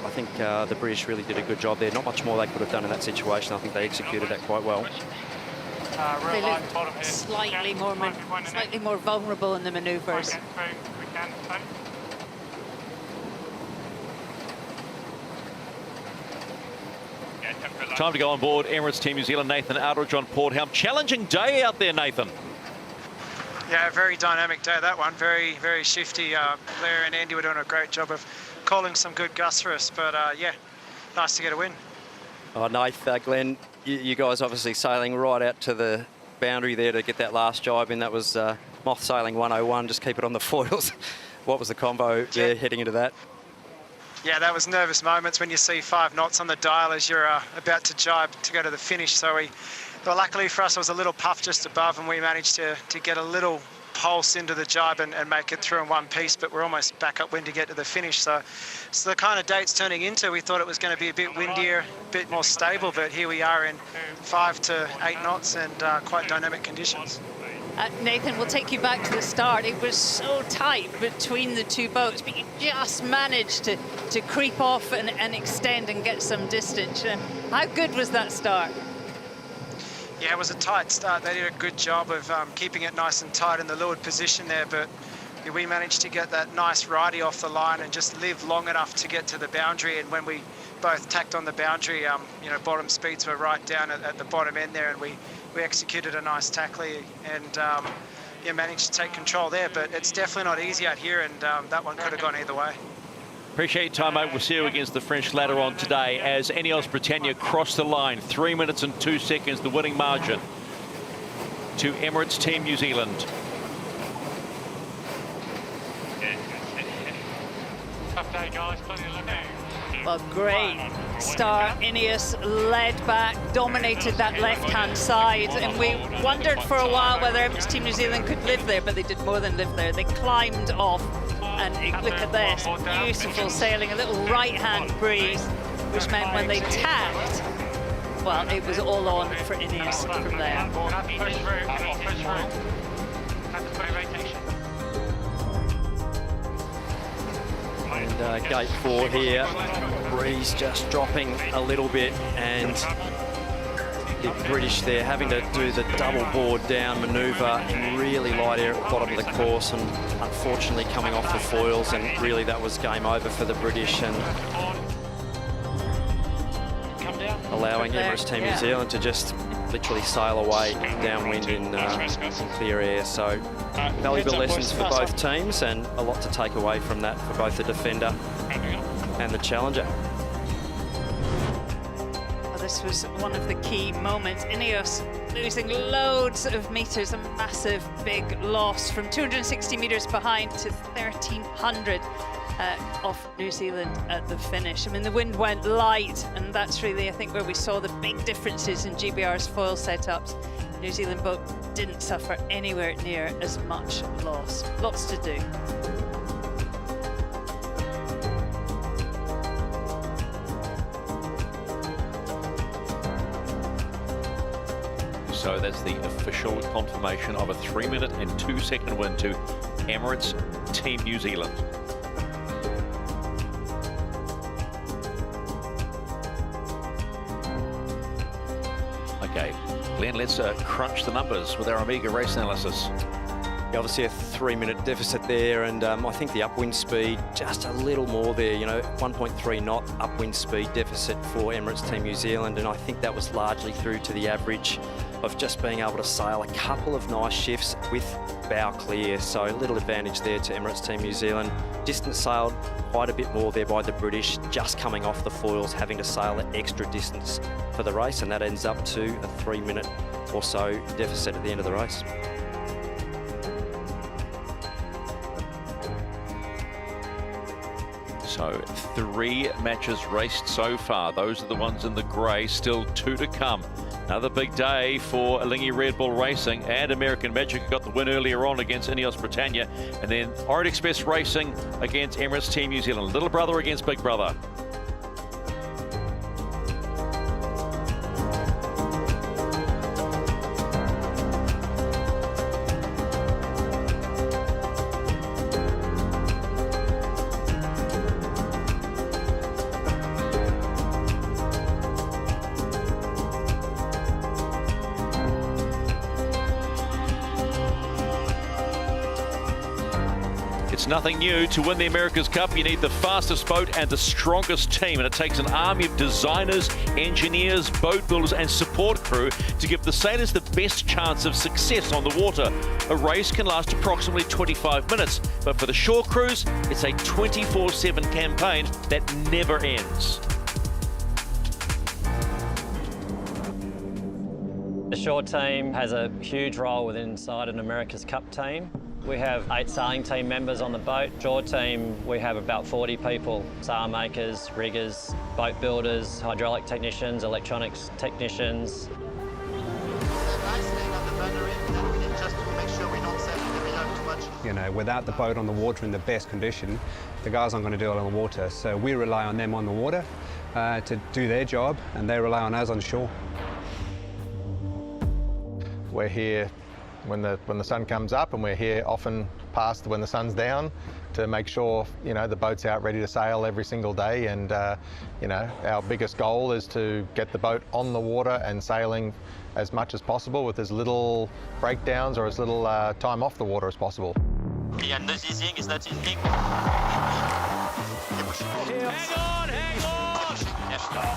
I think the British really did a good job there. Not much more they could have done in that situation. I think they executed that quite well. They looked slightly more vulnerable in the manoeuvres. Time to go on board Emirates Team New Zealand. Nathan Outridge on port helm. Challenging day out there, Nathan. Yeah, very dynamic day, that one. Very, very shifty. Blair and Andy were doing a great job of calling some good gusts for us. But, yeah, nice to get a win. Oh, Nath, Glenn, you guys obviously sailing right out to the boundary there to get that last jibe in. That was Moth Sailing 101, just keep it on the foils. What was the combo there heading into that? Yeah, that was nervous moments when you see 5 knots on the dial as you're about to jibe to go to the finish. So but luckily for us, it was a little puff just above, and we managed to get a little pulse into the jibe and make it through in one piece, but we're almost back upwind to get to the finish. So the kind of day it's turning into, we thought it was going to be a bit windier, a bit more stable, but here we are in 5 to 8 knots and quite dynamic conditions. Nathan, we'll take you back to the start. It was so tight between the two boats, but you just managed to creep off and extend and get some distance. How good was that start? Yeah, it was a tight start. They did a good job of keeping it nice and tight in the leeward position there, but we managed to get that nice righty off the line and just live long enough to get to the boundary. And when we both tacked on the boundary, you know, bottom speeds were right down at the bottom end there, and we executed a nice tackling and yeah, managed to take control there. But it's definitely not easy out here, and that one could have gone either way. Appreciate your time, mate. We'll see you against the French later on today as Ineos Britannia cross the line. 3 minutes and 2 seconds, the winning margin to Emirates Team New Zealand. Tough day, guys. Plenty of luck. Well, great start. Ineos led back, dominated that left-hand side, and we wondered for a while whether Emirates Team New Zealand could live there, but they did more than live there. They climbed off, and look at this, beautiful sailing, a little right-hand breeze, which meant when they tacked, well, it was all on for Ineos from there. And gate 4 here, breeze just dropping a little bit, and the British there having to do the double board down manoeuvre in really light air at the bottom of the course, and unfortunately coming off the foils, and really that was game over for the British, and allowing Emirates Team New Zealand to just literally sail away downwind in clear air. So valuable lessons for both teams, and a lot to take away from that for both the defender and the challenger. Well, this was one of the key moments. Ineos losing loads of meters, a massive big loss from 260 meters behind to 1,300 off New Zealand at the finish. I mean, the wind went light, and that's really, I think, where we saw the big differences in GBR's foil setups. The New Zealand boat didn't suffer anywhere near as much loss. Lots to do. So that's the official confirmation of a 3 minute and 2 second win to Emirates Team New Zealand. Okay, Glenn, let's crunch the numbers with our Omega race analysis. Obviously a 3 minute deficit there, and I think the upwind speed just a little more there, you know, 1.3 knot upwind speed deficit for Emirates Team New Zealand, and I think that was largely through to the average of just being able to sail a couple of nice shifts with bow clear, so a little advantage there to Emirates Team New Zealand. Distance sailed quite a bit more there by the British, just coming off the foils, having to sail that extra distance for the race, and that ends up to a 3 minute or so deficit at the end of the race. So 3 matches raced so far. Those are the ones in the grey, still 2 to come. Another big day for Alinghi Red Bull Racing, and American Magic got the win earlier on against Ineos Britannia, and then Orient Express Racing against Emirates Team New Zealand. Little brother against big brother. It's nothing new. To win the America's Cup, you need the fastest boat and the strongest team, and it takes an army of designers, engineers, boat builders and support crew to give the sailors the best chance of success on the water. A race can last approximately 25 minutes, but for the shore crews, it's a 24/7 campaign that never ends. The shore team has a huge role inside an America's Cup team. We have 8 sailing team members on the boat. Shore team, we have about 40 people. Sail makers, riggers, boat builders, hydraulic technicians, electronics technicians. You know, without the boat on the water in the best condition, the guys aren't going to do it on the water. So we rely on them on the water to do their job, and they rely on us on shore. We're here when the sun comes up, and we're here often past when the sun's down to make sure, you know, the boat's out ready to sail every single day. And, you know, our biggest goal is to get the boat on the water and sailing as much as possible with as little breakdowns or as little time off the water as possible. And this easing is not easing.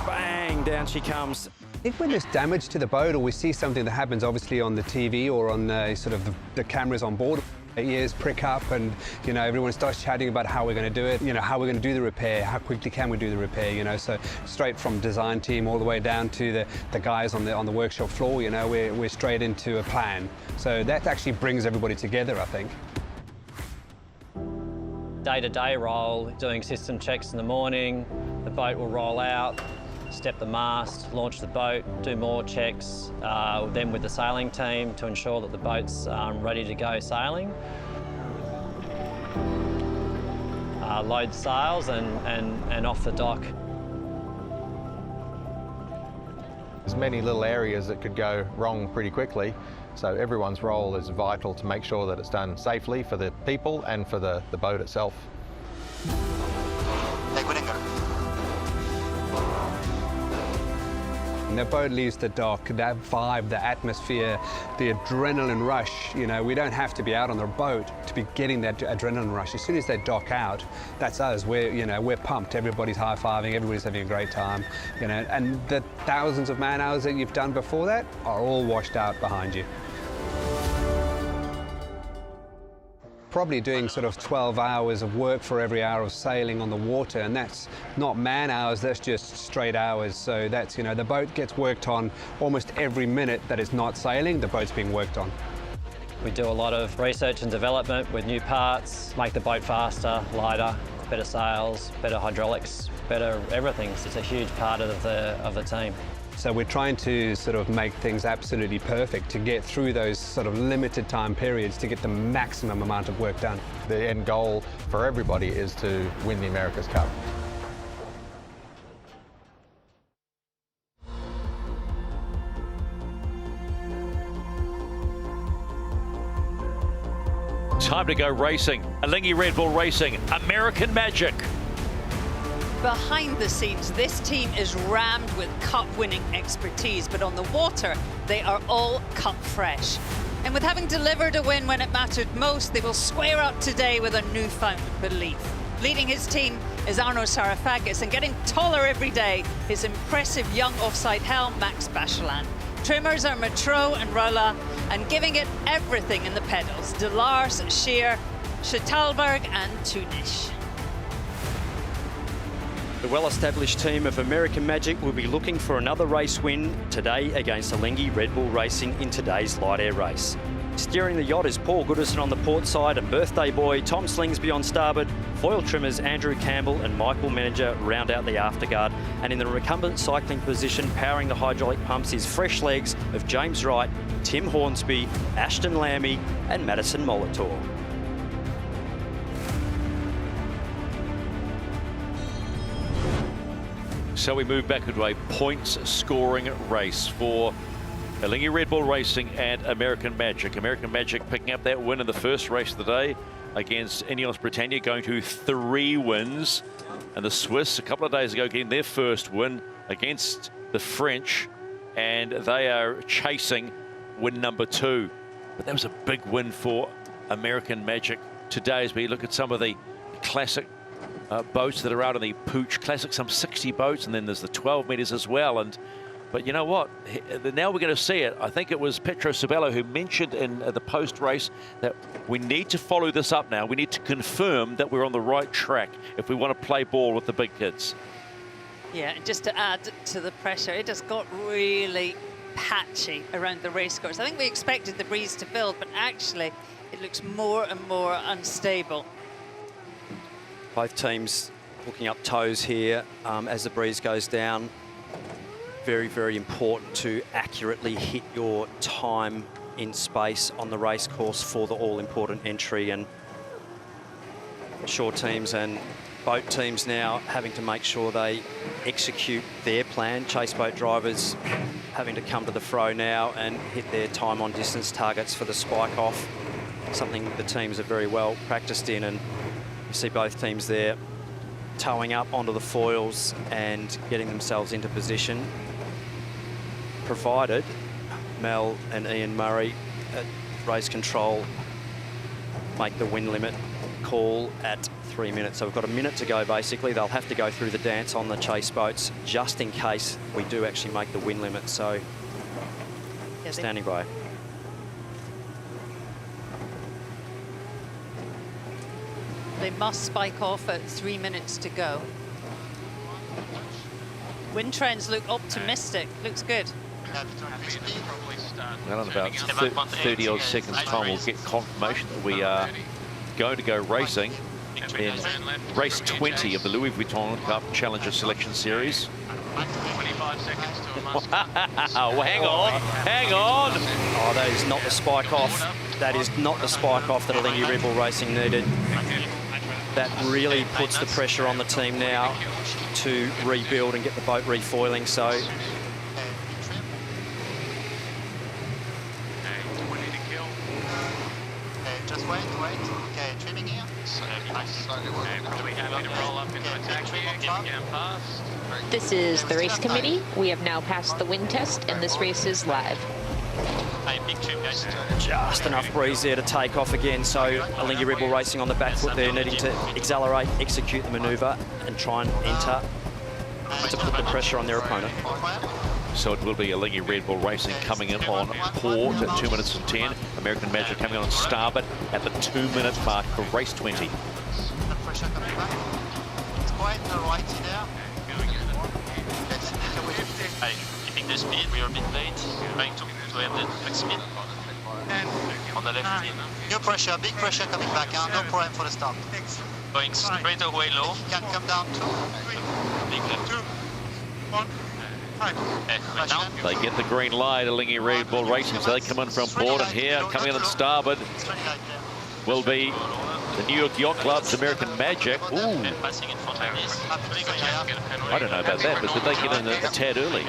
Bang, down she comes. I think when there's damage to the boat, or we see something that happens obviously on the TV or on sort of the cameras on board, ears prick up, and you know, everyone starts chatting about how we're going to do it, you know, how we're going to do the repair, how quickly can we do the repair, you know. So straight from design team all the way down to the guys on the workshop floor, you know, we're straight into a plan. So that actually brings everybody together, I think. Day-to-day role, doing system checks in the morning, the boat will roll out, step the mast, launch the boat, do more checks, then with the sailing team to ensure that the boat's ready to go sailing. Load sails and off the dock. There's many little areas that could go wrong pretty quickly, so everyone's role is vital to make sure that it's done safely for the people and for the boat itself. When the boat leaves the dock, that vibe, the atmosphere, the adrenaline rush, you know, we don't have to be out on the boat to be getting that adrenaline rush. As soon as they dock out, that's us. We're pumped. Everybody's high-fiving, everybody's having a great time, you know, and the thousands of man-hours that you've done before that are all washed out behind you. Probably doing sort of 12 hours of work for every hour of sailing on the water, and that's not man hours, that's just straight hours. So that's, you know, the boat gets worked on almost every minute that it's not sailing, the boat's being worked on. We do a lot of research and development with new parts, make the boat faster, lighter, better sails, better hydraulics, better everything. It's a huge part of the team. So we're trying to sort of make things absolutely perfect to get through those sort of limited time periods to get the maximum amount of work done. The end goal for everybody is to win the America's Cup. Time to go racing. Alinghi Red Bull Racing, American Magic. Behind the scenes, this team is rammed with cup-winning expertise, but on the water, they are all cup fresh. And with having delivered a win when it mattered most, they will square up today with a newfound belief. Leading his team is Arno Sarafagis, and getting taller every day, his impressive young offside helm, Max Bachelan. Trimmers are Matro and Rolla, and giving it everything in the pedals, De Lars, Scheer, Schitalberg and Tunish. The well-established team of American Magic will be looking for another race win today against Alinghi Red Bull Racing in today's light air race. Steering the yacht is Paul Goodison on the port side and birthday boy Tom Slingsby on starboard. Foil trimmers Andrew Campbell and Michael Manager round out the afterguard. And in the recumbent cycling position, powering the hydraulic pumps is fresh legs of James Wright, Tim Hornsby, Ashton Lammy and Madison Molitor. So we move back into a points-scoring race for Alinghi Red Bull Racing and American Magic. American Magic picking up that win in the first race of the day against Ineos Britannia, going to 3 wins. And the Swiss, a couple of days ago, getting their first win against the French. And they are chasing win number 2. But that was a big win for American Magic today as we look at some of the classic boats that are out on the Pooch Classic, some 60 boats, and then there's the 12 meters as well. But you know what? Now we're going to see it. I think it was Petro Sabello who mentioned in the post-race that we need to follow this up now. We need to confirm that we're on the right track if we want to play ball with the big kids. Yeah, and just to add to the pressure, it just got really patchy around the racecourse. I think we expected the breeze to build, but actually it looks more and more unstable. Both teams hooking up toes here as the breeze goes down. Very, very important to accurately hit your time in space on the race course for the all-important entry. And shore teams and boat teams now having to make sure they execute their plan. Chase boat drivers having to come to the fro now and hit their time on distance targets for the spike off, something the teams are very well practiced in. And you see both teams there towing up onto the foils and getting themselves into position, provided Mel and Ian Murray at race control make the wind limit call at 3 minutes. So we've got a minute to go, basically. They'll have to go through the dance on the chase boats just in case we do actually make the wind limit. So standing by. They must spike off at 3 minutes to go. Wind trends look optimistic. Looks good. Well, in about 30 odd seconds time, we'll get confirmation that we are going to go racing in race 20 of the Louis Vuitton Cup Challenger Selection Series. 25 seconds to a must. Oh, hang on, hang on. Oh, that is not the spike off. That is not the spike off that Alinghi Red Bull Racing needed. That really puts the pressure on the team now to rebuild and get the boat refoiling. So just wait. Okay, trimming here. Do we have to roll up into attack here? Get down fast. This is the race committee. We have now passed the wind test, and this race is live. Big trim, guys. just enough breeze there to take off again. So Alinghi Red Bull Racing on the back foot there, needing to accelerate, execute the manoeuvre, and try and enter to put the pressure on their opponent. So it will be Alinghi Red Bull Racing coming in on port at 2 minutes and 10. American Magic coming on starboard at the 2 minute mark for race 20. It's quite right there. Keeping the speed, we are a bit late. Trying to have the max speed. On the left in. New pressure, big pressure coming back. No problem for the start. Going straight away low. Can come down to big left. 2, 1. They get the green light, Alinghi Red Bull Racing, so they come in from port, and here, coming in on starboard, will be the New York Yacht Club's American Magic. Ooh. I don't know about that, but did they get in a tad early?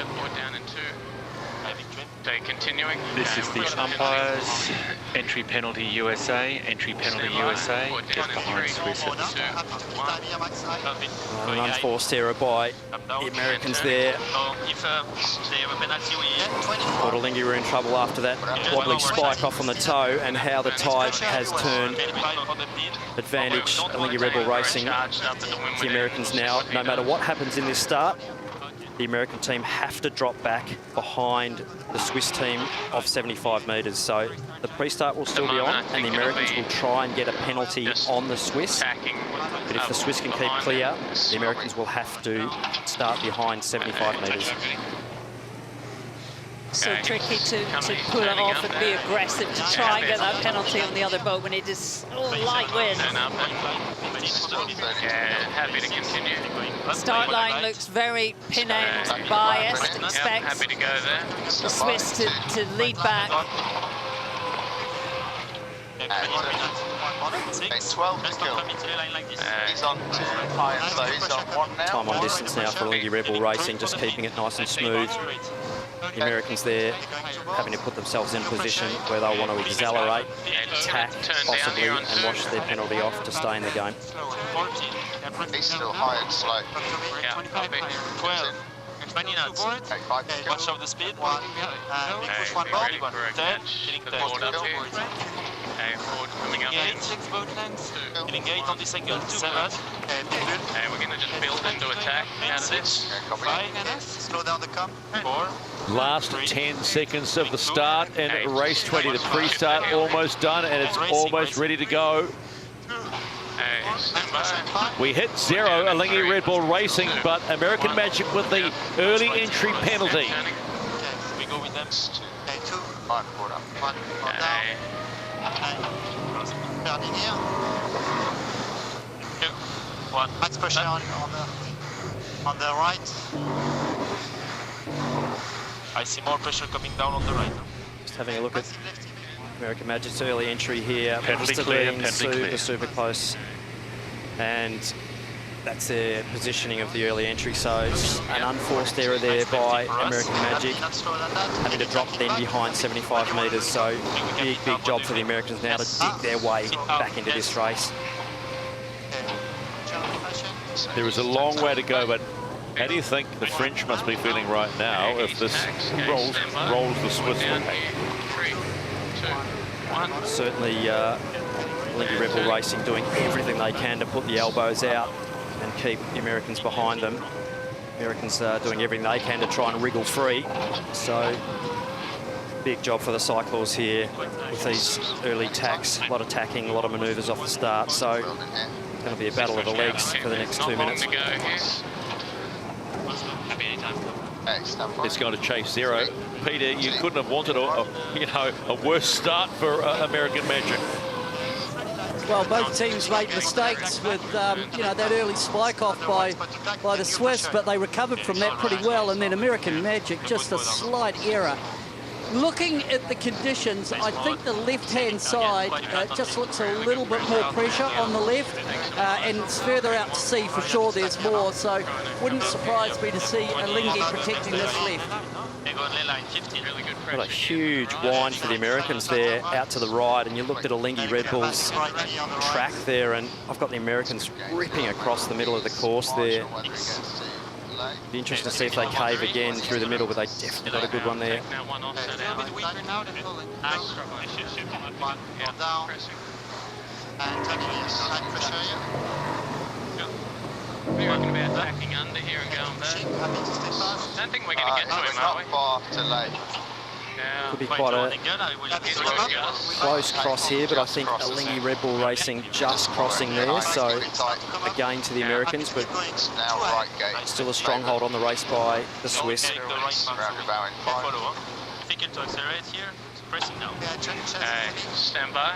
Continuing. This is the umpires. Entry penalty USA. Entry penalty USA. Just behind Swiss at the start. An unforced error by the Americans there. Port Alinghi were in trouble after that wobbly spike off on the toe, and how the tide has turned. Advantage Alinghi Red Bull Racing. The Americans now, no matter what happens in this start, the American team have to drop back behind the Swiss team of 75 metres. So the pre-start will still be on, and the Americans will try and get a penalty on the Swiss. But if the Swiss can keep clear, the Americans will have to start behind 75 metres. So tricky to pull it off and be aggressive to try and get that penalty on the other boat when it is light wind. Happy to continue. Start line looks very pin end biased. Expect happy to go there. the Swiss to lead back. 12 to kill. He's on 2 high, so he's on 1 now. Time on distance now for Alinghi Red Bull Racing, just keeping it nice and smooth. The Americans there having to put themselves in a position where they'll want to accelerate, attack possibly, and wash their penalty off to stay in the game. He's still high and slow. Yeah, 12. 20 knots. Watch out the speed. Push one boat. 10. Hitting 10. Forward coming up. 6 boat lengths. Hitting 8 on this angle. 7. We're going to just build into attack out of this. 5. Slow down the cam. 4. Last 10 seconds of the start in race 20. The pre-start almost done, and it's almost ready to go. We hit 0, Alinghi Red Bull Racing, but American Magic with the early entry penalty. We go with them. 2. 5 quarter. 1 down. Turning here. 2. 1. Max pressure on the right. I see more pressure coming down on the right. Just having a look at American Magic's early entry here. Penalty clear, penalty clear. Super close. And that's their positioning of the early entry. So it's an unforced error there by American Magic, having to drop then behind 75 metres. So big job for the Americans now to dig their way back into this race. There is a long way to go, but how do you think the French must be feeling right now if this rolls the Swiss way? Certainly, Lingy Rebel Racing doing everything they can to put the elbows out and keep the Americans behind them. Americans doing everything they can to try and wriggle free. So, big job for the cyclors here with these early tacks. A lot of tacking, a lot of manoeuvres off the start. So, it's going to be a battle of the legs for the next 2 minutes. It's going to chase zero. Peter, you couldn't have wanted a worse start for American Magic. Well, both teams made mistakes with that early spike off by the Swiss, but they recovered from that pretty well. And then American Magic, just a slight error. Looking at the conditions, I think the left-hand side just looks a little bit more pressure on the left, and it's further out to sea for sure. There's more, so wouldn't surprise me to see a Lingy protecting this left. What a huge wind for the Americans there out to the right, and you looked at a Lingy Red Bull's track there, and I've got the Americans ripping across the middle of the course there. Be interesting to see if they cave again through the middle, but they definitely got a good one there. We're talking about tacking under here and going back. I don't think we're going to get to him, are we? Far to late. Could be quite a close cross here, but I think a Lingy Red Bull Racing just crossing there, so a gain to the Americans, but still a stronghold on the race by the Swiss. Stand by.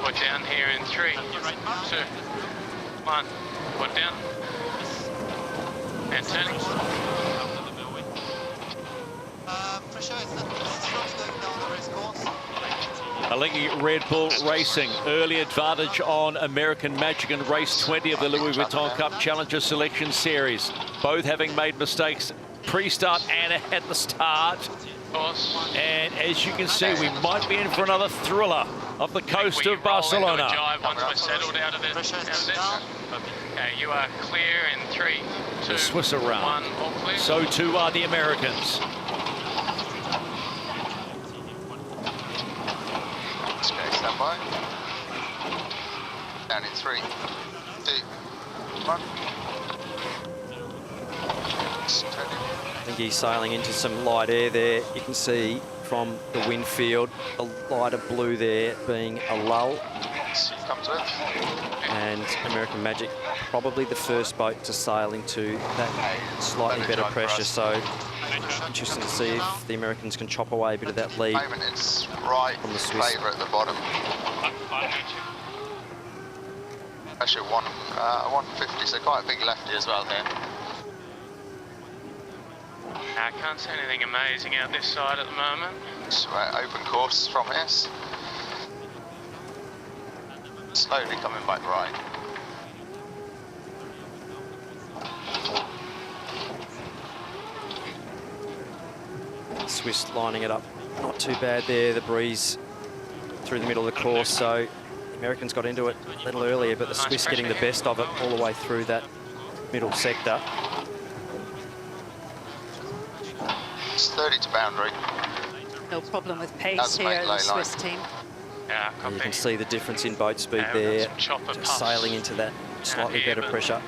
We're down here in 3, 2, 1. Put down. And turning. A Lingy Red Bull Racing, early advantage on American Magic in race 20 of the Louis Vuitton Cup Challenger Selection Series. Both having made mistakes pre-start and at the start. And as you can see, we might be in for another thriller off the coast of Barcelona. Once we're settled out of this. You are clear in 3, 2, the Swiss are around. 1, all clear. So too are the Americans. Okay, stand by. Down in 3, 2, 1. I think he's sailing into some light air there. You can see from the wind field, a lighter blue there being a lull. Come to it. And American Magic probably the first boat to sail into that slightly better pressure. So interesting to see if the Americans can chop away a bit of that lead. At the moment it's right from the Swiss. Favour at the bottom. Actually 150, so quite a big lefty as well here. I can't see anything amazing out this side at the moment. It's open course from here. Slowly coming back right. Swiss lining it up not too bad there. The breeze through the middle of the course, so the Americans got into it a little earlier, but the Swiss getting the best of it all the way through that middle sector. It's 30 to boundary. No problem with pace here, the Swiss team. Yeah, you can see the difference in boat speed there, just sailing into that slightly better pressure.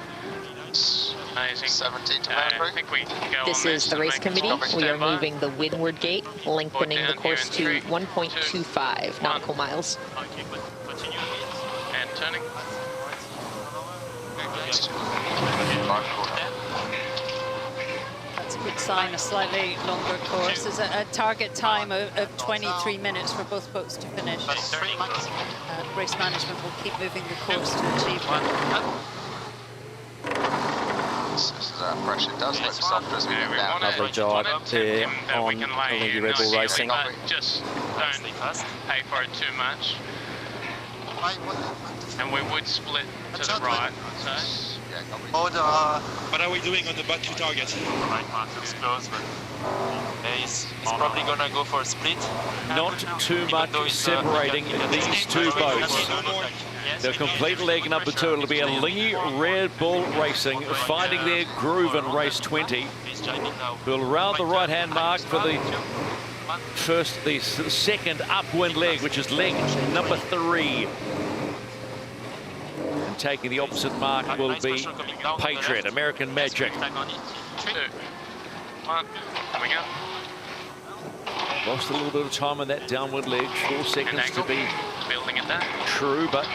Amazing. 17 to boundary. I think we can go This is the race committee. We are moving the windward gate, lengthening the course to 1.25 nautical miles. And turning. That's a good sign, a slightly longer course. There's a target time of 23 minutes for both boats to finish. Race management will keep moving the course to achieve that. Pressure does look softer as we get down. Lovely job there on Lingy Red Bull Racing. Just don't pay for it too much. And we would split to the right. So What are we doing on the butt to target? Right, Martin's close, but he's probably gonna go for a split. Not too much separating these two boats. They'll complete leg number 2. It'll be a Lingy Red Bull Racing finding their groove in race 20. We'll round the right-hand mark for the second upwind leg, which is leg number 3. And taking the opposite mark will be Patriot, American Magic. 2, 1, coming up. Lost a little bit of time on that downward leg. 4 seconds to be building it there. True, but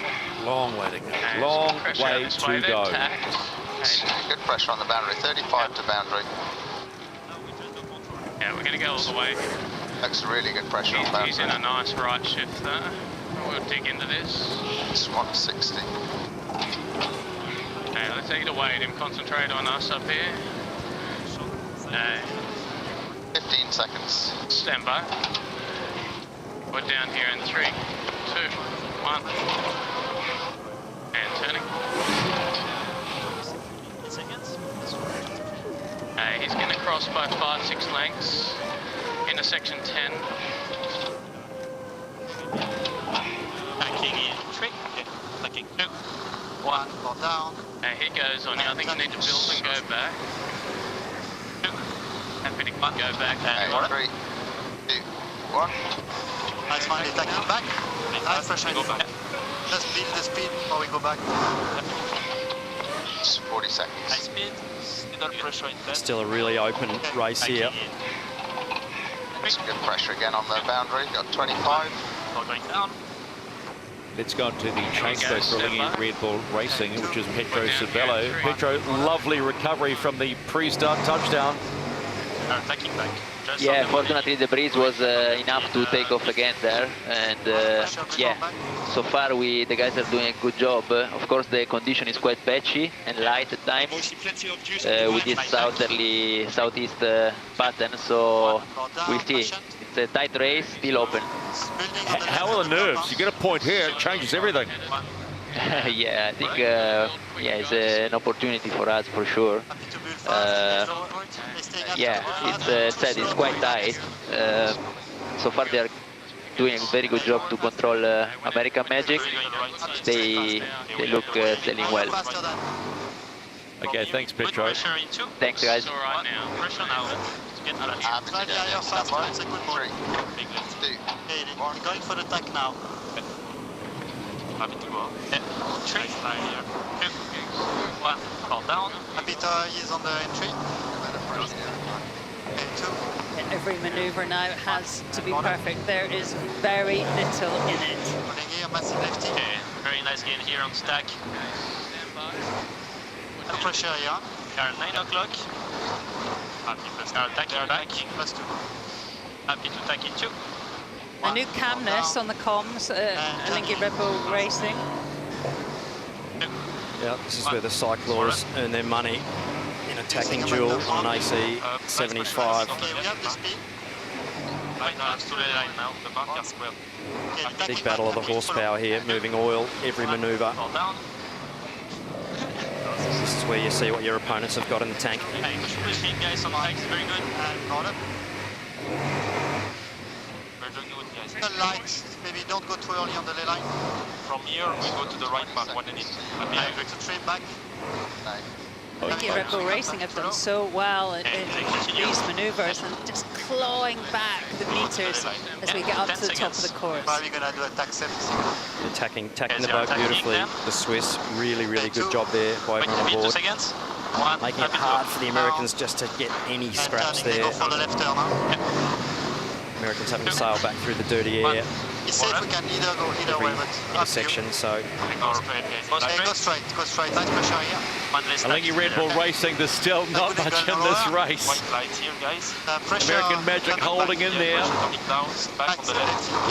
long way to go. Long way to go. Good pressure on the boundary, 35 to boundary. Yeah, we're going to go all the way. Looks really good pressure on boundary. He's in a nice right shift there. We'll dig into this. It's 160. Okay, let's either way him concentrate on us up here. 15 seconds. Stand by. We're down here in 3, 2, 1. And turning. He's going to cross by 5-6 lengths into section 10. Tacking in 3. Tacking 2. 1. Down. He goes on you. I think you need to build and go back. 2. And pretty much go back. 3, 2, 1. Nice one, attacking back. Nice pressure. Go back. Let's build the speed before we go back. It's 40 seconds. High speed. Pressure in 10. Still a really open race here. It's good pressure again on the boundary. Got 25. Going down. Let's go to the chase boat for Lingy Red Bull Racing, which is Petro Cervello. Petro, lovely recovery from the pre-start touchdown. Taking back. Yeah, fortunately the breeze was enough to take off again there, and yeah, so far the guys are doing a good job. Of course the condition is quite patchy and light at times with this southeast pattern, so we'll see. It's a tight race, still open. How are the nerves? You get a point here, it changes everything. Yeah, I think yeah, it's an opportunity for us for sure. Yeah, it's said it's quite tight. So far they are doing a very good job to control American Magic. They look sailing well. Okay, thanks Petro. Thanks guys. Going for the tack now. Happy to go. Yeah. 3. 1. Fall down. Happy is on the entry. Okay, 2. Every manoeuvre now has to be perfect. There is very little in it. Okay, very nice gain here on stack. No pressure here. Car 9 o'clock. Happy plus car tacking back. Plus 2. Happy to tack in 2. A new calmness on the comms, Lingy Red Bull Racing. Yeah, this is where the cyclors earn their money in attacking duel on an AC 75. Big battle of the horsepower here, moving oil, every manoeuvre. This is where you see what your opponents have got in the tank. Guys on the tanks, very good. The lights, maybe don't go too early on the ley line. From here, we go to the right back, 1 minute. To train back. Lingy Red Bull Racing have done so well in these manoeuvres and just clawing back the meters as we get up to the top of the course. Probably gonna do a tack 70. Attacking the boat beautifully. The Swiss, really good job there by everyone on board. Making it hard for the Americans just to get any scraps there. Go for the left turn now. Americans having to sail back through the dirty air. It's safe, we can either go either way, but intersection, so go straight. Nice pressure here. Lingy Red Bull Racing, there's still not much in this race. American Magic holding in there.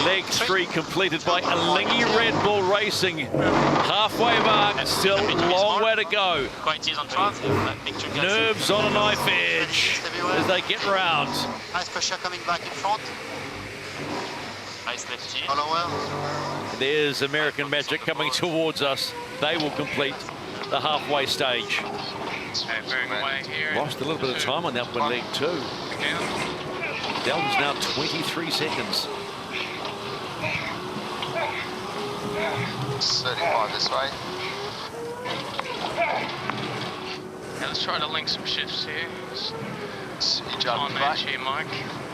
Leg 3 completed by Lingy Red Bull Racing. Halfway mark, still a long way to go. Nerves on a knife edge as they get round. Nice pressure coming back in front. Nice left Follower. There's American Magic coming towards us. They will complete the halfway stage. Lost a little bit of time on that one leg too. Delton's now 23 seconds. 35 this way. Yeah, let's try to link some shifts here. On edge here, Mike.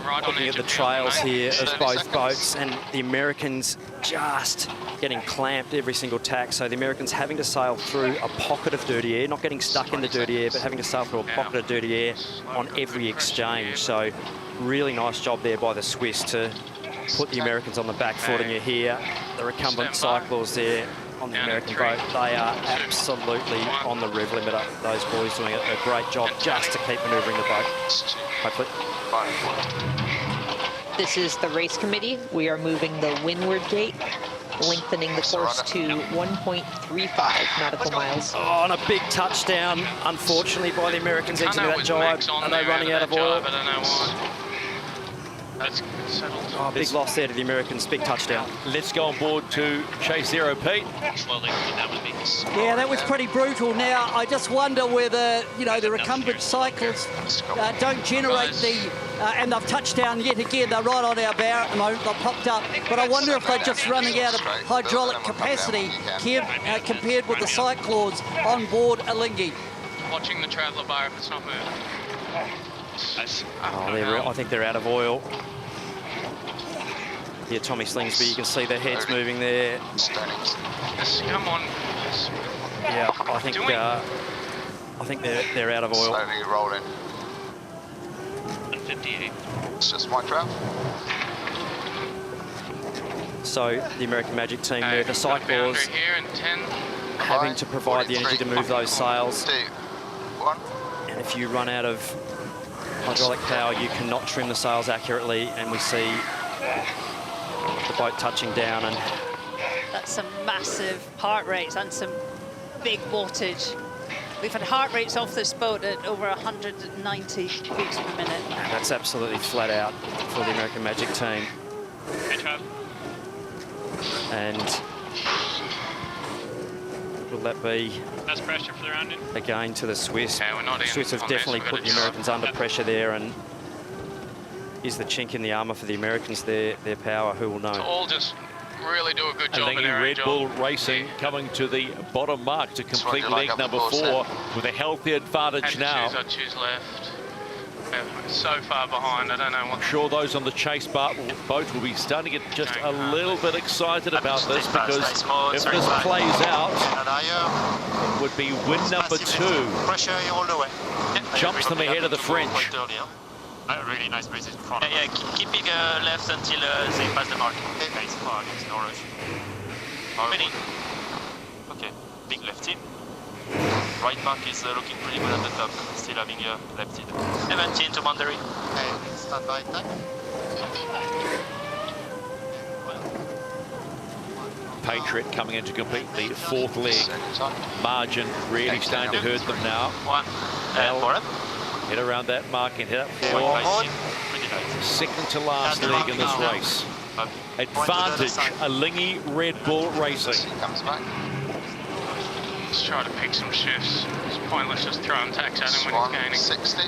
Right on Looking edge at the of trails main. here of 30 both seconds. boats, and the Americans just getting clamped every single tack. So the Americans having to sail through a pocket of dirty air, not getting stuck in the dirty air, but having to sail through a pocket of dirty air on every exchange. So really nice job there by the Swiss to put the Americans on the back foot. And you hear the recumbent cyclists there on the American boat. They are absolutely on the rev limiter. Those boys doing a great job just to keep manoeuvring the boat. Hopefully. This is the race committee. We are moving the windward gate, lengthening the course to 1.35 nautical miles. Oh, and a big touchdown, unfortunately, by the Americans exiting that jibe. Are they running out of oil? I don't know why. That's settled. Oh, big loss there to the Americans, big touchdown. Let's go on board to Chase Zero, Pete. Yeah, that was pretty brutal. Now, I just wonder whether, you know, the recumbent cycles don't generate the... and they've touched down yet again. They're right on our bow at the moment. They've popped up. But I wonder if they're just running out of hydraulic capacity compared with the cyclones on board Alinghi. Watching the traveller bar if it's not moving. Oh, I think they're out of oil. Here, Tommy Slingsby, you can see their heads moving there. Come on. Yeah, I think they're out of oil. Slowly rolling. 58. It's just my trap. So the American Magic team there, the cyclors Here in 10. having to provide the energy to move those sails. 2, 1. And if you run out of hydraulic power, you cannot trim the sails accurately, and we see the boat touching down. And That's some massive heart rates and some big wattage. We've had heart rates off this boat at over 190 beats per minute. that's absolutely flat out for the American Magic team. And will that be That's pressure for the rounding. again to the Swiss? Yeah, we're not The in Swiss have on this, definitely we've put got the to Americans under pressure there, and is the chink in the armour for the Americans their power? Who will know? All just really do a good job in Alinghi their own Red job. Bull Racing coming to the bottom mark to complete leg number 4 with a healthy advantage now. I choose left. So far behind, I don't know what. I'm sure those on the chase boat will be starting to get just a little bit excited about this, because if this plays out, it would be win number 2. Pressure all the way. Jumps them ahead of the French. Really nice breezes in front. Yeah, keeping left until they pass the mark. Okay, it's far against Norwich. Ready. Okay, big left tip. Right back is looking pretty good at the top, still having left tip. 17 to boundary. Okay, stand by time. Patriot coming in to complete the 4th leg. Margin really starting to hurt them now. Hit around that mark and hit up for second to last leg in this race. Advantage, Alinghi Red Bull Racing. Let's try to pick some shifts. It's pointless just throwing tacks at him when he's gaining. 60.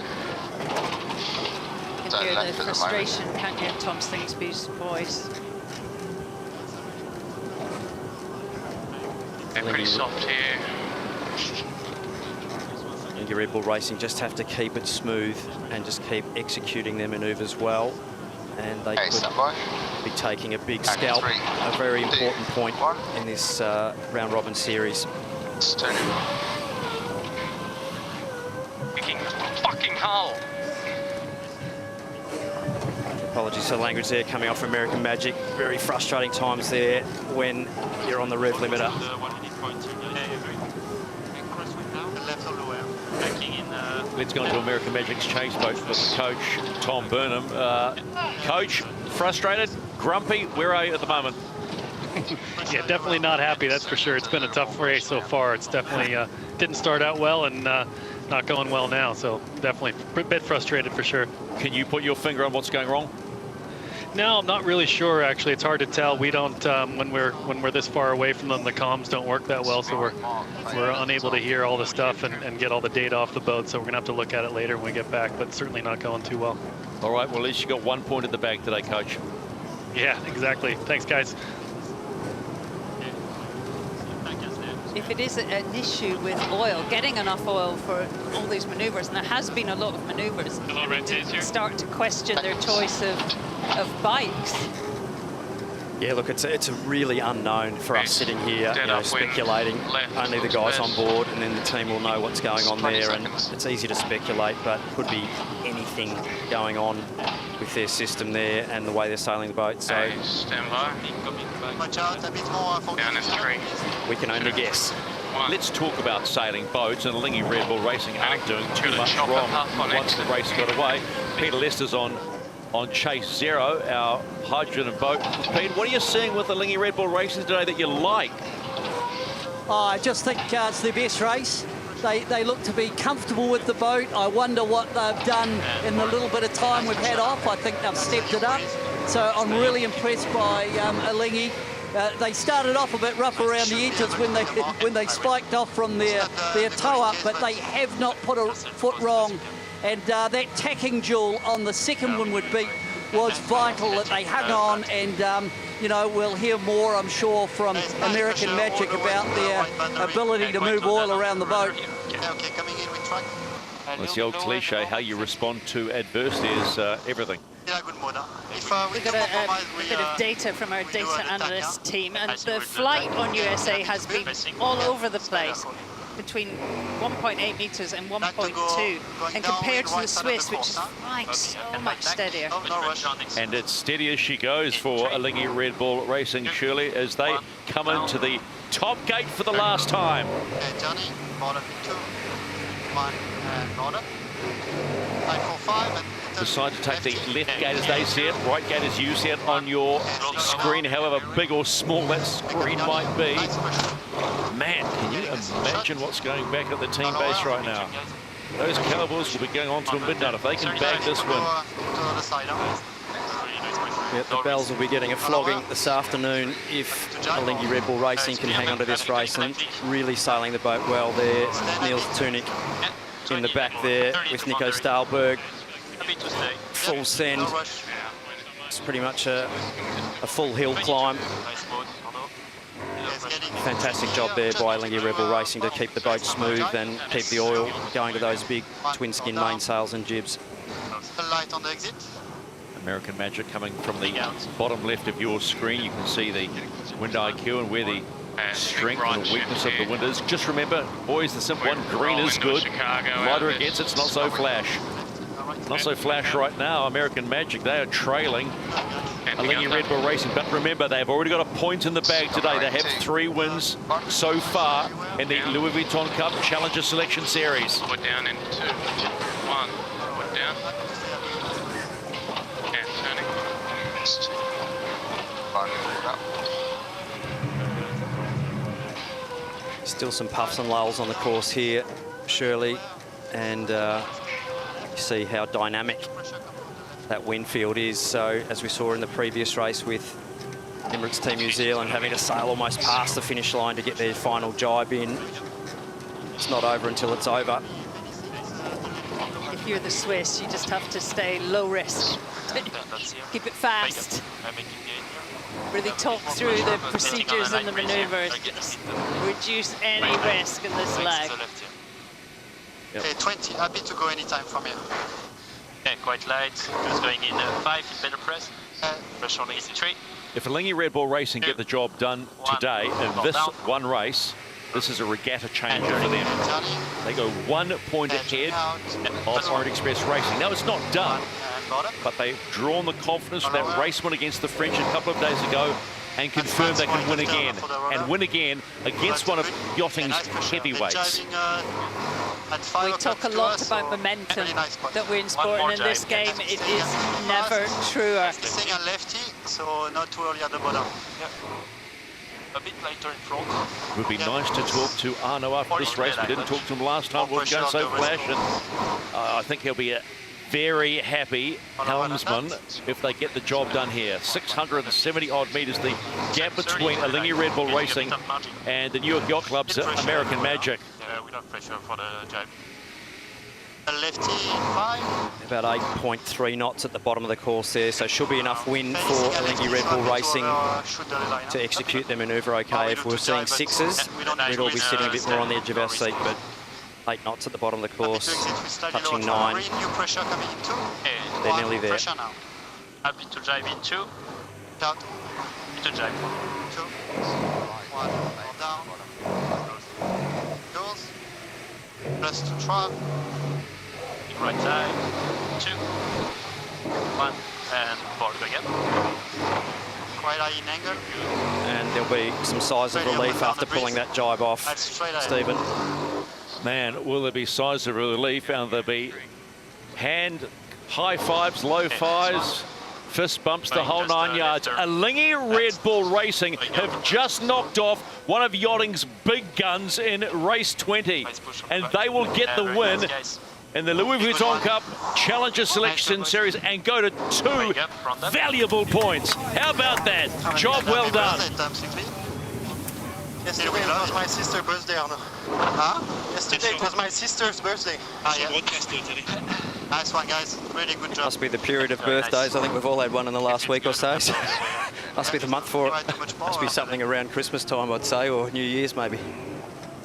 You can hear the frustration, can't you, in Tom Slingsby's voice? They're pretty soft here. Alinghi Red Bull Racing just have to keep it smooth and just keep executing their manoeuvres well, and they could be taking a big scalp, a very important point in this round robin series. Picking fucking hull. Apologies for the language there coming off American Magic. Very frustrating times there when you're on the rev limiter. Let's go into American Magic's chase boat with coach Tom Burnham. Coach, frustrated, grumpy, where are you at the moment? Yeah, definitely not happy, that's for sure. It's been a tough race so far. It's definitely didn't start out well and not going well now, so definitely a bit frustrated for sure. Can you put your finger on what's going wrong? No, I'm not really sure. Actually, it's hard to tell. We don't when we're this far away from them, the comms don't work that well, so we're unable to hear all the stuff and get all the data off the boat. So we're gonna have to look at it later when we get back. But certainly not going too well. All right. Well, at least you got 1 point in the bag today, Coach. Yeah, exactly. Thanks, guys. If it is an issue with oil, getting enough oil for all these manoeuvres, and there has been a lot of manoeuvres, start to question their choice of bikes. Yeah, look, it's a really unknown for us sitting here, speculating. Only the guys on board, and then the team will know what's going on there. And it's easy to speculate, but could be anything going on with their system there and the way they're sailing the boat. So Stand by. Down in 3. we can only guess. Let's talk about sailing boats, and Lingy Red Bull Racing aren't doing too much wrong once the race got away. Peter Lester's on Chase Zero, our hydrogen boat. Pete, what are you seeing with the Lingy Red Bull Racing today that you like? I just think it's their best race. They look to be comfortable with the boat. I wonder what they've done in the little bit of time we've had off. I think they've stepped it up. So I'm really impressed by Lingy. They started off a bit rough around the edges when they spiked off from their tow up, but they have not put a foot wrong. And that tacking duel on the second windward beat was vital, that they hung on, and we'll hear more, I'm sure, from American Magic about their ability to move oil around the boat. Well, it's the old cliche, how you respond to adversity is everything. We've got a bit of data from our data analyst team, and the flight on USA has been all over the place, between 1.8 meters and 1.2, and compared to the Swiss, which is flying so much steadier. And it's steady as she goes for Lingy Red Bull Racing, Shirley, as they come into the top gate for the last time. Okay, Johnny, bottom 2, 1, and bottom. 945 and decide to take the left gate as they see it, right gate as you see it on your screen, however big or small that screen might be. Man, can you imagine what's going back at the team base right now? Those Cowboys will be going on to midnight if they can bag this win. Yep, the Bells will be getting a flogging this afternoon if Lingy Red Bull Racing can hang on to this race, and really sailing the boat well there. Niels Tunick in the back there with Nico Stahlberg. Full send. It's pretty much a full hill climb. Fantastic job there by Lingy Red Bull Racing to keep the boat smooth and keep the oil going to those big twin skin mainsails and jibs. American Magic coming from the bottom left of your screen. You can see the wind IQ and where the strength and weakness of the wind is. Just remember, boys, the simple one, green is good. Lighter against it's not so flash. Not so flash right now. American Magic, they are trailing Lingy Red Bull Racing. But remember, they've already got a point in the bag today. They have 3 wins so far in the Louis Vuitton Cup Challenger Selection Series. Put down in 2, 1, put down. And turning. Still some puffs and lulls on the course here, Shirley, and you see how dynamic that wind field is. So as we saw in the previous race with Emirates Team New Zealand having to sail almost past the finish line to get their final jibe in, it's not over until it's over. If you're the Swiss, you just have to stay low risk. Keep it fast. Really talk through the procedures and the maneuvers. Just reduce any risk in this leg. Okay, 20, happy to go anytime from here. Okay, quite light, just going in 5 in better press. Pressure on 83. If Lingy Red Bull Racing get the job done today in this one race, this is a regatta changer for them. They go 1 point ahead of Orient Express Racing. Now, it's not done, but they've drawn the confidence from that race win against the French a couple of days ago and confirmed they can win again. And win again against one of yachting's heavyweights. We talk a lot about momentum that we're in sport, and in this game it is never truer. Lefty, so not too early at the bottom. A bit lighter in front. It would be nice to talk to Arno after this race. We didn't talk to him last time. Wasn't going so flash, and I think he'll be very happy helmsman if they get the job done here. 670 odd metres, the gap between Alinghi Red Bull Racing and the New York Yacht Club's American Magic. Yeah, we don't pressure for the jibe. Lefty 5. About 8.3 knots at the bottom of the course there, so should be enough wind for Alinghi Red Bull Racing to execute their manoeuvre okay. If we're seeing sixes, we'd all be sitting a bit more on the edge of our seat, but 8 knots at the bottom of the course, touching 9. They're nearly there. Happy to jibe in 2. Out. Into jibe. 2. 1. Down. Doors. Plus to travel. Right side. 2. 1. And board again. Quite high in angle. And there'll be some sighs of relief after pulling that jibe off, Stephen. Man, will there be sighs of relief, and there'll be hand high fives, low fives, fist bumps, the whole 9 yards. Alinghi Red Bull Racing have just knocked off one of yachting's big guns in race 20, and they will get the win in the Louis Vuitton Cup Challenger Selection Series and go to 2 valuable points. How about that? Job well done. Yesterday it was my sister's birthday, Arno. Huh? Yesterday it was my sister's birthday. Nice one, guys. Really good job. Must be the period of birthdays. I think we've all had one in the last week or so. Must be the month for it. Must be something around Christmas time, I'd say, or New Year's maybe.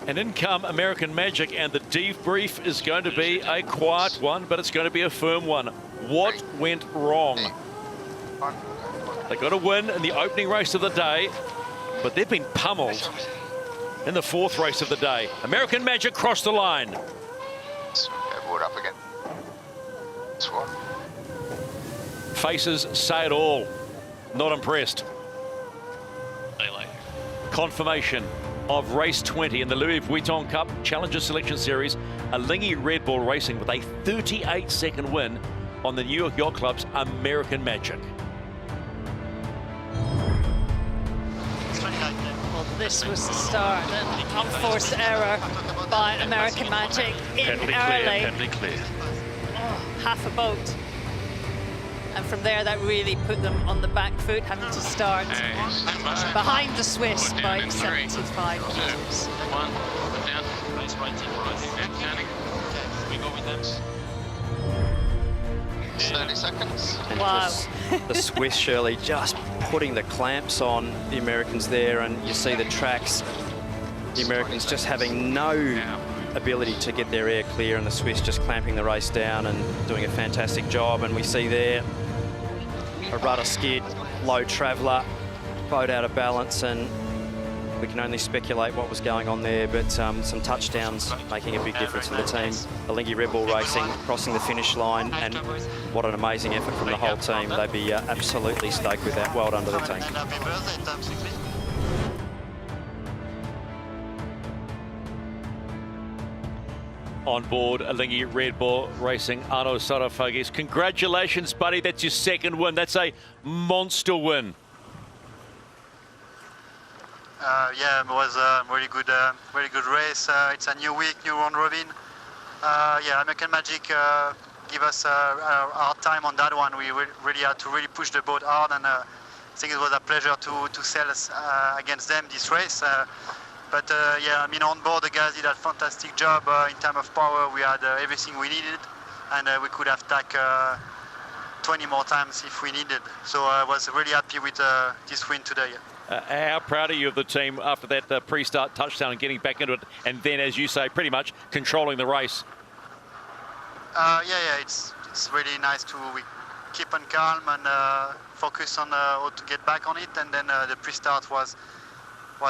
And in come American Magic, and the debrief is going to be a quiet one, but it's going to be a firm one. What went wrong? They got a win in the opening race of the day, but they've been pummeled in the 4th race of the day. American Magic crossed the line. Board up again. Faces say it all. Not impressed. Confirmation of race 20 in the Louis Vuitton Cup Challenger Selection Series. Alinghi Red Bull Racing with a 38-second win on the New York Yacht Club's American Magic. Well, this was the start. An unforced error by American Magic in early. Penalty clear. Oh, half a boat. And from there, that really put them on the back foot, having to start behind the Swiss by 75 metres. 1. Put down. Nice right turning. We go with them. 30 seconds. And Wow. the Swiss, Shirley, just putting the clamps on the Americans there, and you see the tracks. The Americans just having no ability to get their air clear, and the Swiss just clamping the race down and doing a fantastic job. And we see there a rudder skid, low traveller, boat out of balance, and we can only speculate what was going on there, but some touchdowns making a big difference for the team. Alinghi Red Bull Racing crossing the finish line, and what an amazing effort from the whole team. They'd be absolutely stoked with that. Well done to the team. On board Alinghi Red Bull Racing, Arno Sarafagis. Congratulations, buddy. That's your 2nd win. That's a monster win. Yeah, it was a really good race. It's a new week, new round robin. Yeah, American Magic give us our time on that one. We really had to push the boat hard, and I think it was a pleasure to sail against them this race. But yeah, I mean, on board the guys did a fantastic job in terms of power. We had everything we needed, and we could have tacked 20 more times if we needed. So I was really happy with this win today. How proud are you of the team after that pre-start touchdown and getting back into it, and then, as you say, pretty much controlling the race? Yeah, it's really nice to keep on calm and focus on how to get back on it, and then the pre-start was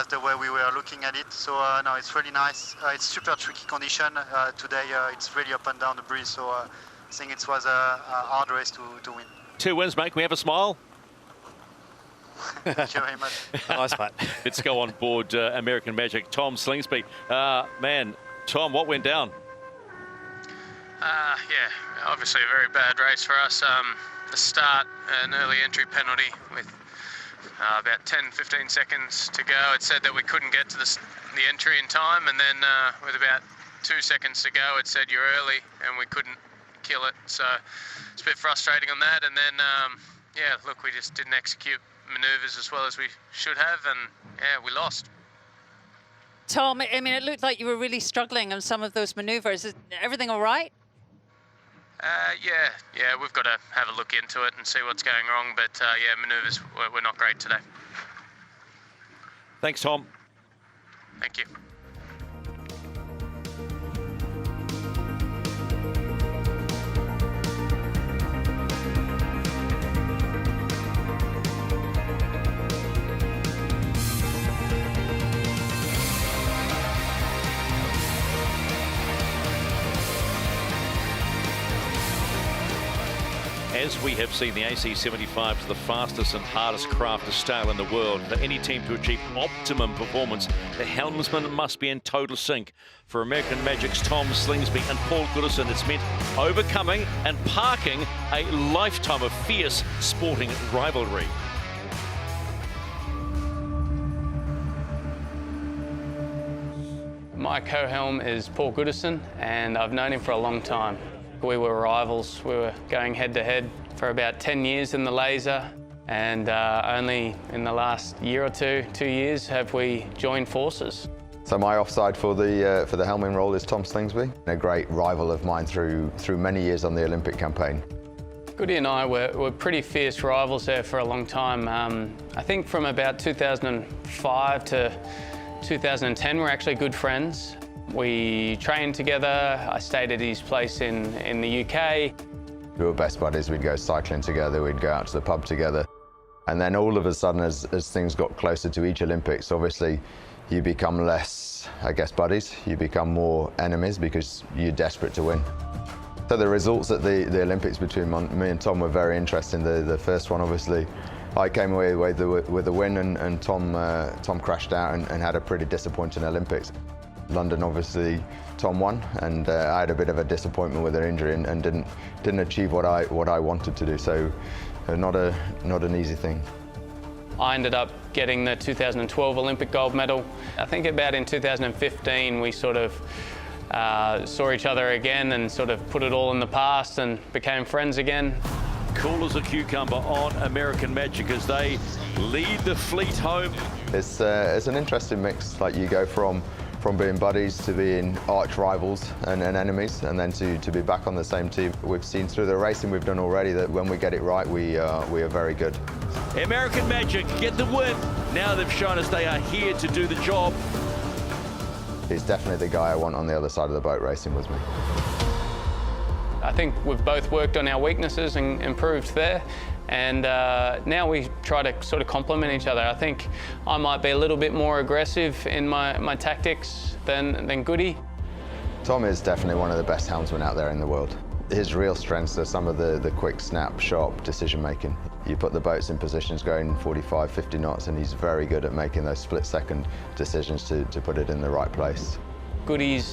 the way we were looking at it. So no, it's really nice. It's super tricky condition today. It's really up and down the breeze, so I think it was a hard race to win. 2 wins, mate. Can we have a smile? Thank you very much. Nice, mate. Let's go on board American Magic. Tom Slingsby. Man, Tom, what went down? Yeah, obviously a very bad race for us. The start, an early entry penalty with about 10-15 seconds to go. It said that we couldn't get to the entry in time, and then with about 2 seconds to go, it said you're early, and we couldn't kill it. So it's a bit frustrating on that. And then, yeah, look, we just didn't execute manoeuvres as well as we should have, and yeah, we lost. Tom, I mean, it looked like you were really struggling on some of those manoeuvres. Is everything all right? Yeah, we've got to have a look into it and see what's going wrong. But yeah, manoeuvres were not great today. Thanks, Tom. Thank you. As we have seen, the AC-75 is the fastest and hardest craft to sail in the world. For any team to achieve optimum performance, the helmsman must be in total sync. For American Magic's Tom Slingsby and Paul Goodison, it's meant overcoming and parking a lifetime of fierce sporting rivalry. My co-helm is Paul Goodison, and I've known him for a long time. We were rivals. We were going head-to-head for about 10 years in the laser, and only in the last year or 2 years, have we joined forces. So my offside for the helming role is Tom Slingsby, a great rival of mine through many years on the Olympic campaign. Goody and I were pretty fierce rivals there for a long time. I think from about 2005 to 2010, we're actually good friends. We trained together. I stayed at his place in the UK. We were best buddies. We'd go cycling together, we'd go out to the pub together. And then all of a sudden, as things got closer to each Olympics, obviously you become less, I guess, buddies. You become more enemies because you're desperate to win. So the results at the Olympics between me and Tom were very interesting. The first one, obviously, I came away with a win, and Tom crashed out and had a pretty disappointing Olympics. London, obviously, Tom won, and I had a bit of a disappointment with her injury and didn't achieve what I wanted to do. So, not an easy thing. I ended up getting the 2012 Olympic gold medal. I think about in 2015 we sort of saw each other again and sort of put it all in the past and became friends again. Cool as a cucumber on American Magic as they lead the fleet home. It's an interesting mix. Like, you go from being buddies to being arch rivals and enemies, and then to be back on the same team. We've seen through the racing we've done already that when we get it right, we are very good. American Magic get the win. Now they've shown us they are here to do the job. He's definitely the guy I want on the other side of the boat racing with me. I think we've both worked on our weaknesses and improved there, and now we try to sort of complement each other. I think I might be a little bit more aggressive in my tactics than Goody. Tom is definitely one of the best helmsmen out there in the world. His real strengths are some of the quick, snap, sharp decision making. You put the boats in positions going 45, 50 knots, and he's very good at making those split-second decisions to put it in the right place. Goody's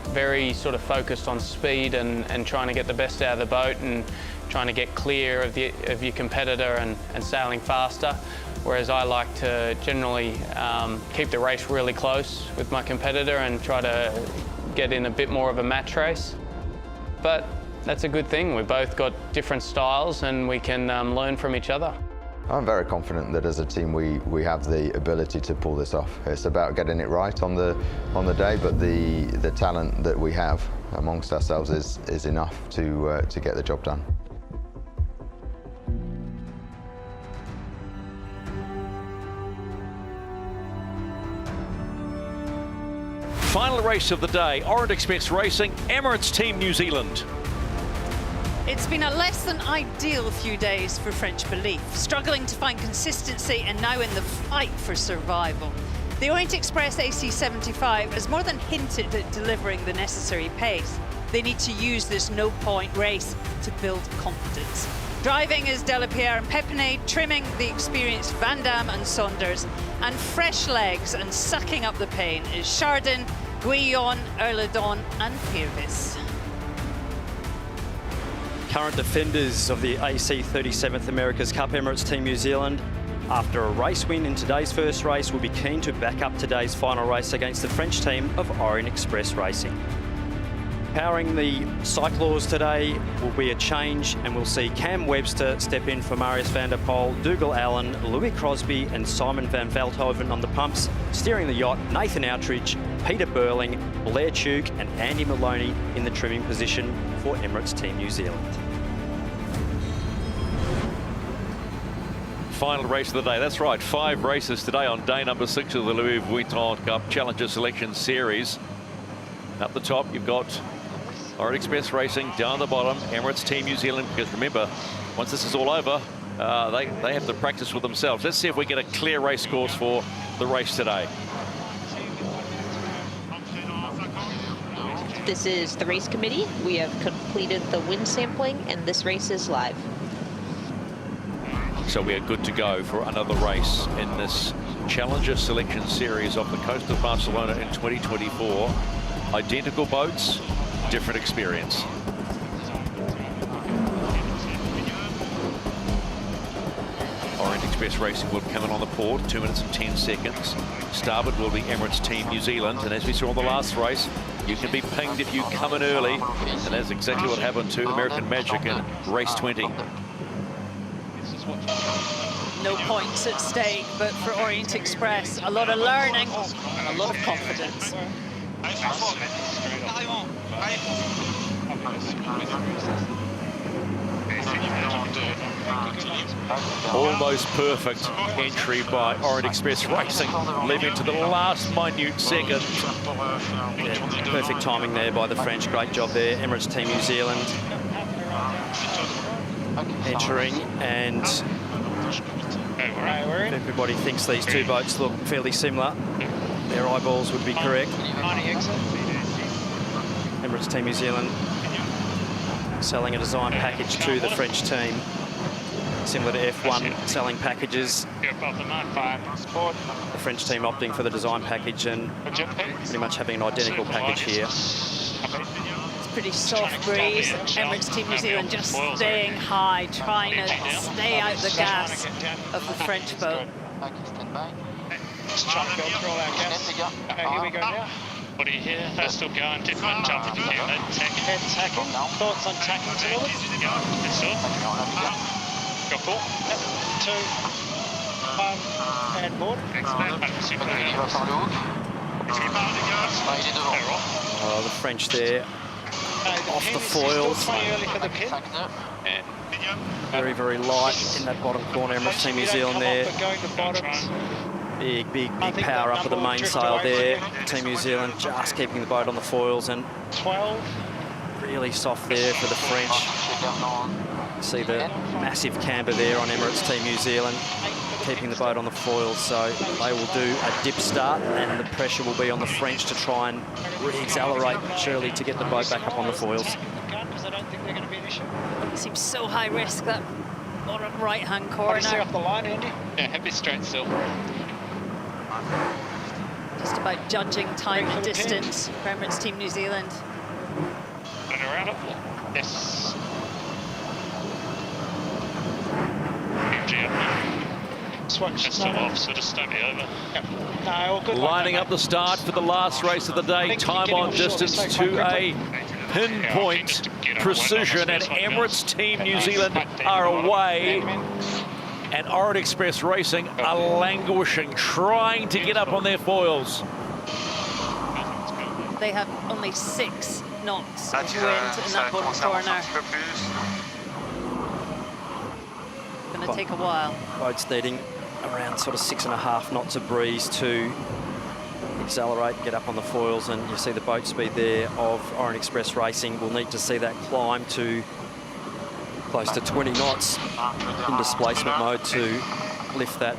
very sort of focused on speed and trying to get the best out of the boat and trying to get clear of your competitor and sailing faster, whereas I like to generally keep the race really close with my competitor and try to get in a bit more of a match race. But that's a good thing. We've both got different styles and we can learn from each other. I'm very confident that as a team we have the ability to pull this off. It's about getting it right on the day, but the talent that we have amongst ourselves is enough to get the job done. Final race of the day, Orient Express Racing, Emirates Team New Zealand. It's been a less than ideal few days for French Belief, struggling to find consistency and now in the fight for survival. The Orient Express AC-75 has more than hinted at delivering the necessary pace. They need to use this no-point race to build confidence. Driving is Delapierre and Pepinay, trimming the experienced Van Damme and Saunders, and fresh legs and sucking up the pain is Chardin, Guillon, Erledon and Purvis. Current defenders of the AC37th America's Cup, Emirates Team New Zealand, after a race win in today's first race, will be keen to back up today's final race against the French team of Orient Express Racing. Powering the cyclors today will be a change, and we'll see Cam Webster step in for Marius van der Poel, Dougal Allen, Louis Crosby and Simon van Veldhoven on the pumps. Steering the yacht, Nathan Outridge, Peter Burling, Blair Tuke and Andy Maloney in the trimming position for Emirates Team New Zealand. Final race of the day. That's right, 5 races today on day number 6 of the Louis Vuitton Cup Challenger Selection Series. Up the top, you've got Orient Express Racing. Down the bottom, Emirates Team New Zealand. Because remember, once this is all over, they have to practice with themselves. Let's see if we get a clear race course for the race today. This is the race committee. We have completed the wind sampling, and this race is live. So we are good to go for another race in this Challenger Selection Series off the coast of Barcelona in 2024. Identical boats, different experience. Orient Express Racing will come in on the port, 2 minutes and 10 seconds. Starboard will be Emirates Team New Zealand, and as we saw in the last race, you can be pinged if you come in early, and that's exactly what happened to American Magic in race 20. No points at stake, but for Orient Express, a lot of learning and a lot of confidence. Almost perfect entry by Orient Express Racing, leaving to the last minute second. Yeah, perfect timing there by the French. Great job there. Emirates Team New Zealand entering, and everybody thinks these two boats look fairly similar. Their eyeballs would be correct. Emirates Team New Zealand selling a design package to the French team, similar to F1 selling packages. The French team opting for the design package and pretty much having an identical package here. Pretty soft breeze. Emirates Team New Zealand just staying high, trying to stay out the gas of the French boat. Just trying to go through all our gas. Here we go now. What are you here? They're still going. Different jump if you can. Head tacking. Thoughts on tacking to them? Yeah, that's all. Go full. Yep. 2, 1, and board. Oh, the French there. Off the foils. Very, very light in that bottom corner. Emirates Team New Zealand there. Big power up of the mainsail there. Team New Zealand just keeping the boat on the foils, and really soft there for the French. See the massive camber there on Emirates Team New Zealand, keeping the boat on the foils. So they will do a dip start, and the pressure will be on the French to try and re-accelerate surely to get the boat back up on the foils. Seems so high risk, that bottom right-hand corner. Stay off the line, Andy. Yeah, heavy straight still. Just about judging time and distance for Emirates Team New Zealand. Turn around it. Yes. Switch. That's still off, so just don't be over. Yep. No, all good. Lining up the start for the last race of the day. Time on distance to a pinpoint precision, and Emirates Team New Zealand are away. And Orient Express Racing are languishing, trying to get up on their foils. They have only 6 knots of wind in that bottom corner. Going to take a while. Boat's needing around sort of 6.5 knots of breeze to accelerate, get up on the foils, and you see the boat speed there of Orient Express Racing. We'll need to see that climb to close to 20 knots in displacement mode to lift that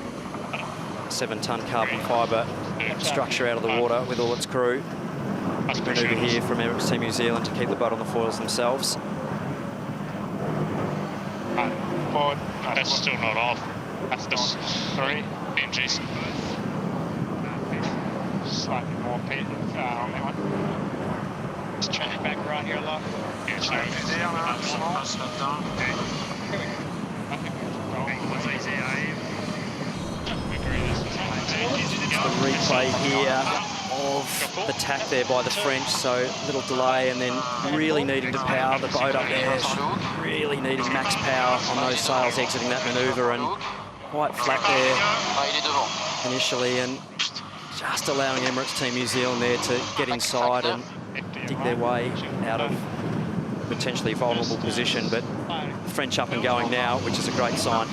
7-ton carbon fibre structure out of the water with all its crew. Manoeuvre here from Emirates Team New Zealand to keep the boat on the foils themselves. Forward. That's still not off. That's just 3 NGs. Slightly more pit on that one. Just turn it back right here a lot. Yeah, sure. The replay here of attack there by the French, so a little delay and then really needing to power the boat up there, really needing max power on those sails exiting that manoeuvre, and quite flat there initially, and just allowing Emirates Team New Zealand there to get inside and dig their way out of potentially vulnerable position, but the French up and going now, which is a great sign.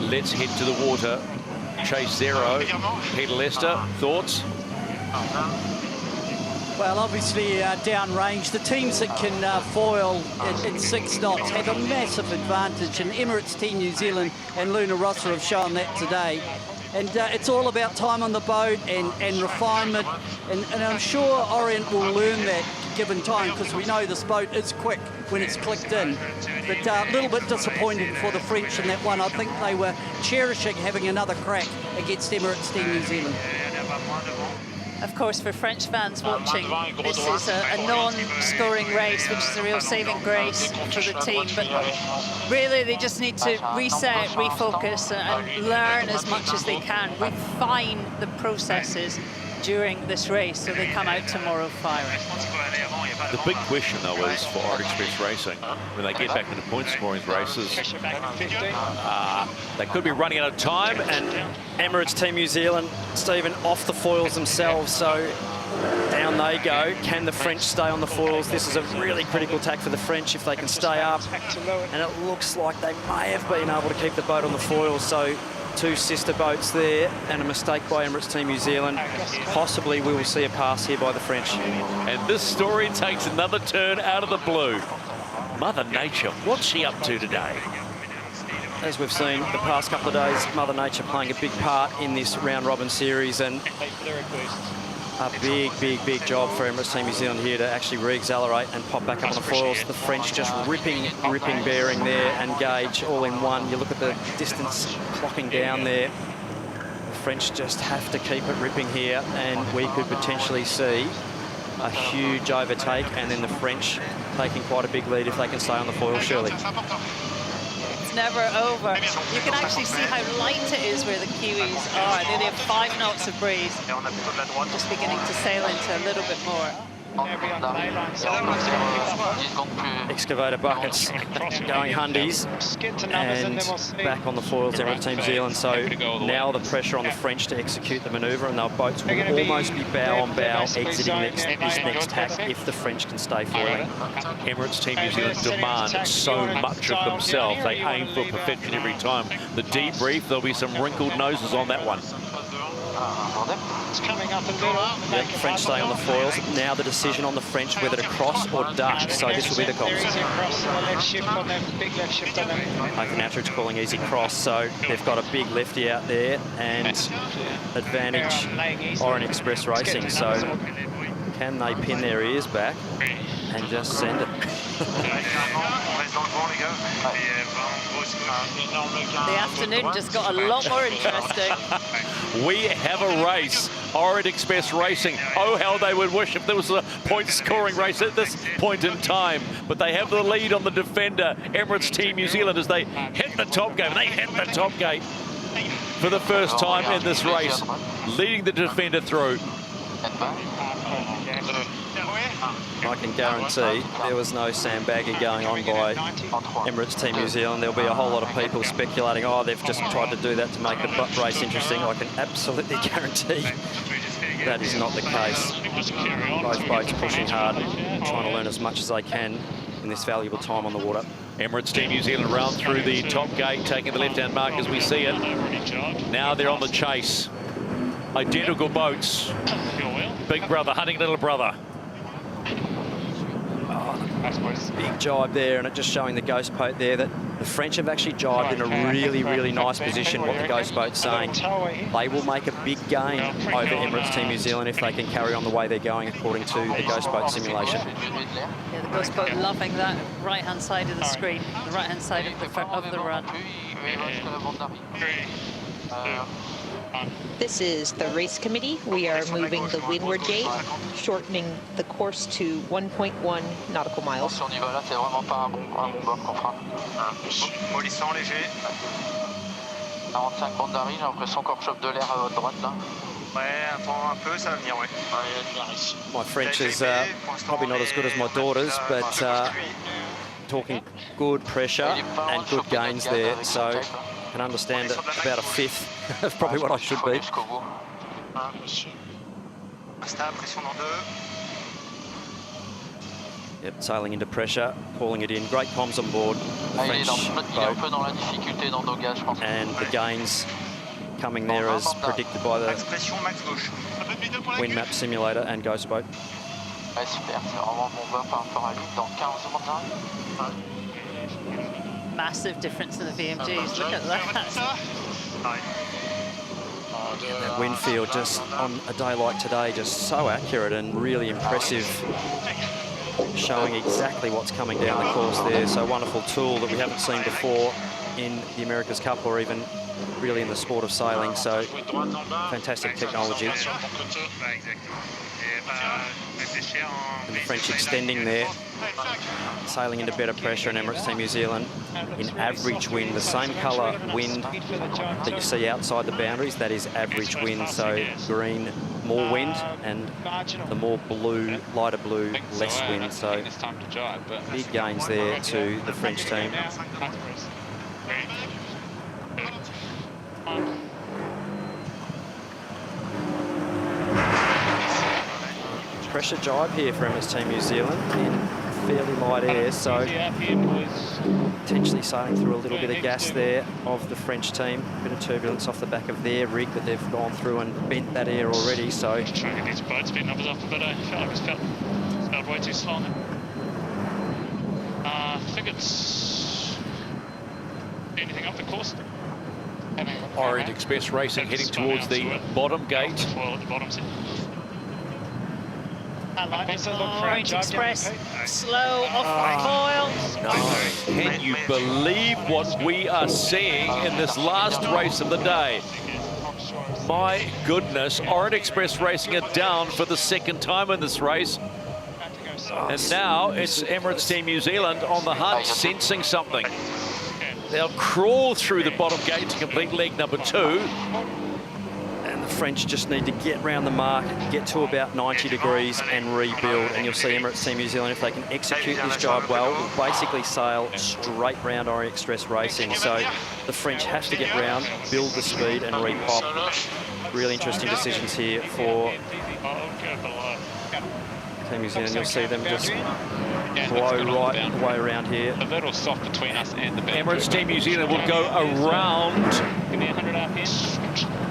Let's head to the water. Chase zero. Peter Lester, thoughts? Well, obviously downrange, the teams that can foil in 6 knots have a massive advantage, and Emirates Team New Zealand and Luna Rossa have shown that today. And it's all about time on the boat and refinement, and I'm sure Orient will learn that given time, because we know this boat is quick when it's clicked in. But a little bit disappointing for the French in that one. I think they were cherishing having another crack against Emirates Team New Zealand. Of course, for French fans watching, this is a non-scoring race, which is a real saving grace for the team. But really, they just need to reset, refocus, and learn as much as they can, refine the processes during this race so they come out tomorrow firing. The big question, though, is for Orient Express Racing, when they get back into point-scoring races, they could be running out of time, and Emirates Team New Zealand, Stephen, off the foils themselves, so down they go. Can the French stay on the foils? This is a really critical tack for the French if they can stay up, and it looks like they may have been able to keep the boat on the foils, so 2 sister boats there, and a mistake by Emirates Team New Zealand. Possibly we will see a pass here by the French. And this story takes another turn out of the blue. Mother Nature, what's she up to today? As we've seen the past couple of days, Mother Nature playing a big part in this round-robin series, and a big job for Emirates Team New Zealand here to actually re-accelerate and pop back up on the foils. The French just ripping bearing there, and gauge all in one. You look at the distance clocking down there. The French just have to keep it ripping here, and we could potentially see a huge overtake, and then the French taking quite a big lead if they can stay on the foil, surely. Never over. You can actually see how light it is where the Kiwis are. They only have 5 knots of breeze. Just beginning to sail into a little bit more. Excavator buckets going hundies, and back on the foils there on Team Zealand. So now the pressure on the French to execute the manoeuvre, and their boats will almost be bow on bow exiting this next tack if the French can stay foiling. Emirates Team New Zealand demand so much of themselves. They aim for perfection every time. The debrief, there'll be some wrinkled noses on that one. It's coming up a little. Yep, French stay on the foils. Now the decision on the French whether to cross or duck. So this will be the comms. Nathan Attridge calling easy cross. So they've got a big lefty out there, and advantage Orient Express Racing. So can they pin their ears back and just send it? The afternoon just got a lot more interesting. We have a race. Orient Express Racing. Oh, how they would wish if there was a point-scoring race at this point in time. But they have the lead on the defender, Emirates Team New Zealand, as they hit the top gate. They hit the top gate for the first time in this race, leading the defender through. I can guarantee there was no sandbagging going on by Emirates Team New Zealand. There'll be a whole lot of people speculating, oh, they've just tried to do that to make the race interesting. I can absolutely guarantee that is not the case. Both boats pushing hard, trying to learn as much as they can in this valuable time on the water. Emirates Team New Zealand round through the top gate, taking the left-hand mark as we see it. Now they're on the chase. Identical boats. Big brother hunting little brother. Big jibe there, and it just showing the ghost boat there that the French have actually jibed in a really nice position. What the ghost boat's saying, they will make a big gain over Emirates Team New Zealand if they can carry on the way they're going according to the ghost boat simulation. Yeah, the ghost boat loving that right-hand side of the screen, the right-hand side of the run. This is the race committee. We are moving the windward gate, shortening the course to 1.1 nautical miles. 45 bornes d'arrivée, j'ai l'impression qu'on chope de l'air à votre droite là. Ouais, attends un peu, ça va venir, ouais. Ouais, il va venir ici. My French is probably not as good as my daughter's, but talking good pressure and good gains there, so I can understand it about a fifth of probably what I should be. Yep, sailing into pressure, calling it in. Great comms on board the French boat. And the gains coming there as predicted by the wind map simulator and ghost boat. Ouais, super, c'est vraiment bon bas par rapport à lui. Dans 15 secondes d'arrivée. Massive difference in the VMGs. Look at that. That wind field just on a day like today, just so accurate and really impressive, showing exactly what's coming down the course there. So wonderful tool that we haven't seen before in the America's Cup or even really in the sport of sailing. So fantastic technology. And the French extending there, sailing into better pressure in Emirates Team New Zealand in average wind, the same colour wind that you see outside the boundaries, that is average wind. So green, more wind, and the more blue, lighter blue, less wind. So big gains there to the French team. Pressure jibe here for Emirates Team New Zealand in fairly light air, so potentially sailing through a little bit of gas there of the French team. A bit of turbulence off the back of their rig that they've gone through and bent that air already, so... Trying to get these boats a bit numbers off the bit, I felt like it felt way too slow. I think it's... anything up the course? Orient Express Racing heading towards the bottom gate. Well, at the bottom. Orange Express, slow off foil. No. Can you believe what we are seeing in this last race of the day? My goodness, Orient Express Racing are down for the second time in this race. And now it's Emirates Team New Zealand on the hunt, sensing something. They'll crawl through the bottom gate to complete leg number 2. The French just need to get round the mark, get to about 90 degrees and rebuild. And you'll see Emirates Team New Zealand, if they can execute this job well, will basically sail straight round Orient Express Racing. So the French have to get round, build the speed and repop. Really interesting decisions here for Team New Zealand. You'll see them just blow right the way around here. A little soft between us and the Emirates Team New Zealand will go around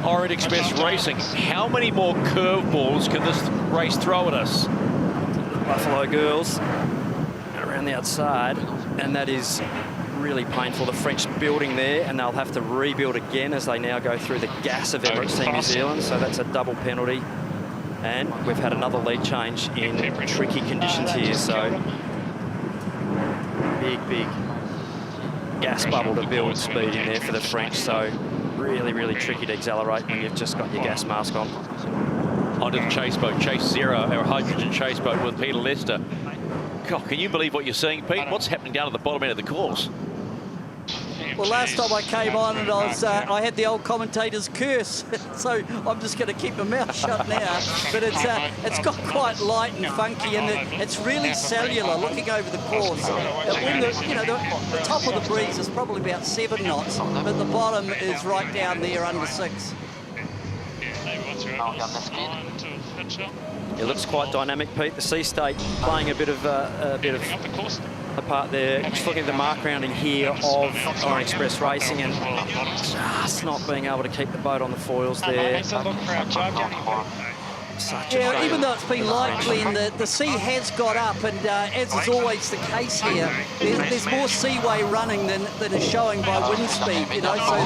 Orient Express Racing. How many more curveballs can this race throw at us? Buffalo Girls around the outside, and that is really painful. The French building there, and they'll have to rebuild again as they now go through the gas of Emirates Team New Zealand, so that's a double penalty. And we've had another lead change in tricky conditions here, so big gas bubble to build speed in there for the French, so really tricky to accelerate when you've just got your gas mask on. Onto the chase boat, Chase Zero, our hydrogen chase boat with Peter Lester. God, can you believe what you're seeing, Pete? What's happening down at the bottom end of the course? Well, last time I came on and I had the old commentator's curse, so I'm just going to keep my mouth shut now. But it's got quite light and funky, and it's really cellular looking over the course. When the top of the breeze is probably about 7 knots, but the bottom is right down there under 6. It looks quite dynamic, Pete. The Sea State playing a bit of a part there. Just looking at the mark rounding here of Orient Express Racing and just not being able to keep the boat on the foils there. Yeah, even though it's been light, Glenn, the sea has got up, and as is always the case here, there's more seaway running than is showing by wind speed, so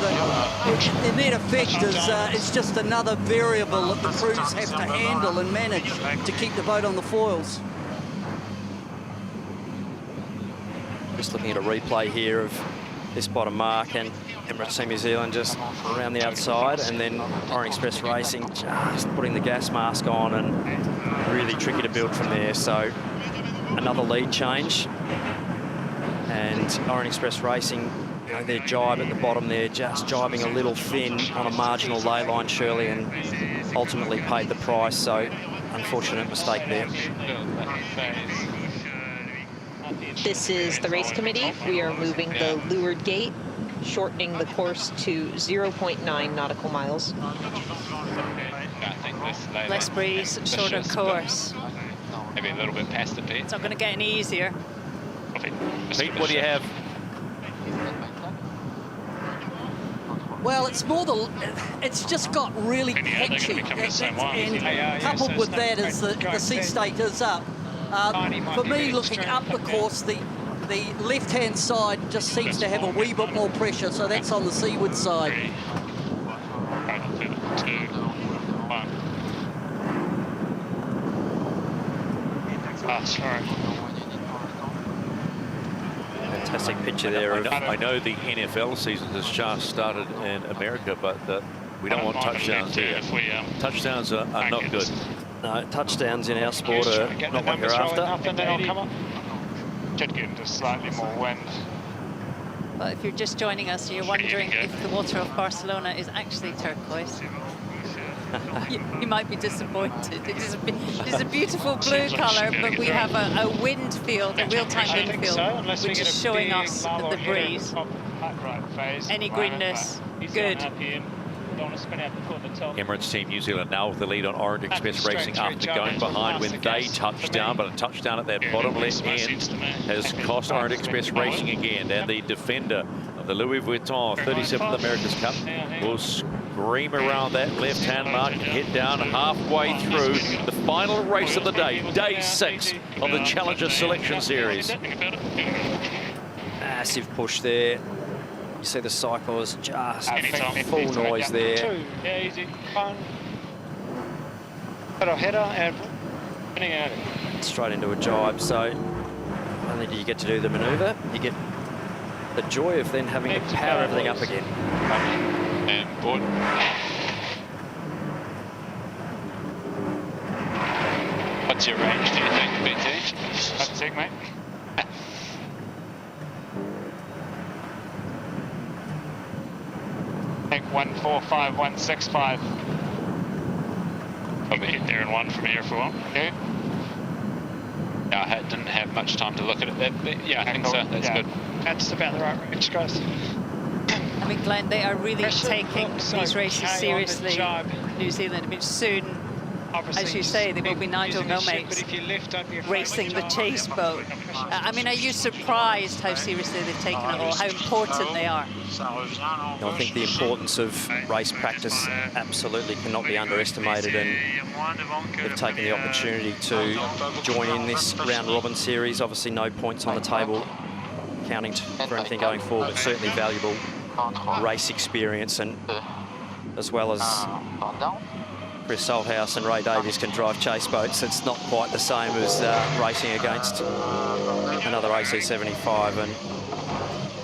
the net effect is it's just another variable that the crews have to handle and manage to keep the boat on the foils. Just looking at a replay here of this bottom mark, and Emirates Team New Zealand just around the outside, and then Orient Express Racing just putting the gas mask on, and really tricky to build from there. So another lead change, and Orient Express Racing you know, their jibe at the bottom there, just jibing a little thin on a marginal lay line, Shirley, and ultimately paid the price. So, unfortunate mistake there. This is the race committee. We are moving the leeward gate, shortening the course to 0.9 nautical miles. Less breeze, shorter course. Maybe a little bit past the pit. It's not going to get any easier. Pete, what do you have? Well, it's more the, it's just got really patchy, and coupled with that is the sea state is up. For me, looking up the course, the left-hand side just seems to have a wee bit more pressure, so that's on the seaward side. 3, 2, 1. Ah, sorry. Fantastic picture there. I know the NFL season has just started in America, but we don't want touchdowns here. Touchdowns are not good. No, touchdowns in our sport are not what you're after. Then I'll come up. Should get into slightly more wind. But if you're just joining us, you're wondering if the water of Barcelona is actually turquoise. You might be disappointed. It is a beautiful blue colour, but we have a wind field, a real-time wind field, which is showing us the breeze. Any greenness, good. Emirates Team New Zealand now with the lead on Orient Express Racing after going behind when they touched down, but a touchdown at that bottom left end has cost Orient Express Racing again. And the defender of the Louis Vuitton 37th America's Cup will scream around that left-hand mark and head down halfway through the final race of the day, day 6 of the Challenger Selection Series. Massive push there. You see the cyclists just full noise there. Yeah, easy. Fun. Little header and Straight into a jibe. So not only do you get to do the manoeuvre, you get the joy of then having to power everything up again. And board. What's your range, do you think, BT? That's it, mate. I think 145, 165. Probably get there in 1 from here if we want. Yeah. No, I didn't have much time to look at it. But yeah, I think so. That's good. That's about the right range, guys. I mean, Glenn, they are really taking these races seriously. New Zealand. I mean, soon, as you say, there will be Nigel Nomates racing the chase boat. I mean, are you surprised how seriously they've taken it all, how important they are? I think the importance of race practice absolutely cannot be underestimated, and they've taken the opportunity to join in this round-robin series. Obviously, no points on the table counting for anything going forward, but certainly valuable race experience, and as well as Chris Salthouse and Ray Davies can drive chase boats. It's not quite the same as racing against another AC75, and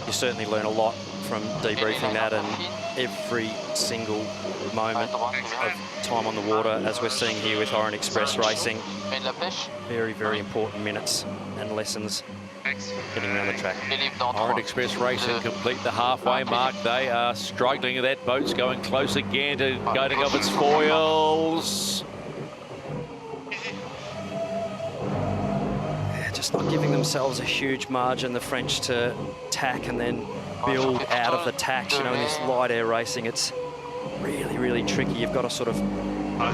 you certainly learn a lot from debriefing that, and every single moment of time on the water, as we're seeing here with Orient Express Racing. Very, very important minutes and lessons getting around the track. Orient Express Racing complete the halfway mark. They are struggling. That boat's going close again to going off its foils. Just not giving themselves a huge margin, the French, to tack and then build out of the tacks. You know, in this light air racing, it's really, really tricky. You've got to sort of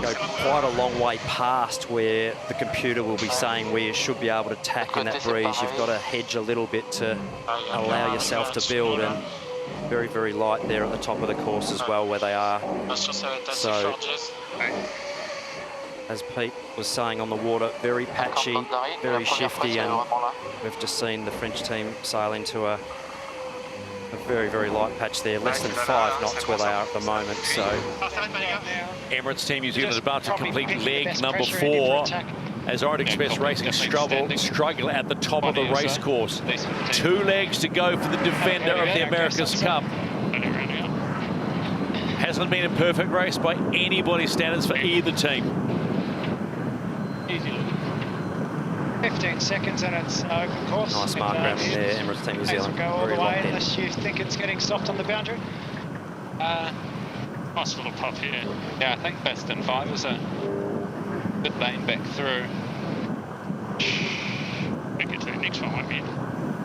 go quite a long way past where the computer will be saying where you should be able to tack in that breeze. You've got to hedge a little bit to allow yourself to build, and very, very light there at the top of the course as well where they are. So, as Pete was saying on the water, very patchy, very shifty, and we've just seen the French team sail into a very, very light patch there, less than 5 knots where they are at the moment. So Emirates Team New Zealand is about to complete leg number 4 as Orient Express Racing struggle at the top of the race course. 2 legs to go for the defender of the America's Cup. Hasn't been a perfect race by anybody's standards for either team. 15 seconds and it's open course. Nice mark around there, Emirates Team New Zealand. Go all the Very way locked in. unless you think it's getting soft on the boundary. Nice little pop here. Yeah, I think best in 5 is a good lane back through. I think the next one won't be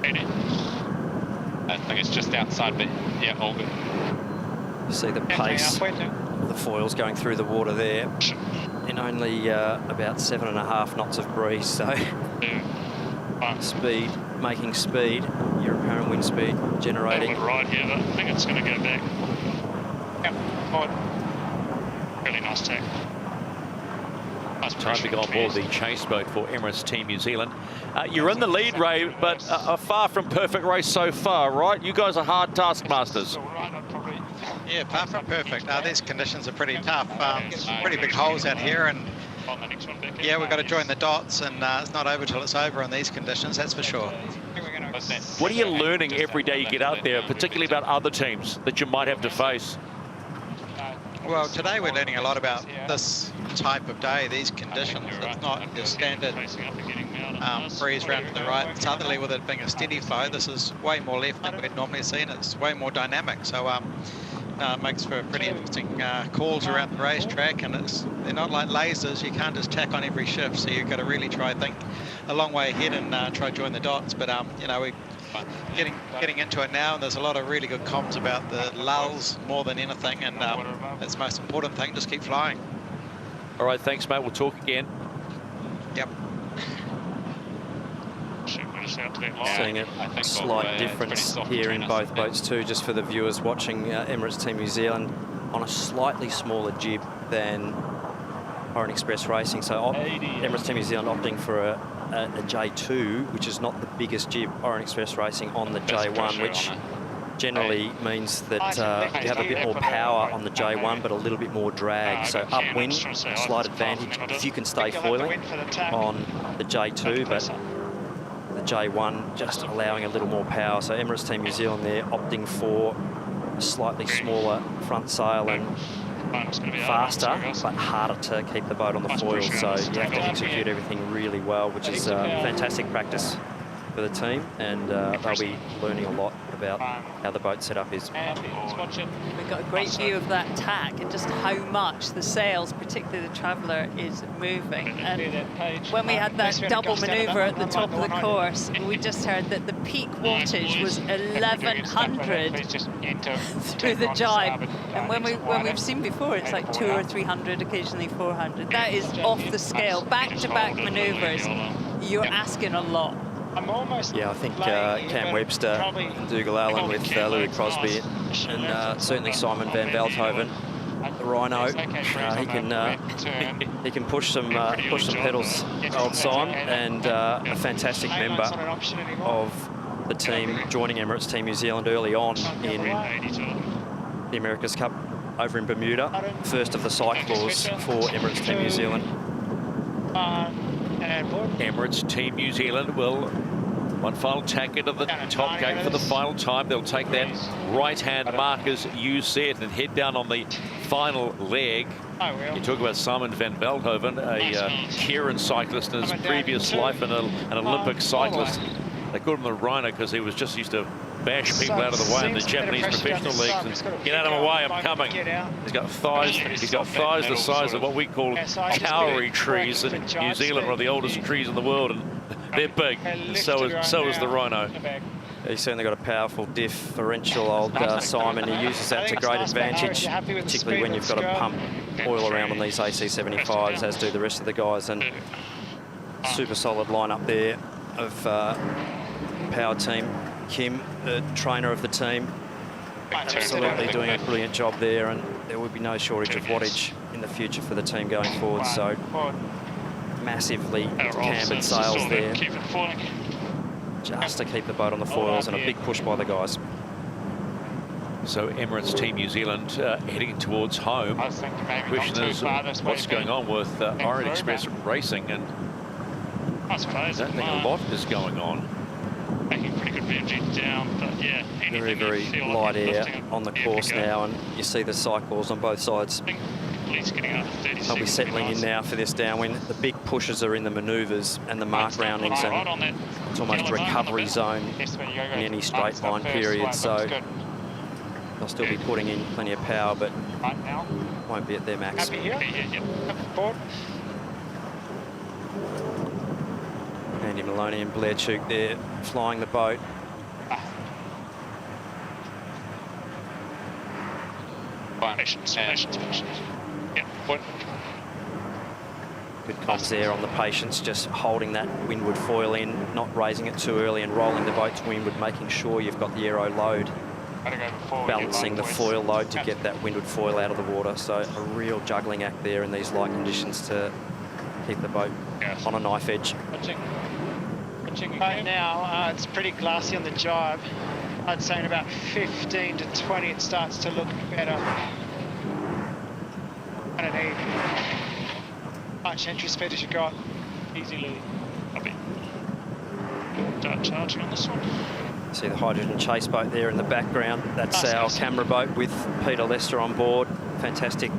80. I think it's just outside, but yeah, all good. You see the pace of the foils going through the water there in only about 7.5 knots of breeze, so speed, making speed, your apparent wind speed generating. Right here, but I think it's going to go back. Yep, forward. Really nice tack. Time to go on board the chase boat for Emirates Team New Zealand. You're in the lead, Ray, but a far from perfect race so far, right? You guys are hard taskmasters. Yeah, far from perfect. These conditions are pretty tough. Pretty big holes out here, and yeah, we've got to join the dots, and it's not over till it's over on these conditions, that's for sure. What are you learning every day you get out there, particularly about other teams that you might have to face? Well, today we're learning a lot about this type of day, these conditions. It's not your standard breeze round to the right and southerly with it being a steady flow. This is way more left than we'd normally seen. It's way more dynamic, so it makes for pretty interesting calls around the racetrack, and they're not like lasers. You can't just tack on every shift, so you've got to really try think a long way ahead and try join the dots. But you know, we're getting into it now, and there's a lot of really good comms about the lulls more than anything, and that's the most important thing. Just keep flying. All right, thanks, mate. We'll talk again. Yep. Seeing a slight difference here in both boats too, just for the viewers watching. Emirates Team New Zealand on a slightly smaller jib than Orient Express Racing. So Emirates Team New Zealand opting for a J2, which is not the biggest jib. Orient Express Racing on the J1, which generally means that you have a bit more power on the J1, but a little bit more drag. So upwind, slight advantage if you can stay foiling on the J2, but the J1 just allowing a little more power. So Emirates Team New Zealand there opting for a slightly smaller front sail and faster, but harder to keep the boat on the foils. So you have to execute everything really well, which is fantastic practice for the team, and they'll be learning a lot about how the boat setup is. We've got a great view of that tack and just how much the sails, particularly the Traveller, is moving. And when we had that double manoeuvre at the top of the course, we just heard that the peak wattage was 1100 through the jibe. And when we've seen before, it's like 200 or 300, occasionally 400. That is off the scale. Back-to-back manoeuvres, you're asking a lot. Yeah, I think Cam Webster, Dougal Allen with Louis Crosby, and certainly Simon van Veldhoven, the Rhino. He can push some pedals, old Simon, and a fantastic member of the team, joining Emirates Team New Zealand early on in the America's Cup over in Bermuda. First of the cyclaws for Emirates Team New Zealand. Emirates Team New Zealand will one final tack into the top gate for the final time. They'll take that right-hand mark, as you said, and head down on the final leg. You talk about Simon van Veldhoven, a Kieran cyclist in his previous life, and an Olympic cyclist. They called him the Rhino because he was just used to bash people out of the way in the Japanese professional leagues and get out of my way, I'm coming. He's got thighs the size of what we call kauri trees in New Zealand, one of the oldest trees in the world, and they're big. So is the Rhino. He's certainly got a powerful differential, old Simon. He uses that to great advantage, particularly when you've got to pump oil around on these AC75s, as do the rest of the guys. And super solid lineup there of power team. Kim, the trainer of the team, absolutely doing a brilliant job there, and there will be no shortage of wattage in the future for the team going forward. So massively cambered sails there, just to keep the boat on the foils, and a big push by the guys. So Emirates Team New Zealand heading towards home. The question is, what's going on with Orient Express Racing? And I don't think a lot is going on. Making pretty good VMG down, but yeah. Very, very light air on the course now, and you see the cycles on both sides They'll be settling in now for this downwind. The big pushes are in the manoeuvres and the mark roundings, and it's almost a recovery zone in any straight line period. So they'll still be putting in plenty of power, but won't be at their max. Andy Maloney and Blair Chuk there flying the boat. Patience. Yeah, point. Good comms there on the patience, just holding that windward foil in, not raising it too early and rolling the boat to windward, making sure you've got the aero load, balancing the foil load to get that windward foil out of the water. So a real juggling act there in these light conditions to keep the boat on a knife edge. Right now, it's pretty glassy on the jibe. I'd say in about 15 to 20 it starts to look better. I don't need much entry speed as you got. Easily. Copy. Dart charging on this one. See the hydrogen chase boat there in the background. That's our camera boat with Peter Lester on board. Fantastic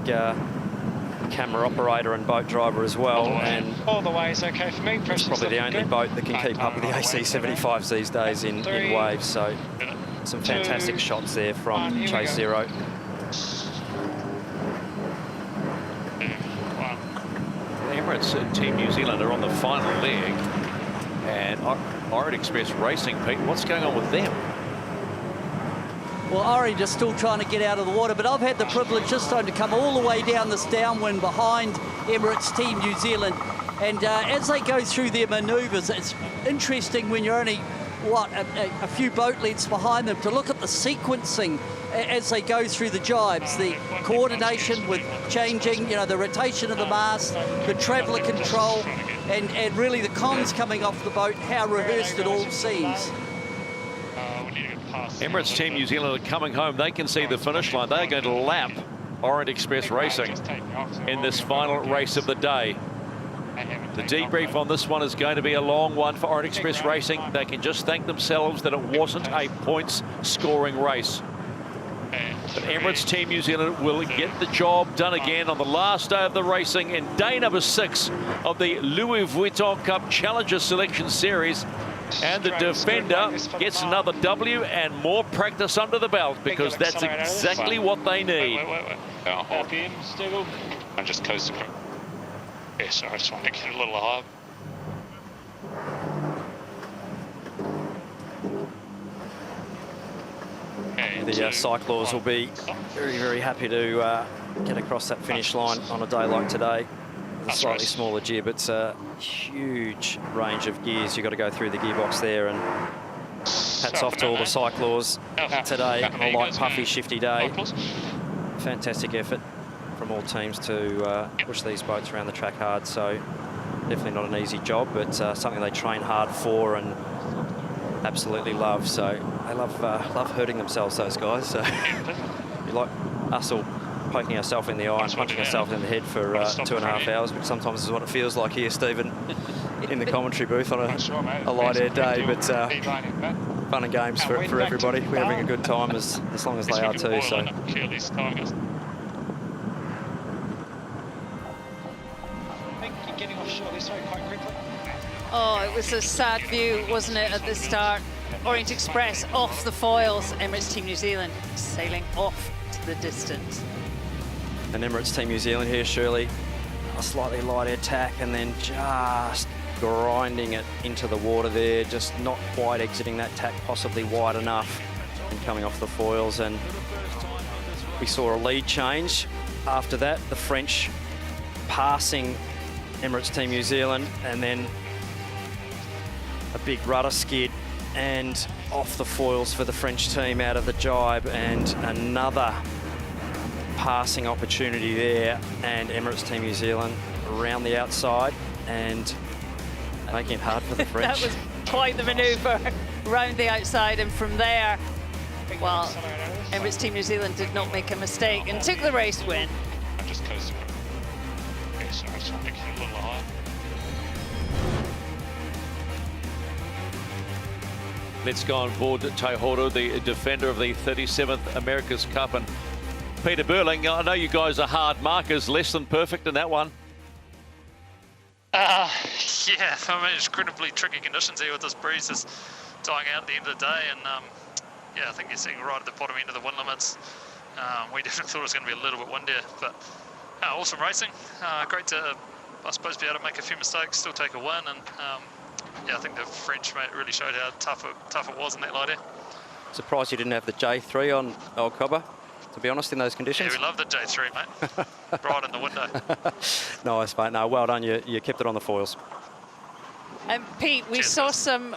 camera operator and boat driver as well. And all the way is okay for me. It's probably the only boat that can keep up with the AC-75s these days in waves. So some fantastic shots there from Chase Zero. The Emirates Team New Zealand are on the final leg, and Orient Express Racing, Pete, what's going on with them? Well, Orange are still trying to get out of the water, but I've had the privilege this time to come all the way down this downwind behind Emirates Team New Zealand. And as they go through their manoeuvres, it's interesting when you're only, a few boat lengths behind them, to look at the sequencing as they go through the jibes, the coordination with changing, the rotation of the mast, the traveller control, and really the comms coming off the boat, how rehearsed it all seems. Emirates Team New Zealand are coming home. They can see the finish line. They're going to lap Orient Express Racing in this final race of the day. The debrief on this one is going to be a long one for Orient Express Racing. They can just thank themselves that it wasn't a points scoring race. But Emirates Team New Zealand will get the job done again on the last day of the racing in day number 6 of the Louis Vuitton Cup Challenger Selection Series. And the defender gets another W and more practice under the belt, because that's exactly what they need. Back in, Stiggle. I'm just coasting. Yeah, sorry, I just want to get a little higher. The cyclists will be very, very happy to get across that finish line on a day like today. The slightly smaller jib, it's a huge range of gears. You've got to go through the gearbox there, and hats off to all the cyclists today on a light, puffy, shifty day. Fantastic effort from all teams to push these boats around the track hard. So definitely not an easy job, but something they train hard for and absolutely love. So they love hurting themselves, those guys. So you like us all poking ourselves in the eye and punching ourselves in the head for 2.5 hours, which sometimes is what it feels like here, Stephen, in the commentary booth on a light air day. But fun and games for everybody. We're having a good time as long as they are too. So. Oh, it was a sad view, wasn't it, at the start? Orient Express off the foils, Emirates Team New Zealand sailing off to the distance. And Emirates Team New Zealand here, Shirley, a slightly light air tack and then just grinding it into the water there, just not quite exiting that tack, possibly wide enough, and coming off the foils. And we saw a lead change after that, the French passing Emirates Team New Zealand, and then a big rudder skid and off the foils for the French team out of the jibe, and another passing opportunity there, and Emirates Team New Zealand around the outside and making it hard for the French. That was quite the manoeuvre around the outside, and from there, well, Emirates Team New Zealand did not make a mistake and took the race win. I'm just coasting. Okay, so I just want to get a little higher. Let's go on board Taihoro, the defender of the 37th America's Cup, and Peter Burling, I know you guys are hard markers, less than perfect in that one. Yeah, I mean, it's incredibly tricky conditions here with this breeze just dying out at the end of the day, and yeah, I think you're seeing right at the bottom end of the wind limits. We definitely thought it was going to be a little bit windier, but awesome racing. Great to, I suppose, be able to make a few mistakes, still take a win, and yeah, I think the French mate really showed how tough it was in that light air. Surprised you didn't have the J3 on old Cobber, to be honest, in those conditions. Yeah, we love the J3, mate. Right in the window. Nice, mate. No, well done. You kept it on the foils. Pete, we saw some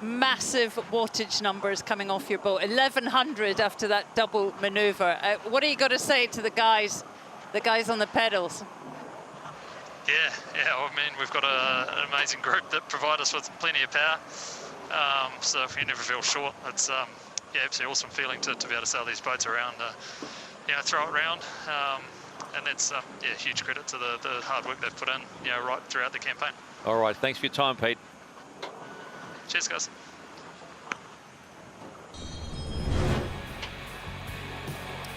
massive wattage numbers coming off your boat. 1100 after that double manoeuvre. What are you going to say to the guys on the pedals? Yeah. I mean, we've got an amazing group that provide us with plenty of power. So if you never feel short, it's yeah, absolutely awesome feeling to be able to sail these boats around, you know, throw it around. And that's yeah, huge credit to the hard work they've put in, you know, right throughout the campaign. All right, thanks for your time, Pete. Cheers, guys.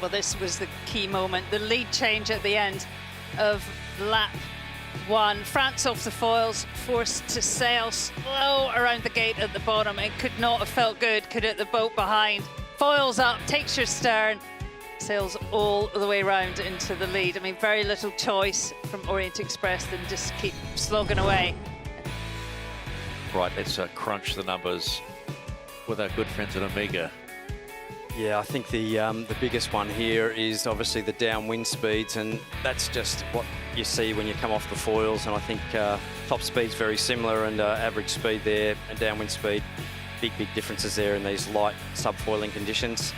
Well, this was the key moment, the lead change at the end of lap 1. France off the foils, forced to sail slow around the gate at the bottom. It could not have felt good, could it? The boat behind. Foils up, takes your stern, sails all the way around into the lead. I mean, very little choice from Orient Express than just keep slogging away. Right, let's crunch the numbers with our good friends at Omega. Yeah, I think the biggest one here is obviously the downwind speeds, and that's just what you see when you come off the foils. And I think top speed's very similar, and average speed there and downwind speed, big differences there in these light subfoiling conditions.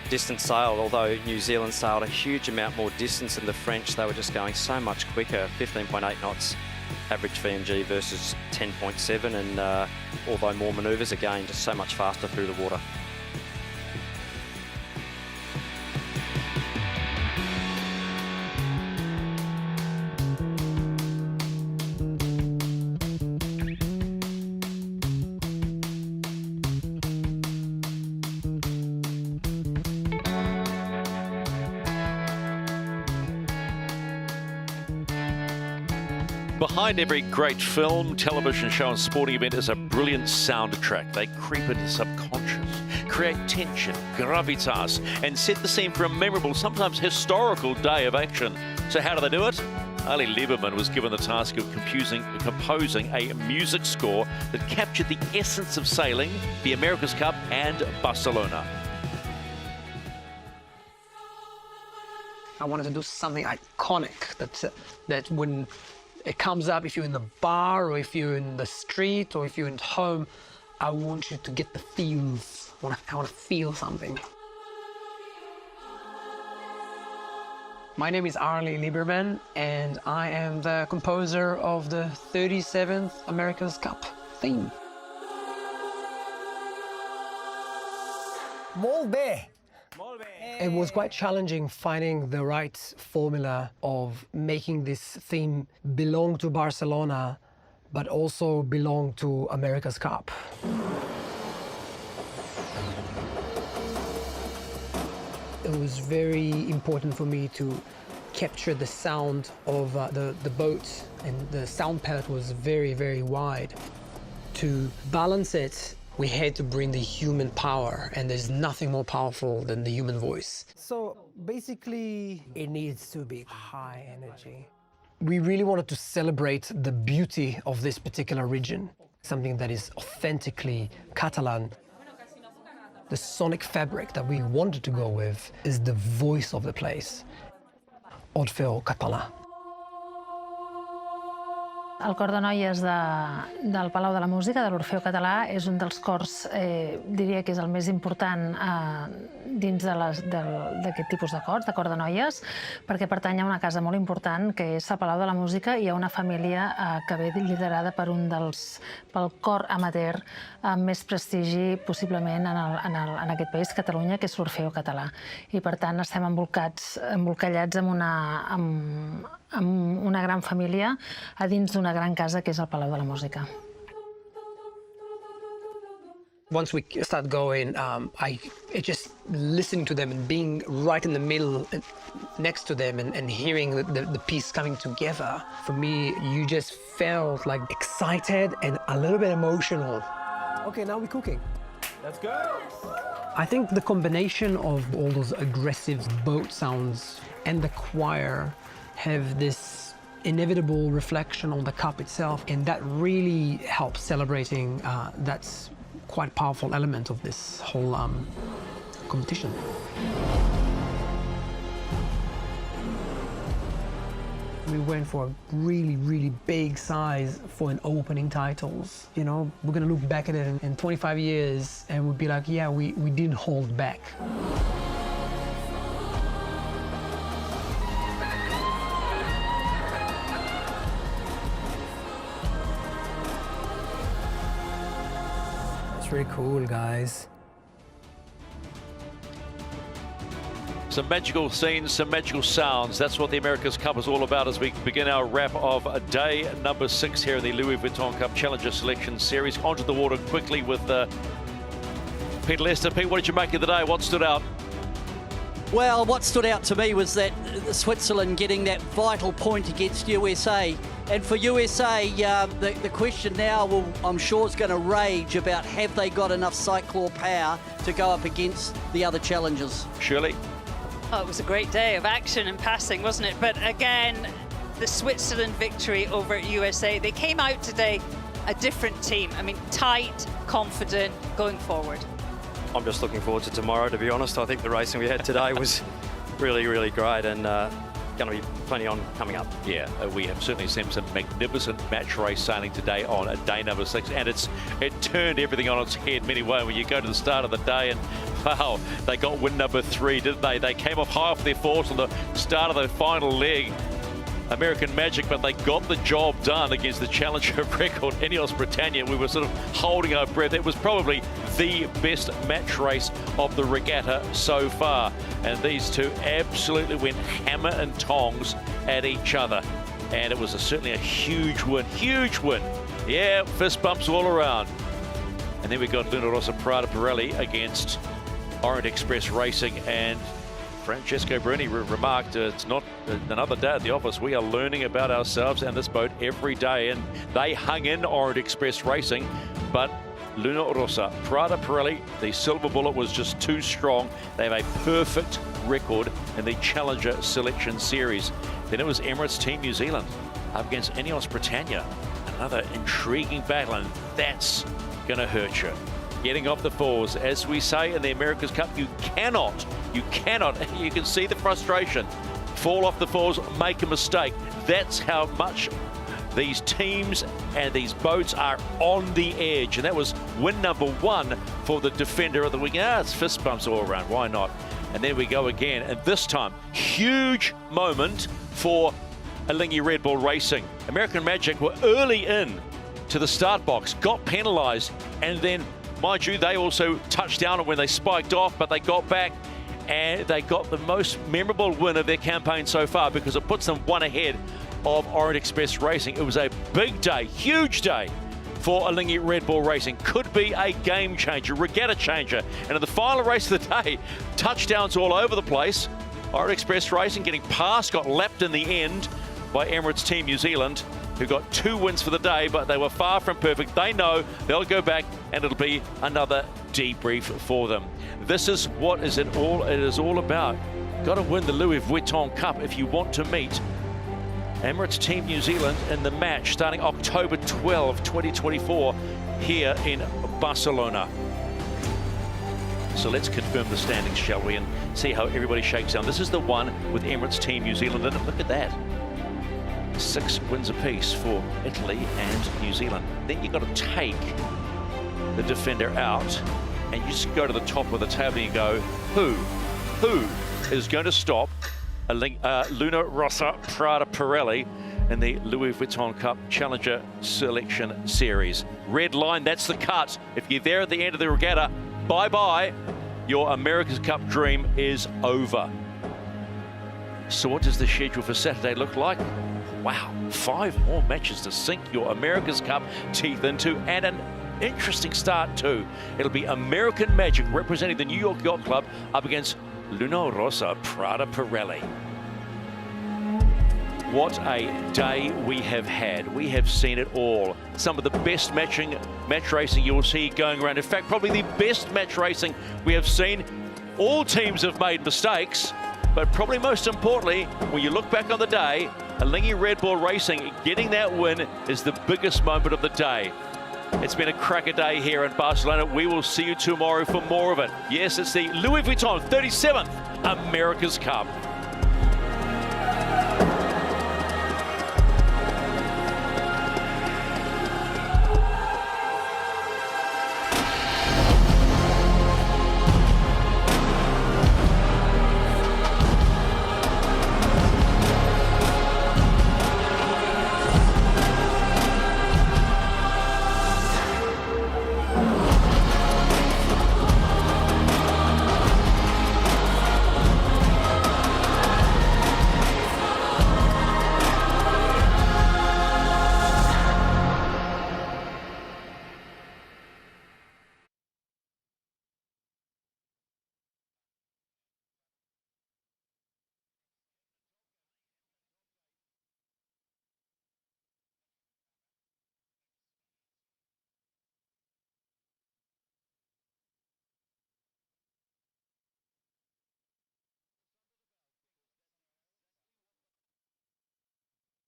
Distance sailed, although New Zealand sailed a huge amount more distance than the French, they were just going so much quicker, 15.8 knots average VMG versus 10.7, and although more manoeuvres, again, just so much faster through the water. Behind every great film, television show and sporting event is a brilliant soundtrack. They creep into the subconscious, create tension, gravitas, and set the scene for a memorable, sometimes historical day of action. So how do they do it? Ali Lieberman was given the task of composing a music score that captured the essence of sailing, the America's Cup and Barcelona. I wanted to do something iconic that when it comes up, if you're in the bar or if you're in the street or if you're at home, I want you to get the feels. I want to feel something. My name is Ali Lieberman, and I am the composer of the 37th America's Cup theme. It was quite challenging finding the right formula of making this theme belong to Barcelona, but also belong to America's Cup. It was very important for me to capture the sound of the boat, and the sound palette was very, very wide. To balance it, we had to bring the human power, and there's nothing more powerful than the human voice. So basically, it needs to be high energy. We really wanted to celebrate the beauty of this particular region, something that is authentically Catalan. The sonic fabric that we wanted to go with is the voice of the place, Orfeo Català. El cor de noies del Palau de la Música, de l'Orfeo Català, és un dels cors, diria que és el més important dins d'aquest tipus de cors, de cor de noies, perquè pertany a una casa molt important, que és el Palau de la Música, i hi ha una família que ve liderada pel cor amateur amb més prestigi possiblement en aquest país, Catalunya, que és l'Orfeo Català. I per tant estem embolcallats amb una gran família a dins d'una gran casa que és el Palau de la Música. Once we start going, it just listening to them and being right in the middle next to them and hearing the piece coming together, for me, you just felt like excited and a little bit emotional. Okay, now we're cooking. Let's go. I think the combination of all those aggressive boat sounds and the choir have this inevitable reflection on the cup itself, and that really helps celebrating that's quite powerful element of this whole competition. We went for a really, really big size for an opening titles. You know, we're gonna look back at it in 25 years and we'll be like, yeah, we didn't hold back. That's really cool, guys. Some magical scenes, some magical sounds. That's what the America's Cup is all about as we begin our wrap of day number 6 here in the Louis Vuitton Cup Challenger Selection Series. Onto the water quickly with Pete Lester. Pete, what did you make of the day? What stood out? Well, what stood out to me was that Switzerland getting that vital point against USA. And for USA, the question now, well, I'm sure is going to rage about have they got enough cyclone power to go up against the other challengers. Shirley? Oh, it was a great day of action and passing, wasn't it? But again, the Switzerland victory over USA, they came out today a different team. I mean, tight, confident, going forward. I'm just looking forward to tomorrow, to be honest. I think the racing we had today was really, really great, and going to be plenty on coming up. Yeah, we have certainly seen some magnificent match race sailing today on day number 6, and it turned everything on its head many ways. When you go to the start of the day and wow, they got win number 3, didn't they? They came off high off their force on the start of the final leg. American Magic, but they got the job done against the challenger record, Ineos Britannia. We were sort of holding our breath. It was probably the best match race of the regatta so far. And these two absolutely went hammer and tongs at each other. And it was certainly a huge win, huge win. Yeah, fist bumps all around. And then we got Luna Rossa Prada Pirelli against Orient Express Racing, and Francesco Bruni remarked, it's not another day at the office. We are learning about ourselves and this boat every day. And they hung in Orient Express Racing, but Luna Rossa Prada Pirelli, the silver bullet was just too strong. They have a perfect record in the Challenger Selection Series. Then it was Emirates Team New Zealand up against Ineos Britannia. Another intriguing battle, and that's going to hurt you. Getting off the fours, as we say in the America's Cup, you cannot, you can see the frustration. Fall off the fours, make a mistake. That's how much these teams and these boats are on the edge. And that was win number 1 for the defender of the weekend. It's fist bumps all around, why not? And then we go again, and this time, huge moment for Alinghi Red Bull Racing. American Magic were early in to the start box, got penalised, and then, mind you, they also touched down when they spiked off, but they got back and they got the most memorable win of their campaign so far because it puts them 1 ahead of Orient Express Racing. It was a big day, huge day for Alinghi Red Bull Racing. Could be a game changer, regatta changer. And in the final race of the day, touchdowns all over the place. Orient Express Racing getting past, got lapped in the end by Emirates Team New Zealand, who got 2 wins for the day, but they were far from perfect. They know they'll go back and it'll be another debrief for them. This is what it is all about. Got to win the Louis Vuitton Cup if you want to meet Emirates Team New Zealand in the match starting October 12, 2024 here in Barcelona. So let's confirm the standings, shall we, and see how everybody shakes down. This is the one with Emirates Team New Zealand in it. Look at that. 6 wins apiece for Italy and New Zealand. Then you've got to take the defender out and you just go to the top of the table and you go, who is going to stop Luna Rossa Prada Pirelli in the Louis Vuitton Cup Challenger Selection Series? Red line, that's the cut. If you're there at the end of the regatta, bye-bye. Your America's Cup dream is over. So what does the schedule for Saturday look like? Wow, 5 more matches to sink your America's Cup teeth into, and an interesting start too. It'll be American Magic representing the New York Yacht Club up against Luna Rossa Prada Pirelli. What a day we have had. We have seen it all. Some of the best match racing you will see going around. In fact, probably the best match racing we have seen. All teams have made mistakes, but probably most importantly, when you look back on the day, Alinghi Red Bull Racing getting that win is the biggest moment of the day. It's been a cracker day here in Barcelona. We will see you tomorrow for more of it. Yes, it's the Louis Vuitton 37th America's Cup.